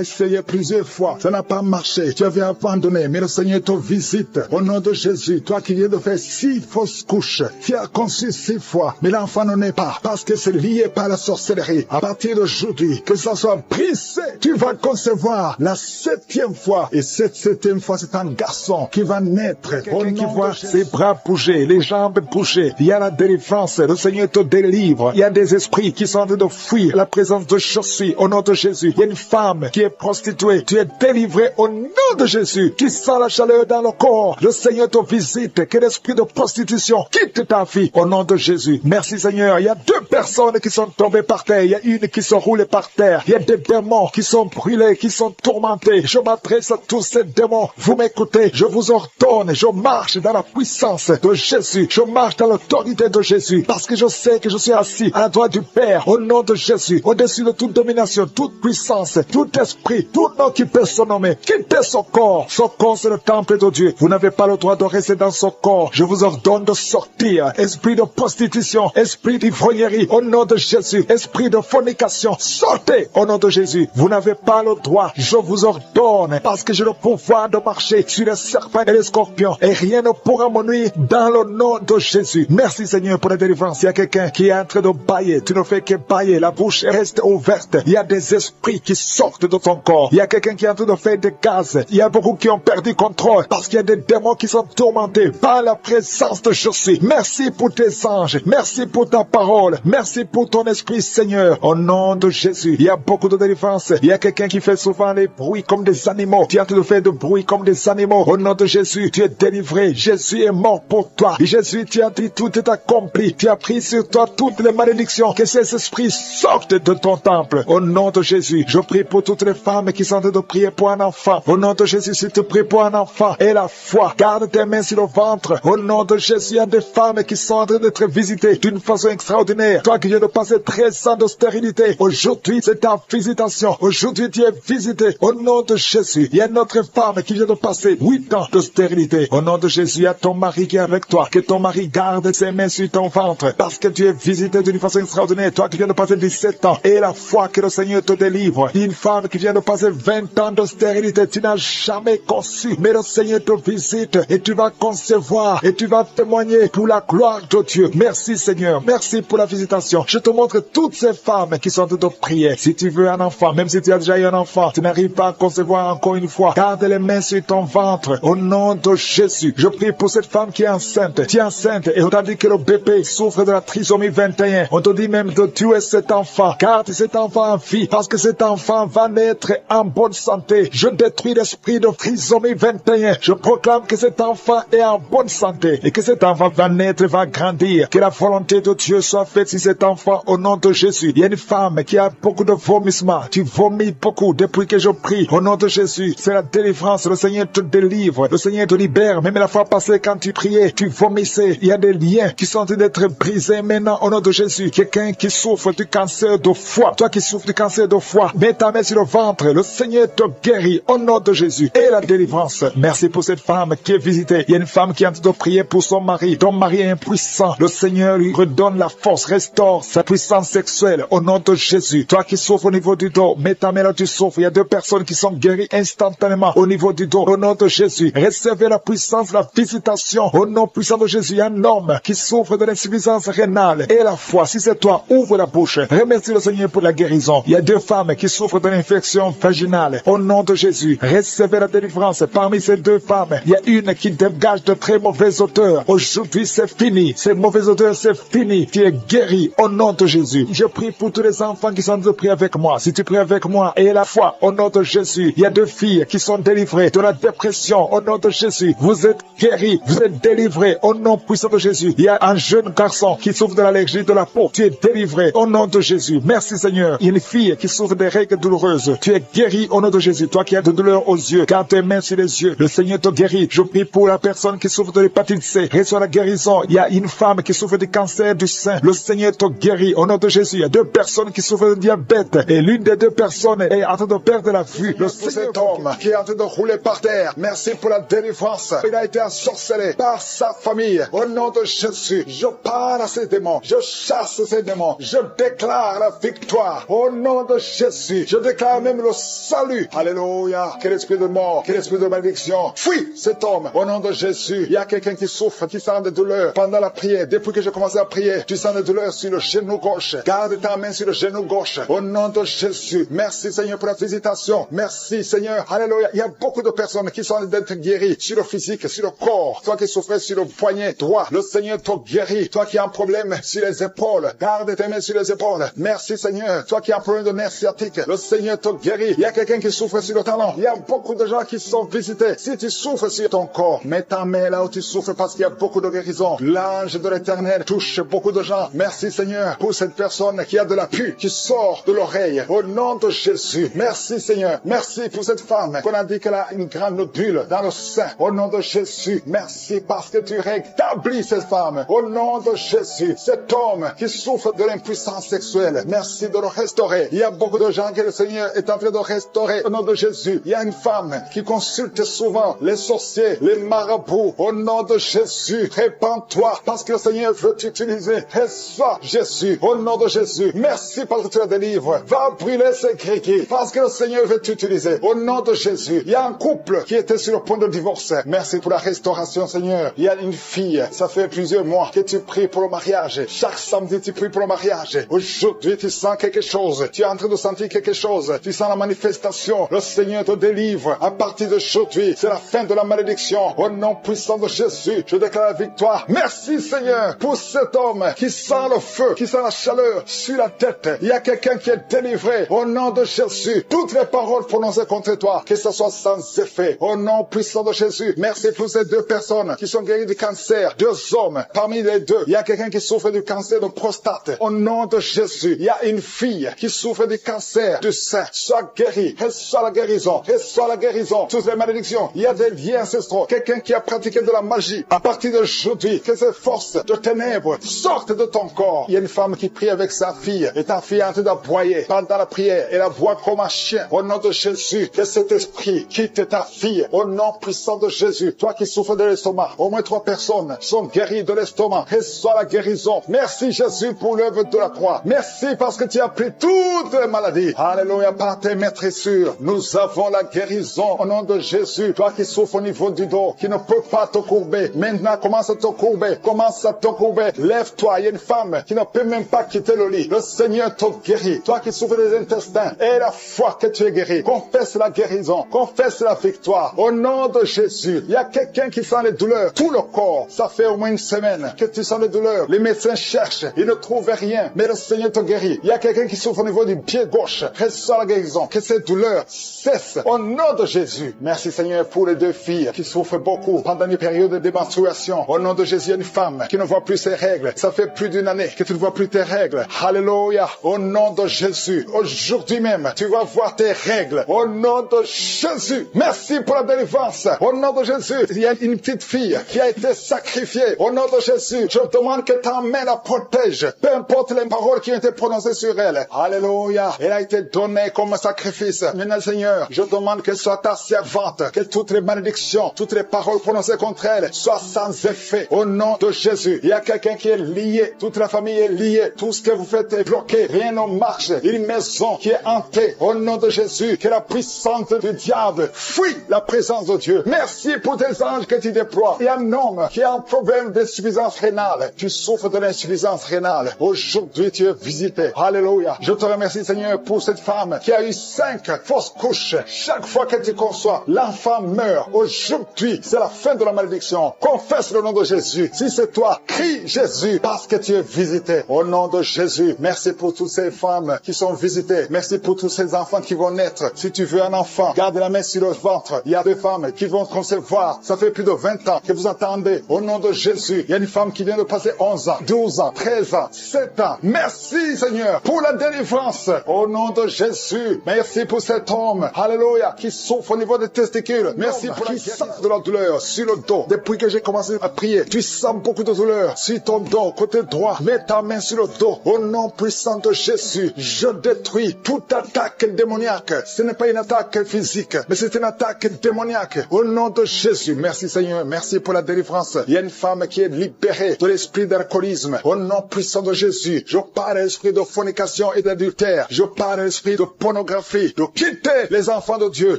essayé plusieurs fois, ça n'a pas marché. Tu avais abandonné, mais le Seigneur te visite. Au nom de Jésus, toi qui viens de faire 6 fausses couches, tu as conçu 6 fois, mais l'enfant ne naît pas, parce que c'est lié par la sorcellerie. À partir d'aujourd'hui, que ça soit brisé, tu vas concevoir la 7e fois. Et cette 7e fois, c'est un garçon qui va naître. On y voit ses bras bouger, les jambes bouger. Il y a la délivrance, le Seigneur te délivre. Il y a des esprits qui sont en train de fuir la présence de Jésus. Au nom de Jésus, il y a une femme qui est prostituée. Tu es délivré au nom de Jésus. Tu sens la chaleur dans le corps. Le Seigneur te visite. Que l'esprit de prostitution quitte ta vie. vie. Au nom de Jésus. Merci Seigneur. Il y a 2 personnes qui sont tombées par terre. Il y a une qui se roule par terre. Il y a des démons qui sont brûlés, qui sont tourmentés. Je m'adresse à tous ces démons. Vous m'écoutez. Je vous ordonne. Je marche dans la puissance de Jésus. Je marche dans l'autorité de Jésus. Parce que je sais que je suis assis à la droite du Père. Au nom de Jésus. Au-dessus de toute domination, toute puissance, tout esprit, tout nom qui peut se nommer. Quittez son corps. Son corps, c'est le temple de Dieu. Vous n'avez pas le droit de rester dans son corps. Je vous ordonne de sortir. Esprit de prostitution, esprit d'ivrognerie, au nom de Jésus. Esprit de fornication, sortez au nom de Jésus. Vous n'avez pas le droit. Je vous ordonne, parce que j'ai le pouvoir de marcher sur les serpents et les scorpions. Et rien ne pourra me nuire dans le nom de Jésus. Merci Seigneur pour la délivrance. Il y a quelqu'un qui est en train de bailler. Tu ne fais que bailler. La bouche reste ouverte. Il y a des esprits qui sortent de ton corps. Il y a quelqu'un qui est en train de faire des gaz. Il y a beaucoup qui ont perdu contrôle parce qu'il y a des démons qui sont tourmentés par la présence de Jésus. Merci pour tes anges. Merci pour ta parole. Merci pour ton esprit, Seigneur. Au nom de Jésus, il y a beaucoup de délivrance. Il y a quelqu'un qui fait souvent les bruits comme des animaux. Tu es en train de faire des bruits comme des animaux. Au nom de Jésus, tu es délivré. Jésus est mort pour toi. Jésus, tu as dit tout est accompli. Tu as pris sur toi toutes les malédictions. Que ces esprits sortent de ton temple. Au nom de Jésus, je prie pour toutes les femmes qui sont en train de prier pour un enfant. Au nom de Jésus, si tu pries pour un enfant et la foi, garde tes mains sur le ventre. Au nom de Jésus, il y a des femmes qui sont en train d'être visitées d'une façon extraordinaire. Toi qui viens de passer 13 ans de stérilité, aujourd'hui c'est ta visitation. Aujourd'hui tu es visité. Au nom de Jésus, il y a une autre femme qui vient de passer 8 ans de stérilité. Au nom de Jésus, il y a ton mari qui est avec toi. Que ton mari garde ses mains sur ton ventre parce que tu es visité d'une façon extraordinaire. Toi qui viens de passer 17 ans et la foi que le Seigneur te délivre. Une femme qui vient de passer 20 ans de stérilité, tu n'as jamais conçu, mais le Seigneur te visite et tu vas concevoir et tu vas témoigner pour la gloire de Dieu. Merci Seigneur, merci pour la visitation. Je te montre toutes ces femmes qui sont en train de prier. Si tu veux un enfant, même si tu as déjà eu un enfant, tu n'arrives pas à concevoir encore une fois, garde les mains sur ton ventre. Au nom de Jésus, je prie pour cette femme qui est enceinte. Tu es enceinte et on t'a dit que le bébé souffre de la trisomie 21. On te dit même de tuer cet enfant. Garde cet enfant en vie parce que cet enfant va naître en bonne santé. Je détruis l'esprit de trisomie 21. Je proclame que cet enfant est en bonne santé et que cet enfant va naître, va grandir. Que la volonté de Dieu soit faite sur cet enfant au nom de Jésus. Il y a une femme qui a beaucoup de vomissements. Tu vomis beaucoup depuis que je prie. Au nom de Jésus, c'est la délivrance. Le Seigneur te délivre. Le Seigneur te libère. Même la fois passée, quand tu priais, tu vomissais. Il y a des liens qui sont en train d'être brisés maintenant au nom de Jésus. Quelqu'un qui souffre du cancer de foie. Toi qui souffres du cancer de foie, mets ta main sur le ventre. Le Seigneur te guérit au nom de Jésus. Et la délivrance. Merci pour cette femme qui est visitée. Il y a une femme qui est en train de prier pour son mari. Ton mari est impuissant. Le Seigneur lui redonne la force, restaure sa puissance sexuelle au nom de Jésus. Toi qui souffres au niveau du dos, mets ta main là, tu souffres. Il y a 2 personnes qui sont guéries instantanément au niveau du dos. Au nom de Jésus, recevez la puissance, la visitation. Au nom puissant de Jésus, il y a un homme qui souffre de l'insuffisance rénale. Et la foi, si c'est toi, ouvre la bouche. Remercie le Seigneur pour la guérison. Il y a 2 femmes qui souffrent de l'infection vaginale. Au nom de Jésus, recevez la délivrance. Parmi ces 2 femmes, il y a une qui dégage de très mauvaises odeurs. Aujourd'hui, c'est fini. Ces mauvaises odeurs, c'est fini. Tu es guéri au nom de Jésus. Je prie pour tous les enfants qui sont en train de prier avec moi. Si tu pries avec moi et la foi, au nom de Jésus, il y a 2 filles qui sont délivrées de la dépression. Au nom de Jésus, vous êtes guéris. Vous êtes délivrés au nom puissant de Jésus. Il y a un jeune garçon qui souffre de l'allergie de la peau. Tu es délivré au nom de Jésus. Merci Seigneur. Il y a une fille qui souffre des règles douloureuses. Tu es guéri au nom de Jésus. Toi qui as de douleur aux yeux, garde tes mains sur les yeux. Le Seigneur te guérit. Je prie pour la personne qui souffre de l'hépatite C. Reçois la guérison. Il y a une femme qui souffre du cancer du sein. Le Seigneur te guérit au nom de Jésus. Il y a 2 personnes qui souffrent de diabète et l'une des 2 personnes est en train de perdre la vue. Le Seigneur, cet homme qui est en train de rouler par terre, merci pour la délivrance. Il a été ensorcelé par sa famille. Au nom de Jésus, je parle à ces démons. Je chasse ces démons. Je déclare la victoire. Au nom de Jésus, je déclare même le salut. Alléluia. Quel esprit de mort, quel esprit de malédiction. Fuis cet homme. Au nom de Jésus, il y a quelqu'un qui souffre, qui sent des douleurs pendant la prière. Depuis que j'ai commencé à prier, tu sens des douleurs sur le genou gauche. Garde ta main sur le genou gauche. Au nom de Jésus, merci Seigneur pour la visitation. Merci Seigneur. Alléluia. Il y a beaucoup de personnes qui sont d'être guéries sur le physique, sur le corps. Toi qui souffrais sur le poignet droit, le Seigneur te guérit. Toi qui as un problème sur les épaules, garde tes mains sur les épaules. Merci Seigneur. Toi qui as un problème de nerf sciatique, le Seigneur te guérit. Il y a quelqu'un qui souffre sur le talon. Il y a beaucoup de gens qui sont visités. Si tu souffres sur ton corps, mets ta main là où tu souffres parce qu'il y a beaucoup de guérison. Là l'ange de l'Éternel touche beaucoup de gens. Merci Seigneur pour cette personne qui a de la pue qui sort de l'oreille. Au nom de Jésus. Merci Seigneur. Merci pour cette femme qu'on a dit qu'elle a une grande nodule dans le sein. Au nom de Jésus. Merci parce que tu rétablis cette femme. Au nom de Jésus. Cet homme qui souffre de l'impuissance sexuelle. Merci de le restaurer. Il y a beaucoup de gens que le Seigneur est en train de restaurer. Au nom de Jésus. Il y a une femme qui consulte souvent les sorciers, les marabouts. Au nom de Jésus. Répands-toi parce que le Seigneur veut t'utiliser. Reçois Jésus. Au nom de Jésus. Merci parce que tu la délivres. Va brûler ces gréquilles parce que le Seigneur veut t'utiliser. Au nom de Jésus. Il y a un couple qui était sur le point de divorce. Merci pour la restauration, Seigneur. Il y a une fille, ça fait plusieurs mois que tu pries pour le mariage. Chaque samedi, tu pries pour le mariage. Aujourd'hui, tu sens quelque chose. Tu es en train de sentir quelque chose. Tu sens la manifestation. Le Seigneur te délivre. À partir d'aujourd'hui, c'est la fin de la malédiction. Au nom puissant de Jésus, je déclare la victoire. Merci, Seigneur, pour cet homme qui sent le feu, qui sent la chaleur sur la tête. Il y a quelqu'un qui est délivré. Au nom de Jésus, toutes les paroles prononcées contre toi, que ce soit sans effet. Au nom puissant de Jésus, merci pour ces deux personnes qui sont guéries du cancer. Deux hommes, parmi les deux, il y a quelqu'un qui souffre du cancer de prostate. Au nom de Jésus, il y a une fille qui souffre du cancer du sein. Sois guérie, reçois la guérison, reçois la guérison. Toutes les malédictions, il y a des liens ancestraux. Quelqu'un qui a pratiqué de la magie. À partir d'aujourd'hui, que ces forces de ténèbres sortent de ton corps. Il y a une femme qui prie avec sa fille et ta fille est en train d'aboyer pendant la prière. Elle aboie comme un chien. Au nom de Jésus, que cet esprit quitte ta fille. Au nom puissant de Jésus, toi qui souffres de l'estomac, au moins 3 personnes sont guéries de l'estomac. Reçois la guérison. Merci Jésus pour l'œuvre de la croix. Merci parce que tu as pris toutes les maladies. Alléluia, par tes maîtressures, nous avons la guérison. Au nom de Jésus, toi qui souffres au niveau du dos, qui ne peux pas te courber, maintenant commence à te courber. Commence à te courber. Lève-toi. Il y a une femme qui ne peut même pas quitter le lit. Le Seigneur te guérit. Toi qui souffres des intestins, et la foi que tu es guéri. Confesse la guérison. Confesse la victoire. Au nom de Jésus, il y a quelqu'un qui sent les douleurs. Tout le corps. Ça fait au moins une semaine que tu sens les douleurs. Les médecins cherchent. Ils ne trouvent rien. Mais le Seigneur te guérit. Il y a quelqu'un qui souffre au niveau du pied gauche. Reçois la guérison. Que ces douleurs cessent. Au nom de Jésus. Merci Seigneur pour les deux filles qui souffrent beaucoup pendant une période de menstruation. Au nom de Jésus, il y a une femme qui ne voit plus ses règles. Ça fait plus d'une année que tu ne vois plus tes règles. Alléluia. Au nom de Jésus. Aujourd'hui même, tu vas voir tes règles. Au nom de Jésus. Merci pour la délivrance. Au nom de Jésus. Il y a une petite fille qui a été sacrifiée. Au nom de Jésus. Je demande que ta main la protège. Peu importe les paroles qui ont été prononcées sur elle. Alléluia. Elle a été donnée comme un sacrifice. Maintenant, Seigneur, je demande qu'elle soit ta servante. Que toutes les malédictions, toutes les paroles prononcées contre elle soient sans effet. Au nom de Jésus. Il y a quelqu'un qui est lié. Toute la famille est liée. Tout ce que vous faites est bloqué. Rien ne marche. Une maison qui est hantée. Au nom de Jésus. Que la puissance du diable fuit la présence de Dieu. Merci pour tes anges que tu déploies. Il y a un homme qui a un problème d'insuffisance rénale. Tu souffres de l'insuffisance rénale. Aujourd'hui, tu es visité. Alléluia. Je te remercie, Seigneur, pour cette femme qui a eu 5 fausses couches. Chaque fois que tu conçois, l'enfant meurt. Aujourd'hui, c'est la fin de la malédiction. Confesse le nom de Jésus. Si c'est toi, crie Jésus parce que tu es visité. Au nom de Jésus, merci pour toutes ces femmes qui sont visitées. Merci pour tous ces enfants qui vont naître. Si tu veux un enfant, garde la main sur le ventre. Il y a des femmes qui vont concevoir. Ça fait plus de 20 ans que vous attendez. Au nom de Jésus, il y a une femme qui vient de passer 11 ans, 12 ans, 13 ans, 7 ans. Merci Seigneur pour la délivrance. Au nom de Jésus, merci pour cet homme, alléluia, qui souffre au niveau des testicules. Merci pour qui sent de la douleur sur le dos. Depuis que j'ai commencé à prier, tu sens beaucoup de douleur sur ton dos, côté droit. Mets ta main sur le dos. Au nom puissant de Jésus, je détruis toute attaque démoniaque. Ce n'est pas une attaque physique, mais c'est une attaque démoniaque. Au nom de Jésus, merci Seigneur, merci pour la délivrance. Il y a une femme qui est libérée de l'esprit d'alcoolisme. Au nom puissant de Jésus, je parle à l'esprit de fornication et d'adultère. Je parle à l'esprit de pornographie, de quitter les enfants de Dieu.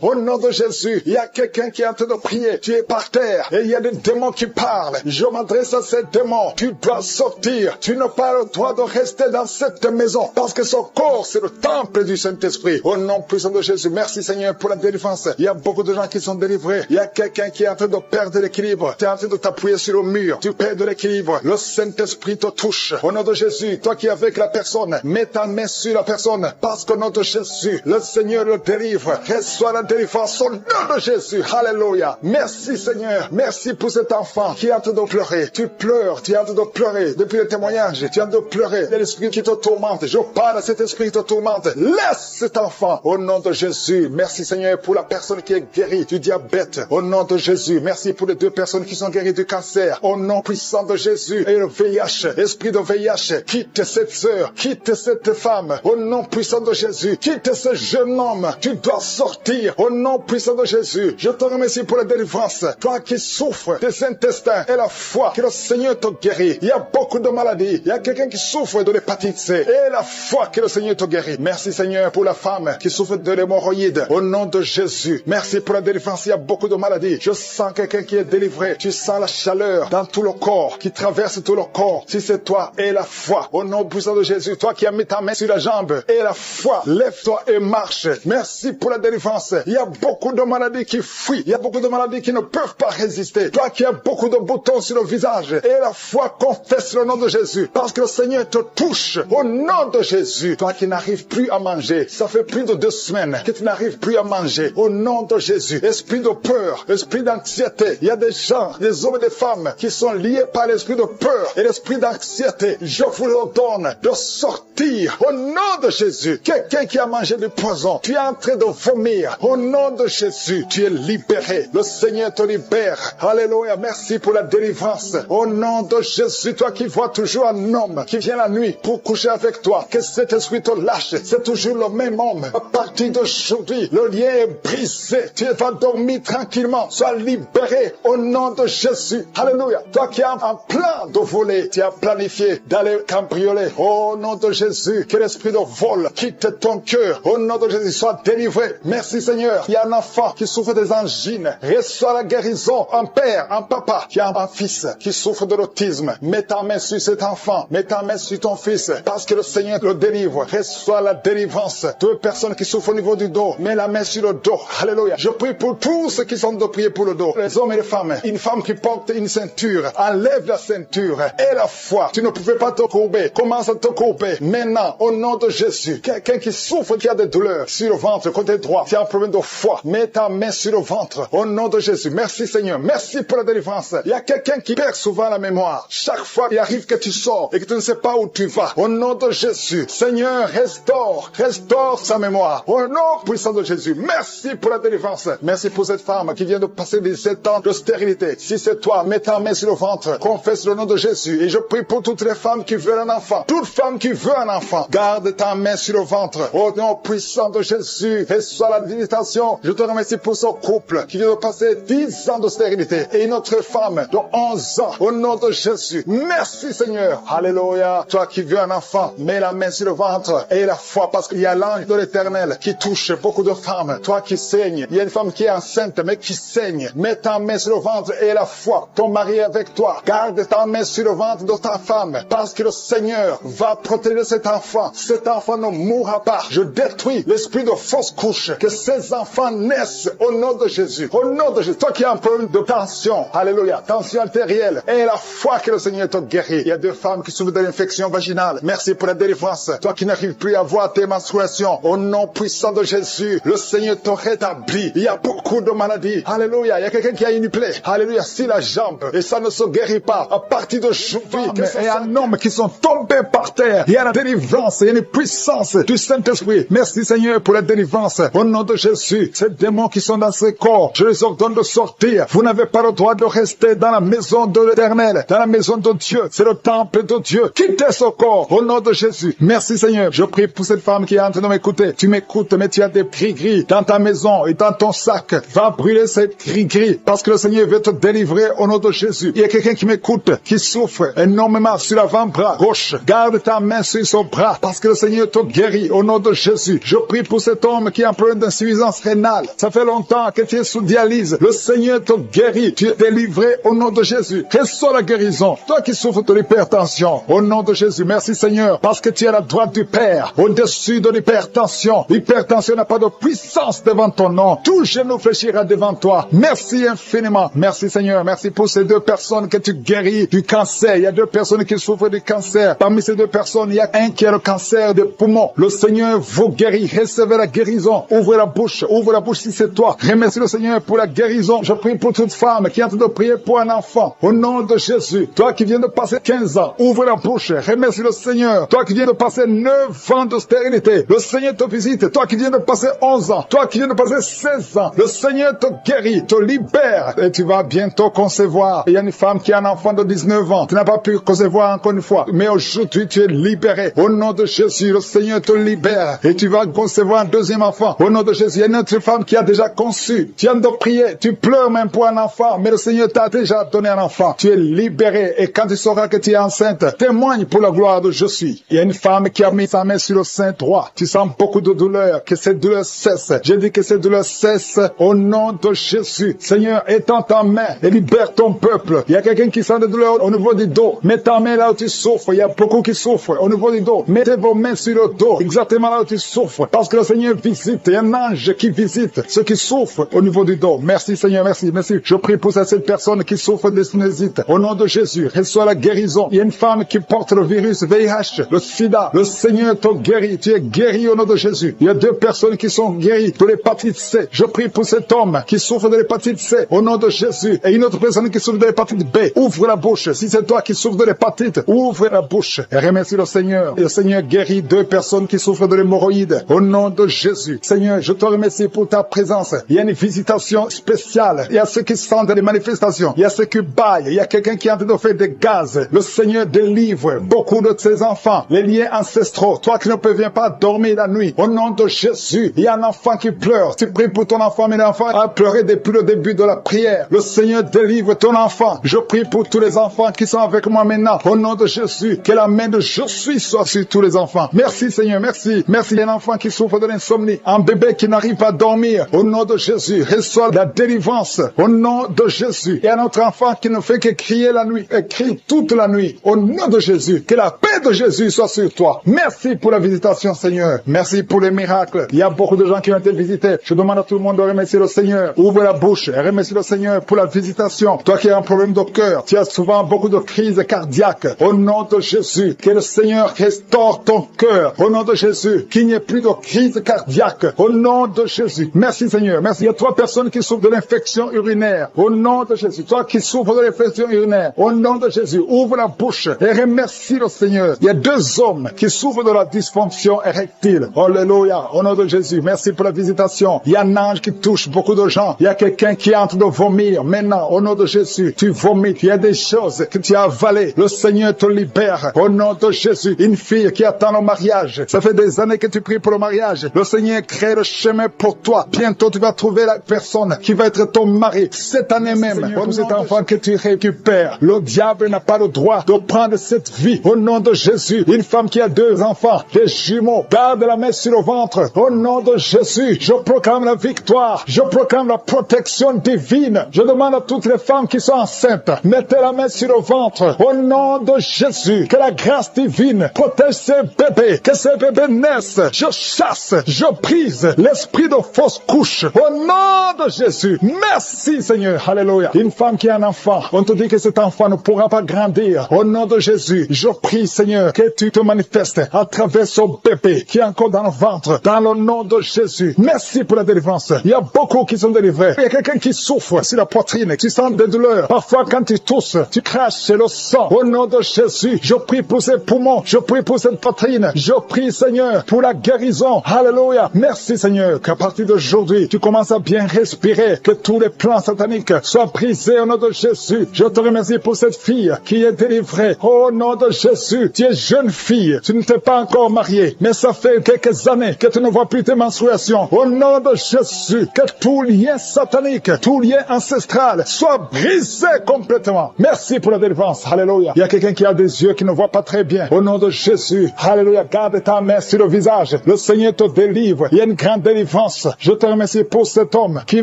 Au nom de Jésus, il y a quelqu'un qui est en train de prier. Tu es par terre et il y a des démons qui parlent. Je m'adresse à ces démons. Tu dois sortir. Tu n'as pas le droit de rester dans cette maison parce que son corps, c'est le temple du Saint-Esprit. Au nom puissant de Jésus, merci Seigneur pour la délivrance. Il y a beaucoup de gens qui sont délivrés. Il y a quelqu'un qui est en train de perdre l'équilibre. Tu es en train de t'appuyer sur le mur. Tu perds de l'équilibre. Le Saint-Esprit te touche. Au nom de Jésus, toi qui es avec la personne, mets ta main sur la personne parce qu'au nom de Jésus, le Seigneur le délivre. Reçois la délivrance au nom de Jésus. Alléluia. Merci Seigneur. Merci pour cet enfant qui est en train de pleurer. tu pleures, tu es en train de pleurer. Depuis le témoignage, tu es en train de pleurer. Il y a l'esprit qui te tourmente. Je parle à cet esprit qui te tourmente. Laisse cet enfant. Au nom de Jésus. Merci Seigneur pour la personne qui est guérie du diabète. Au nom de Jésus. Merci pour les 2 personnes qui sont guéries du cancer. Au nom puissant de Jésus. Et le VIH, esprit de VIH, quitte cette sœur, quitte cette femme. Au nom puissant de Jésus. Quitte ce jeune homme. Tu dois sortir. Au nom puissant de Jésus. Je te remercie pour la délivrance. Toi qui souffres des intestins et la foi, que le Seigneur te guérit. Il y a beaucoup de maladies. Il y a quelqu'un qui souffre de l'hépatite C. Et la foi, que le Seigneur te guérit. Merci Seigneur pour la femme qui souffre de l'hémorroïde. Au nom de Jésus. Merci pour la délivrance. Il y a beaucoup de maladies. Je sens quelqu'un qui est délivré. Tu sens la chaleur dans tout le corps, qui traverse tout le corps. Si c'est toi, et la foi. Au nom puissant de Jésus. Toi qui as mis ta main sur la jambe. Et la foi. Lève-toi et marche. Merci pour la délivrance. Il y a beaucoup de maladies qui fuient. Il y a beaucoup de maladies qui ne peuvent pas résister. Toi qui as beaucoup de boutons sur le visage. Et la foi confesse le nom de Jésus. Parce que le Seigneur te touche. Au nom de Jésus. Toi qui n'arrives plus à manger. Ça fait plus de 2 semaines que tu n'arrives plus à manger. Au nom de Jésus. Esprit de peur. Esprit d'anxiété. Il y a des gens, des hommes et des femmes qui sont liés par l'esprit de peur et l'esprit d'anxiété. Je vous le donne de sortir. Au nom de Jésus. Quelqu'un qui a mangé du poison. Tu es en train de vomir. Au nom de Jésus. Tu es libéré. Le Seigneur te libère. Alléluia. Merci pour la délivrance. Au nom de Jésus. Toi qui vois toujours un homme qui vient la nuit pour coucher avec toi. Que cet esprit te lâche. C'est toujours le même homme. À partir d'aujourd'hui, le lien est brisé. Tu vas dormir tranquillement. Sois libéré au nom de Jésus. Alléluia. Toi qui as un plan de voler, tu as planifié d'aller cambrioler. Au nom de Jésus, que l'esprit de vol quitte ton cœur. Au nom de Jésus, sois délivré. Merci Seigneur. Il y a un enfant qui souffre des angines. Reçois la guérison. Un père, un papa qui a un fils qui souffre de l'autisme. Mets ta main sur cet enfant. Mets ta main sur ton fils. Parce que le Seigneur le délivre. Reçois la délivrance. 2 personnes qui souffrent au niveau du dos. Mets la main sur le dos. Alléluia. Je prie pour tous ceux qui sont de prier pour le dos. Les hommes et les femmes. Une femme qui porte une ceinture. Enlève la ceinture. Et la foi. Tu ne pouvais pas te courber. Commence à te courber. Maintenant, au nom de Jésus. Quelqu'un qui souffre, qui a des douleurs sur le ventre, côté droit. Tu as un problème de foi. Mets ta main sur le ventre. Au nom de Jésus. Merci Seigneur. Merci pour la délivrance. Il y a quelqu'un qui perd souvent la mémoire. Chaque fois, il arrive que tu sors et que tu ne sais pas où tu vas. Au nom de Jésus. Seigneur, restaure sa mémoire. Au nom puissant de Jésus. Merci pour la délivrance. Merci pour cette femme qui vient de passer 17 ans de stérilité. Si c'est toi, mets ta main sur le ventre. Confesse le nom de Jésus. Et je prie pour toutes les femmes qui veulent un enfant. Toute femme qui veut un enfant. Garde ta main sur le ventre. Au nom puissant de Jésus. Reçois la visitation. Je te remercie pour ce couple qui vient de passer 10 ans de stérilité. Et une autre femme de 11 ans. Au nom de Jésus. Merci Seigneur. Alléluia. Toi qui veux un enfant, mets la main sur le ventre. Et la foi, parce qu'il y a l'ange de l'Éternel qui touche beaucoup de femmes. Toi qui saignes. Il y a une femme qui est enceinte, mais qui saigne. Mets ta main sur le ventre et la foi. Ton mari est avec toi. Garde ta main sur le ventre de ta femme. Parce que le Seigneur va protéger cet enfant. Cet enfant ne mourra pas. Je détruis l'esprit de fausse couche. Que ces enfants naissent au nom de Jésus. Au nom de Jésus. Toi qui as un problème de tension. Alléluia. Tension artérielle. Et la foi que le Seigneur te guérit. Il y a 2 femmes qui souffrent de l'infection vaginale. Merci pour la délivrance. Toi qui n'arrives plus à voir tes menstruations. Au nom puissant de Jésus. Le Seigneur te rétablit. Il y a beaucoup de maladies. Alléluia. Il y a quelqu'un qui a une plaie. Alléluia. Si la jambe. Et ça ne se guérit pas. À partir d'aujourd'hui. Il y a un homme qui sont tombés par terre. Il y a la délivrance. Il y a une puissance du Saint-Esprit. Merci Seigneur pour la délivrance. Au nom de Jésus. Ces démons qui sont dans ce corps. Je les ordonne de sortir. Vous n'avez pas le droit de rester dans la maison de l'Éternel. Dans la maison de Dieu. C'est le temple de Dieu. Quittez ce corps. Au nom de Jésus. Merci Seigneur. Je prie pour cette femme qui est en train de m'écouter. Tu m'écoutes, mais tu as des gris-gris dans ta maison et dans ton sac. Va brûler cette gris-gris. Parce que le Seigneur veut te délivrer au nom de Jésus. Il y a quelqu'un qui m'écoute, qui souffre énormément sur l'avant-bras gauche. Garde ta main sur son bras. Parce que le Seigneur te guérit au nom de Jésus. Je prie pour cet homme qui a un problème d'insuffisance rénale. Ça fait longtemps que tu es sous dialyse. Le Seigneur te guérit. Tu es délivré au nom de Jésus. Reçois la guérison. Toi qui souffres de l'hypertension. Au nom de Jésus. Merci Seigneur. Parce que tu es à la droite du Père. Au-dessus de l'hypertension. L'hypertension n'a pas de puissance devant ton nom. Tout genou fléchira devant toi. Merci infiniment. Merci Seigneur. Merci pour ces 2 personnes que tu guéris du cancer. Il y a 2 personnes qui souffrent du cancer. Parmi ces 2 personnes, il y a un qui a le cancer des poumons. Le Seigneur vous guérit. Recevez la guérison. Ouvrez la bouche. Ouvre la bouche si c'est toi. Remercie le Seigneur pour la guérison. Je prie pour toute femme qui est en train de prier pour un enfant. Au nom nom de Jésus. Toi qui viens de passer 15 ans, ouvre la bouche, remercie le Seigneur. Toi qui viens de passer 9 ans de stérilité, le Seigneur te visite. Toi qui viens de passer 11 ans, toi qui viens de passer 16 ans, le Seigneur te guérit, te libère et tu vas bientôt concevoir. Il y a une femme qui a un enfant de 19 ans, tu n'as pas pu concevoir encore une fois, mais aujourd'hui tu es libéré. Au nom de Jésus, le Seigneur te libère et tu vas concevoir un deuxième enfant. Au nom de Jésus, il y a une autre femme qui a déjà conçu. Tu viens de prier, tu pleures même pour un enfant, mais le Seigneur t'a déjà donné un enfant. Tu es libéré et quand tu sauras que tu es enceinte, témoigne pour la gloire de je suis. Il y a une femme qui a mis sa main sur le sein droit. Tu sens beaucoup de douleur, que cette douleur cesse. Je dis que cette douleur cesse au nom de Jésus. Seigneur, étends ta main et libère ton peuple. Il y a quelqu'un qui sent des douleurs au niveau du dos. Mets ta main là où tu souffres. Il y a beaucoup qui souffrent au niveau du dos. Mettez vos mains sur le dos, exactement là où tu souffres. Parce que le Seigneur visite. Il y a un ange qui visite ceux qui souffrent au niveau du dos. Merci Seigneur, merci, merci. Je prie pour cette personne qui souffre de sinusite. Au nom de Jésus, reçois la guérison. Il y a une femme qui porte le virus VIH, le sida. Le Seigneur te guérit. Tu es guéri au nom de Jésus. Il y a 2 personnes qui sont guéries de l'hépatite C. Je prie pour cet homme qui souffre de l'hépatite C au nom de Jésus. Et une autre personne qui souffre de l'hépatite B. Ouvre la bouche. Si c'est toi qui souffres de l'hépatite, ouvre la bouche et remercie le Seigneur. Et le Seigneur guérit 2 personnes qui souffrent de l'hémorroïde au nom de Jésus. Seigneur, je te remercie pour ta présence. Il y a une visitation spéciale. Il y a ceux qui sentent les manifestations. Il y a ceux qui baillent. Il y a quelqu'un qui est en train de faire des gaz. Le Seigneur délivre beaucoup de ses enfants. Les liens ancestraux. Toi qui ne parviens pas dormir la nuit. Au nom de Jésus, il y a un enfant qui pleure. Tu pries pour ton enfant, mais l'enfant a pleuré depuis le début de la prière. Le Seigneur délivre ton enfant. Je prie pour tous les enfants qui sont avec moi maintenant. Au nom de Jésus, que la main de je suis soit sur tous les enfants. Merci Seigneur, merci. Merci. Il y a un enfant qui souffre de l'insomnie. Un bébé qui n'arrive pas à dormir. Au nom de Jésus, reçois la délivrance. Au nom de Jésus. Il y a un autre enfant qui ne fait que crier la nuit. Et crie toute la nuit. Au nom de Jésus. Que la paix de Jésus soit sur toi. Merci pour la visitation Seigneur. Merci pour les miracles. Il y a beaucoup de gens qui ont été visités. Je demande à tout le monde de remercier le Seigneur. Ouvre la bouche et remercie le Seigneur pour la visitation. Toi qui as un problème de cœur, tu as souvent beaucoup de crises cardiaques. Au nom de Jésus, que le Seigneur restaure ton cœur. Au nom de Jésus, qu'il n'y ait plus de crise cardiaque. Au nom de Jésus. Merci Seigneur. Merci. Il y a 3 personnes qui souffrent de l'infection urinaire. Au nom de Jésus. Toi qui souffres de l'infection urinaire. Au nom de Jésus. Ouvre la bouche et remercie le Seigneur. Il y a 2 hommes qui souffrent de la dysfonction érectile. Alléluia. Au nom de Jésus. Merci pour la visitation. Il y a un ange qui touche beaucoup de gens. Il y a quelqu'un qui est en train de vomir. Maintenant, au nom de Jésus, tu vomites. Il y a des choses que tu as avalées. Le Seigneur te libère. Au nom de Jésus. Une fille qui attend le mariage. Ça fait des années que tu pries pour le mariage. Le Seigneur crée le chemin pour toi. Bientôt, tu vas trouver la personne qui va être ton mari. Cette année même, Seigneur, pour cet enfant que tu récupères, le diable n'a pas le droit de prendre cette vie. Au nom de Jésus, une femme qui a 2 enfants, des jumeaux, garde la main sur le ventre. Au nom de Jésus, je proclame la victoire. Je proclame la protection divine. Je demande à toutes les femmes qui sont enceintes, mettez la main sur le ventre. Au nom de Jésus, que la grâce divine protège ces bébés, que ces bébés naissent. Je chasse, je brise l'esprit de fausse couche. Au nom de Jésus, merci Seigneur. Alléluia. Une femme qui a un enfant, on te dit que cet enfant ne pourra pas grandir. Au nom de Jésus, je prie Seigneur que tu te manifestes à travers ce bébé qui est encore dans le ventre. Dans le nom de Jésus, merci pour la délivrance. Il y a beaucoup qui sont délivrés. Il y a quelqu'un qui souffre sur la poitrine. Tu sens des douleurs. Parfois quand tu tousses, tu craches le sang. Au nom de Jésus, je prie pour ces poumons. Je prie pour cette poitrine. Je prie Seigneur pour la guérison. Alléluia. Merci Seigneur qu'à partir d'aujourd'hui, tu commences à bien respirer. Que tous les plans sataniques soient brisés au nom de Jésus. Je te remercie pour cette fille qui est délivrée. Au nom de Jésus, tu es jeune fille. Tu ne t'es pas encore mariée, mais ça fait quelques années que tu ne vois plus tes menstruations. Au nom de Jésus, que tout lien satanique, tout lien ancestral soit brisé complètement. Merci pour la délivrance. Alléluia. Il y a quelqu'un qui a des yeux qui ne voit pas très bien. Au nom de Jésus, alléluia, garde ta main sur le visage. Le Seigneur te délivre. Il y a une grande délivrance. Je te remercie pour cet homme qui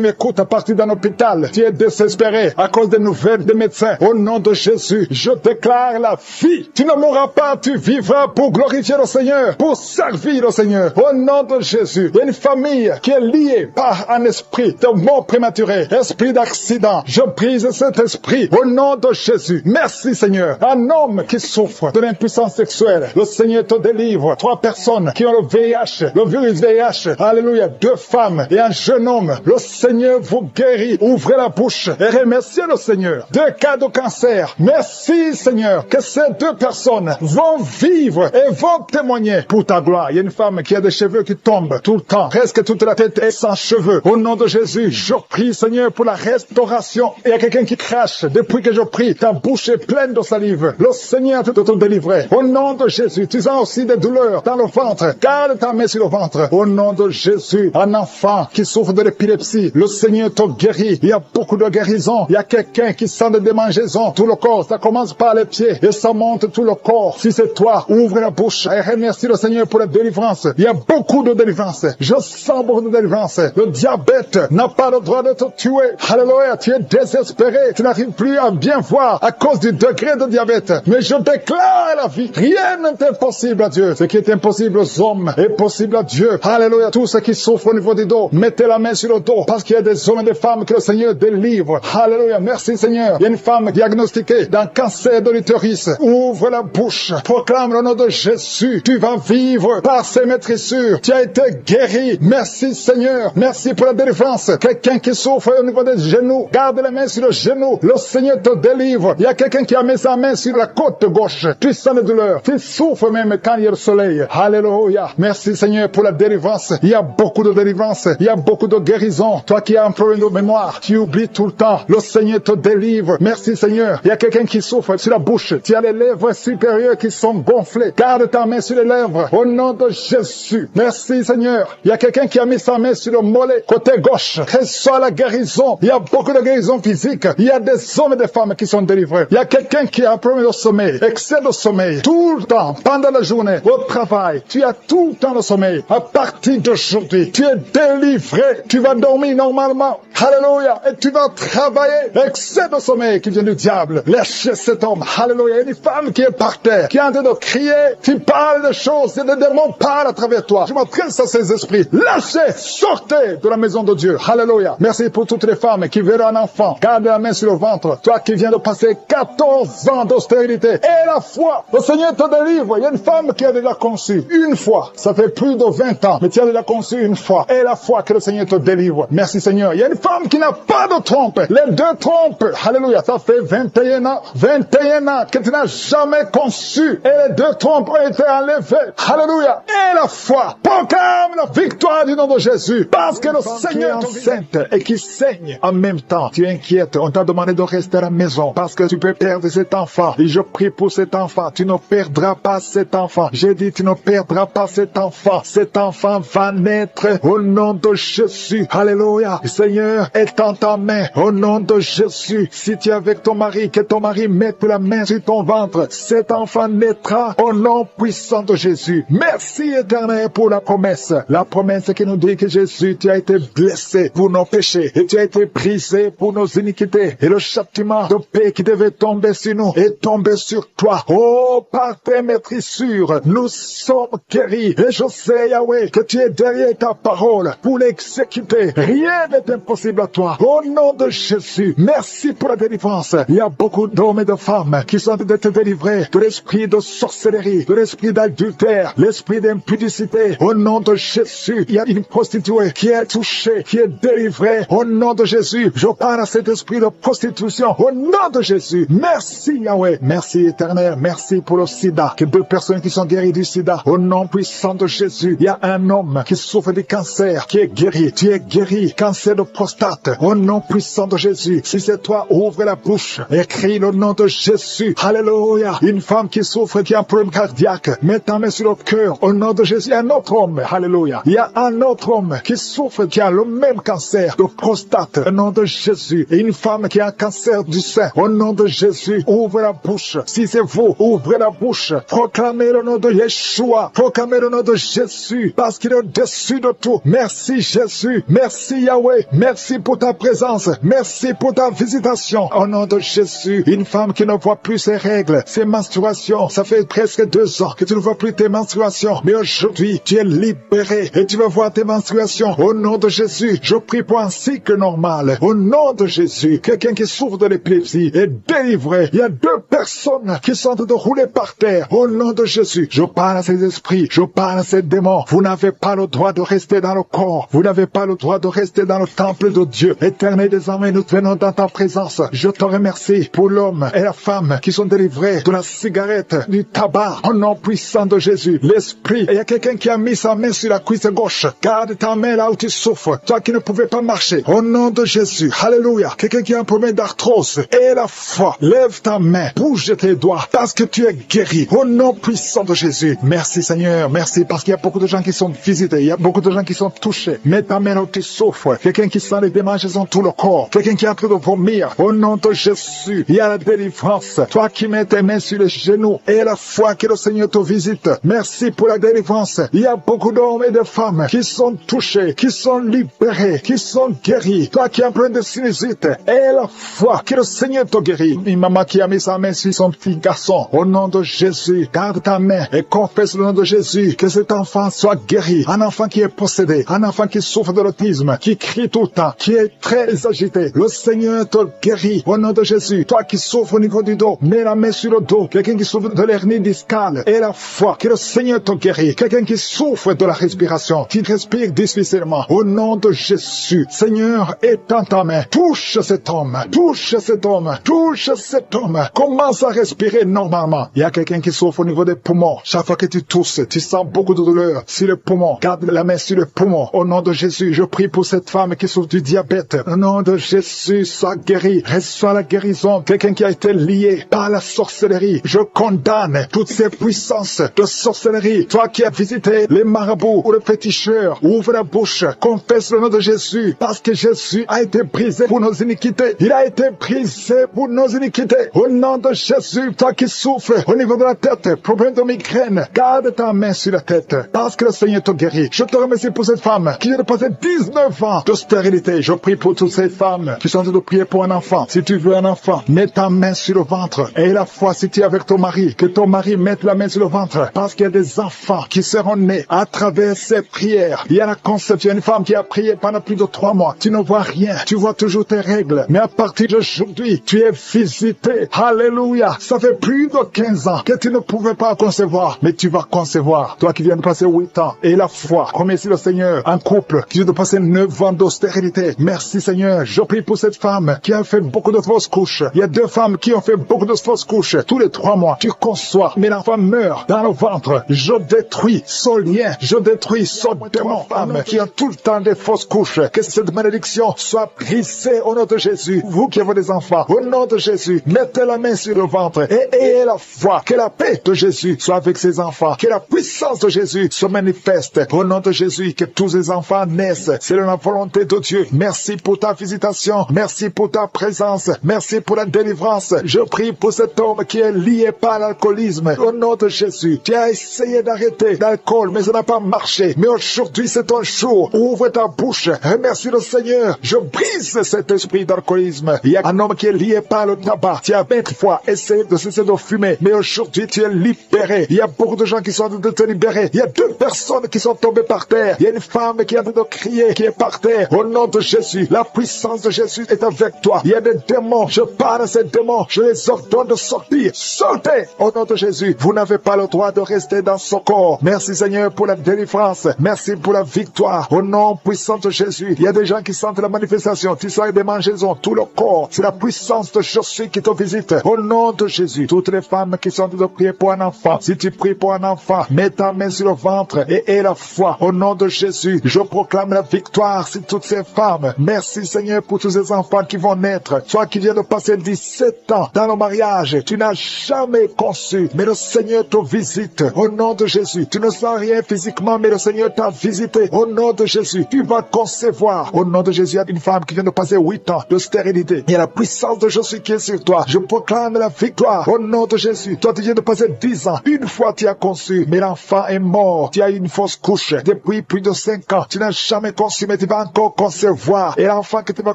m'écoute à partir d'un hôpital. Tu es désespéré à cause des nouvelles des médecins. Au nom de Jésus, je déclare la vie. Tu ne mourras pas, tu vivras pour glorifier le Seigneur, pour servir le Seigneur. Au nom de Jésus, il y a une famille qui est liée par un esprit de mort prématurée, esprit d'accident. Je brise cet esprit au nom de Jésus. Merci Seigneur. Un homme qui souffre de l'impuissance sexuelle, le Seigneur te délivre. 3 personnes qui ont le VIH, le virus VIH. Alléluia. 2 femmes et un jeune homme. Le Seigneur vous guérit. Ouvrez la bouche et remerciez le Seigneur. cas de cancer. Merci Seigneur que ces deux personnes vont vivre et vont témoigner pour ta gloire. Il y a une femme qui a des cheveux qui tombent tout le temps. Presque toute la tête est sans cheveux. Au nom de Jésus, je prie Seigneur pour la restauration. Il y a quelqu'un qui crache. Depuis que je prie, ta bouche est pleine de salive. Le Seigneur te délivrer. Au nom de Jésus, tu as aussi des douleurs dans le ventre. Garde ta main sur le ventre. Au nom de Jésus, un enfant qui souffre de l'épilepsie, le Seigneur te guérit. Il y a beaucoup de guérisons. Il y a quelqu'un qui sent des démangeaisons. Tout le corps, ça commence par les pieds et ça monte tout le corps. Si c'est toi, ouvre la bouche et remercie le Seigneur pour la délivrance. Il y a beaucoup de délivrance. Je sens beaucoup de délivrance. Le diabète n'a pas le droit de te tuer. Alléluia, tu es désespéré. Tu n'arrives plus à bien voir à cause du degré de diabète. Mais je déclare la vie. Rien n'est impossible à Dieu. Ce qui est impossible aux hommes est possible à Dieu. Alléluia, tous ceux qui souffrent au niveau du dos, mettez la main sur le dos parce qu'il y a des hommes et des femmes que le Seigneur délivre. Alléluia, merci Seigneur. Il y a une femme diagnostiquée d'un cancer de l'utérus. Ouvre la bouche, proclame le nom de Jésus. Tu vas vivre par ses maîtrissures. Tu as été guéri. Merci Seigneur. Merci pour la délivrance. Quelqu'un qui souffre au niveau des genoux, garde la main sur le genou. Le Seigneur te délivre. Il y a quelqu'un qui a mis sa main sur la côte gauche. Tu sens la douleur. Tu souffres même quand il y a le soleil. Alléluia. Merci Seigneur pour la délivrance. Il y a beaucoup de délivrance. Il y a beaucoup de guérison. Toi qui as un problème de mémoire, tu oublies tout le temps. Le Seigneur te délivre. Merci Seigneur. Il y a quelqu'un qui souffre sur la bouche. Tu as les lèvres supérieures qui sont gonflées. Garde ta main sur les lèvres. Au nom de Jésus. Merci Seigneur. Il y a quelqu'un qui a mis sa main sur le mollet côté gauche. Reçois la guérison. Il y a beaucoup de guérison physique. Il y a des hommes et des femmes qui sont délivrés. Il y a quelqu'un qui a un problème de sommeil, excès de sommeil, tout le temps, pendant la journée, au travail. Tu as tout le temps le sommeil. À partir d'aujourd'hui, tu es délivré. Tu vas dormir normalement. Alléluia. Et tu vas travailler. Excès de sommeil qui vient du diable. Lâchez cet homme. Alléluia. Il y a une femme qui est par terre, qui est en train de crier. Tu parles de choses et des démons parlent à travers toi. Je m'adresse à ces esprits. Lâchez, sortez de la maison de Dieu. Alléluia. Merci pour toutes les femmes qui verront un enfant. Garde la main sur le ventre. Toi qui viens de passer 14 ans d'austérité. Et la foi. Le Seigneur te délivre. Il y a une femme qui a déjà conçu une fois. Ça fait plus de 20 ans. Mais tu as déjà conçu une fois. Et la foi que le Seigneur te délivre. Merci Seigneur. Il y a une femme qui n'a pas de trompe. Les deux trompes. Alléluia. Ça fait 21 ans. 21 ans que tu n'as jamais conçu. Et les deux trompes ont été enlevées. Alléluia. Et la foi. Proclame la victoire du nom de Jésus. Parce que le Seigneur est enceinte et qui saigne en même temps. Tu es inquiète. On t'a demandé de rester à la maison parce que tu peux perdre cet enfant. Et je prie pour cet enfant. Tu ne perdras pas cet enfant. J'ai dit tu ne perdras pas cet enfant. Cet enfant va naître au nom de Jésus. Alléluia. Le Seigneur est en ta main au nom de Jésus. Si tu es avec ton mari, que ton mari mette la main sur ton ventre. Cet enfant naîtra au nom puissant de Jésus. Merci Éternel pour la promesse. La promesse qui nous dit que Jésus, tu as été blessé pour nos péchés et tu as été brisé pour nos iniquités. Et le châtiment de paix qui devait tomber sur nous est tombé sur toi. Oh, par tes maîtrissures, nous sommes guéris. Et je sais, Yahweh, que tu es derrière ta parole pour l'exécuter. Rien n'est impossible à toi. Au nom de Jésus, merci pour la délivrance. Il y a beaucoup d'hommes et de femmes qui sont en train d'être délivrés de l'esprit de sorcellerie, de l'esprit d'adultère, l'esprit d'impudicité. Au nom de Jésus, il y a une prostituée qui est touchée, qui est délivrée. Au nom de Jésus, je parle à cet esprit de prostitution. Au nom de Jésus, merci Yahweh. Merci Éternel. Merci pour le sida. Que deux personnes qui sont guéries du sida. Au nom puissant de Jésus, il y a un homme qui souffre du cancer, qui est guéri. Tu es guéri. Cancer de prostate. Au nom puissant de Jésus. Si c'est toi, ouvre la bouche. Écris le nom de Jésus. Alléluia. Une femme qui souffre, qui a un problème cardiaque. Mets ta main sur le cœur. Au nom de Jésus, il y a un autre homme. Alléluia. Il y a un autre homme qui souffre, qui a le même cancer de prostate. Au nom de Jésus. Et une femme qui a un cancer du sein. Au nom de Jésus, ouvre la bouche. Si c'est vous, ouvrez la bouche. Proclamez le nom de Yeshua. Proclamez le nom de Jésus. Parce qu'il est au-dessus de tout. Merci Jésus. Merci Yahweh. Merci pour ta présence. Merci pour ta visitation. Au nom de Jésus. Une femme qui ne voit plus ses règles, ses menstruations. Ça fait presque 2 ans que tu ne vois plus tes menstruations. Mais aujourd'hui, tu es libéré et tu vas voir tes menstruations. Au nom de Jésus, je prie pour un cycle normal. Au nom de Jésus, quelqu'un qui souffre de l'épilepsie est délivré. Il y a 2 personnes qui sont en train de rouler par terre. Au nom de Jésus, je parle à ces esprits, je parle à ces démons. Vous n'avez pas le droit de rester dans le corps. Vous n'avez pas le droit de rester dans le temple de Dieu. Éternel des armées, nous venons dans ta présence. Je te remercie pour l'homme et la femme qui sont délivrés de la cigarette, du tabac. Au nom puissant de Jésus, l'esprit. Et il y a quelqu'un qui a mis sa main sur la cuisse gauche. Garde ta main là où tu souffres. Toi qui ne pouvais pas marcher. Au nom de Jésus. Alléluia. Quelqu'un qui a un problème d'arthrose. Et la foi. Lève ta main. Bouge tes doigts. Parce que tu es guéri. Au nom puissant de Jésus. Merci Seigneur. Merci parce qu'il y a beaucoup de gens qui sont visités. Il y a beaucoup de gens qui sont touchés. Mets ta main là où tu souffres. Quelqu'un qui sent les démangeaisons tout le corps. Quelqu'un qui est en train de vomir. Au nom de Jésus. Il y a la délivrance. Toi qui mets tes mains sur les genoux. Et la foi que le Seigneur te visite. Merci pour la délivrance. Il y a beaucoup d'hommes et de femmes qui sont touchés, qui sont libérés, qui sont guéris. Toi qui es en train de sinusite. Et la foi que le Seigneur te guérit. Une maman qui a mis sa main sur son petit garçon. Au nom de Jésus. Garde ta main et confesse le nom de Jésus. Que cet enfant soit guéri. Un enfant qui est possédé. Un enfant qui souffre de l'autisme. Qui crie tout le temps. Qui est très agité. Le Seigneur te guérit. Au nom de Jésus. Toi qui souffres au niveau du dos. Mets la main sur le dos. Quelqu'un qui souffre de l'hernie discale. Et la foi que le Seigneur te guérit. Quelqu'un qui souffre de la respiration. Qui respire difficilement. Au nom de Jésus. Seigneur, étends ta main. Touche cet homme. Touche cet homme. Touche cet homme. Commence à respirer normalement. Il y a quelqu'un qui souffre au niveau des poumons. Chaque fois que tu tousses, tu sens beaucoup de douleur sur le poumon. Garde la main sur le poumon. Au nom de Jésus, je prie pour cette femme qui souffre du diabète. Au nom de Jésus, sois guéri. Reçois la guérison. Quelqu'un qui a été lié par la sorcellerie. Je condamne toutes ces puissances de sorcellerie. Toi qui as visité les marabouts ou les féticheurs, ouvre la bouche. Confesse le nom de Jésus. Parce que Jésus a été brisé pour nos iniquités. Il a été brisé pour nos iniquités. Au nom de Jésus, toi qui souffres au niveau de la tête, problème de migraine, garde ta main sur la tête. Parce que le Seigneur te guérit. Je te remercie pour cette femme qui vient de passer 19 ans de stérilité. Je prie pour toutes ces femmes qui sont en train de prier pour un enfant. Si tu veux un enfant, mets ta main sur le ventre. Et la foi, si tu es avec ton mari, que ton mari mette la main sur le ventre. Parce qu'il y a des enfants qui seront nés à travers ces prières. Il y a la conception. Il y a une femme qui a prié pendant plus de 3 mois. Tu ne vois rien. Tu vois toujours tes règles. Mais à partir d'aujourd'hui, tu es visité. Alléluia. Ça fait plus de 15 ans que tu ne pouvais pas concevoir. Mais tu vas concevoir. Toi qui viens de passer 8 ans. Et la foi. Remercie le Seigneur. Un couple qui vient de passer 9 ans d'austérité. Merci Seigneur. Je prie pour cette femme qui a fait beaucoup de fausses couches. Il y a 2 femmes qui ont fait beaucoup de fausses couches. Tous les 3 mois, tu conçois. Mais l'enfant meurt dans le ventre. Je détruis son lien. Je détruis son démon. Femmes qui ont tout le temps des fausses couches. Que cette malédiction soit brisée au nom de Jésus. Vous qui avez des enfants, au nom de Jésus, mettez la main sur le ventre et ayez la foi. Que la paix de Jésus soit avec ses enfants. Que la puissance de Jésus se manifeste. Au nom de Jésus, que tous les enfants naissent. C'est la volonté de Dieu. Merci pour ta visitation. Merci pour ta présence. Merci pour la délivrance. Je prie pour cet homme qui est lié par l'alcoolisme. Au nom de Jésus, tu as essayé d'arrêter l'alcool, mais ça n'a pas marché. Mais aujourd'hui, c'est ton jour. Ouvre ta bouche. Remercie le Seigneur. Je brise cet esprit d'alcoolisme. Il y a un homme qui est lié par le tabac. Tu as 20 fois essayé de cesser de fumer, mais aujourd'hui, tu es libéré. Il y a beaucoup de gens qui sont en train de te libérer. Il y a 2 personnes qui sont tombées par terre. Il y a une femme qui est en train de crier, qui est par terre. Au nom de Jésus, la puissance de Jésus est avec toi. Il y a des démons. Je parle à ces démons. Je les ordonne de sortir. Sortez! Au nom de Jésus, vous n'avez pas le droit de rester dans ce corps. Merci Seigneur pour la délivrance. Merci pour la victoire. Au nom puissant de Jésus, il y a des gens qui sentent la manifestation. Tu sens des mangeaisons, tout le corps. C'est la puissance de Jésus qui te visite. Au nom de Jésus, toutes les femmes qui sont en train de prier pour un enfant. Si tu pries pour un enfant, mets ta main sur le ventre et aie la foi. Au nom de Jésus, je proclame la victoire sur toutes ces femmes. Merci Seigneur pour tous ces enfants qui vont naître. Toi qui viens de passer 17 ans dans le mariage, tu n'as jamais conçu, mais le Seigneur te visite. Au nom de Jésus, tu ne sens rien physiquement, mais le Seigneur t'a visité. Au nom de Jésus, tu vas concevoir. Au nom de Jésus, il y a une femme qui vient de passer 8 ans de stérilité. Il y a la puissance de Jésus qui est sur toi. Je proclame la victoire. Au nom de Jésus, toi tu viens de passer 10 ans. Une fois tu as conçu, mais l'enfant est mort. Tu as eu une fausse couche depuis plus de 5 ans. Tu n'as jamais conçu, mais tu vas encore concevoir. Et l'enfant que tu vas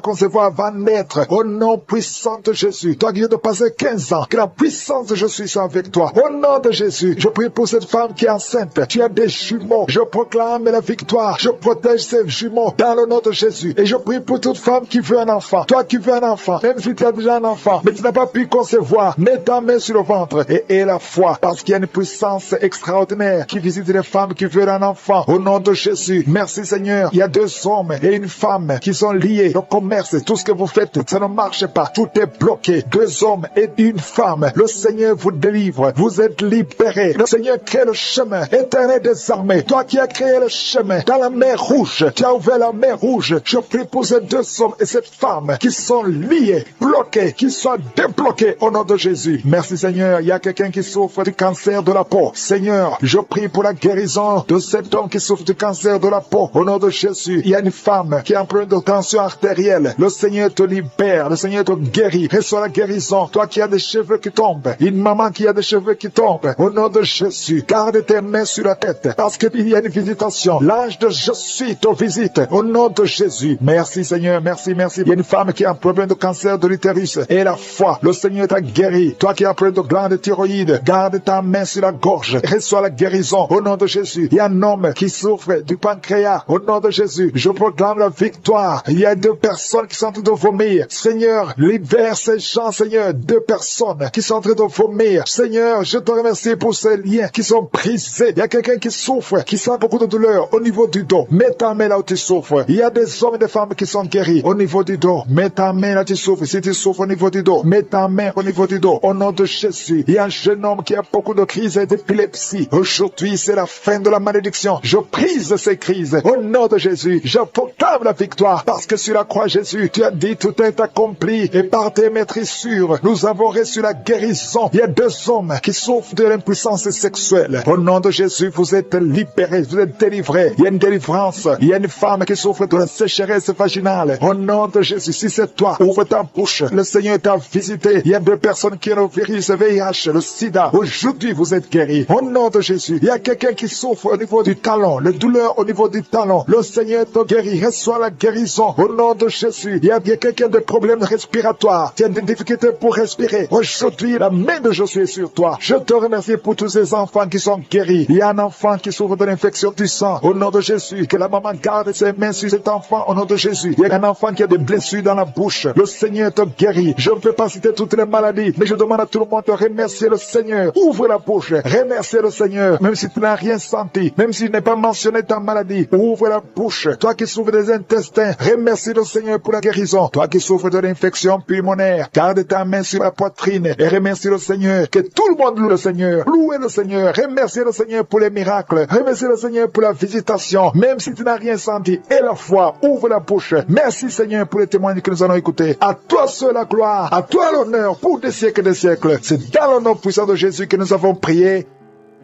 concevoir va naître. Au nom puissant de Jésus, toi qui viens de passer 15 ans, que la puissance de Jésus soit avec toi. Au nom de Jésus, je prie pour cette femme qui est enceinte. Tu as des jumeaux. Je proclame la victoire. Je protège ces jumeaux dans le nom de Jésus. Et je prie pour toute femme qui veut un enfant. Toi qui veux un enfant, même si tu as déjà un enfant, mais tu n'as pas pu concevoir, mets ta main sur le ventre et aie la foi. Parce qu'il y a une puissance extraordinaire qui visite les femmes qui veulent un enfant. Au nom de Jésus, merci Seigneur. Il y a 2 hommes et une femme qui sont liés. Le commerce, tout ce que vous faites, ça ne marche marche pas. Tout est bloqué. 2 hommes et une femme. Le Seigneur vous délivre. Vous êtes libérés. Le Seigneur crée le chemin. Éternel des armées, toi qui as créé le chemin dans la mer Rouge, tu as ouvert la mer Rouge. Je prie pour ces 2 hommes et cette femme qui sont liés, bloqués, qui soient débloqués au nom de Jésus. Merci Seigneur. Il y a quelqu'un qui souffre du cancer de la peau. Seigneur, je prie pour la guérison de cet homme qui souffre du cancer de la peau au nom de Jésus. Il y a une femme qui a un problème de tension artérielle. Le Seigneur te libère. Le Seigneur te guérit. Reçois la guérison. Toi qui as des cheveux qui tombent. Une maman qui a des cheveux qui tombent. Au nom de Jésus. Garde tes mains sur la tête. Parce qu'il y a une visitation. L'ange de je suis te visite. Au nom de Jésus. Merci Seigneur. Merci, merci. Il y a une femme qui a un problème de cancer de l'utérus. Et la foi. Le Seigneur t'a guéri. Toi qui as un problème de glande thyroïde. Garde ta main sur la gorge. Reçois la guérison. Au nom de Jésus. Il y a un homme qui souffre du pancréas. Au nom de Jésus. Je proclame la victoire. Il y a 2 personnes qui sont en train de vomir. Seigneur, libère ces gens, Seigneur. 2 personnes qui sont en train de vomir. Seigneur, je te remercie pour ces liens qui sont brisés. Il y a quelqu'un qui souffre, qui sent beaucoup de douleur au niveau du dos. Mets ta main là où tu souffres. Il y a des hommes et des femmes qui sont guéris au niveau du dos. Mets ta main là où tu souffres. Si tu souffres au niveau du dos, mets ta main au niveau du dos. Au nom de Jésus. Il y a un jeune homme qui a beaucoup de crises d'épilepsie. Aujourd'hui, c'est la fin de la malédiction. Je brise ces crises. Au nom de Jésus, je proclame la victoire. Parce que sur la croix, Jésus, tu as dit tout est accompli. Et par tes maîtrissures, nous avons reçu la guérison. Il y a 2 hommes qui souffrent de l'impuissance sexuelle. Au nom de Jésus, vous êtes libérés, vous êtes délivrés. Il y a une délivrance. Il y a une femme qui souffre de la sécheresse vaginale. Au nom de Jésus, si c'est toi, ouvre ta bouche. Le Seigneur t'a visité. Il y a 2 personnes qui ont le virus VIH, le sida. Aujourd'hui, vous êtes guéris. Au nom de Jésus, il y a quelqu'un qui souffre au niveau du talon, les douleurs au niveau du talon. Le Seigneur te guérit. Reçois la guérison. Au nom de Jésus, il y a quelqu'un qui a des problèmes respiratoires. Tu as des difficultés pour respirer. Aujourd'hui, la main de Jésus est sur toi. Je te remercie pour tous ces enfants qui sont guéris. Il y a un enfant qui souffre de l'infection du sang. Au nom de Jésus, que la maman garde ses mains sur cet enfant. Au nom de Jésus, il y a un enfant qui a des blessures dans la bouche. Le Seigneur te guérit. Je ne peux pas citer toutes les maladies, mais je demande à tout le monde de remercier le Seigneur. Ouvre la bouche. Remercier le Seigneur. Même si tu n'as rien senti, même si tu n'as pas mentionné ta maladie, ouvre la bouche. Toi qui souffres des intestins, remercie le Seigneur pour la guérison. Toi qui souffres de l'infection pulmonaire, garde ta main sur la poitrine et remercie le Seigneur. Que tout le monde loue le Seigneur. Louez le Seigneur. Remerciez le Seigneur pour les miracles. Remerciez le Seigneur pour la visitation. Même si tu n'as rien senti. Et la foi, ouvre la bouche. Merci Seigneur pour les témoignages que nous allons écouter. À toi seul la gloire. À toi l'honneur pour des siècles et des siècles. C'est dans le nom puissant de Jésus que nous avons prié.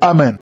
Amen.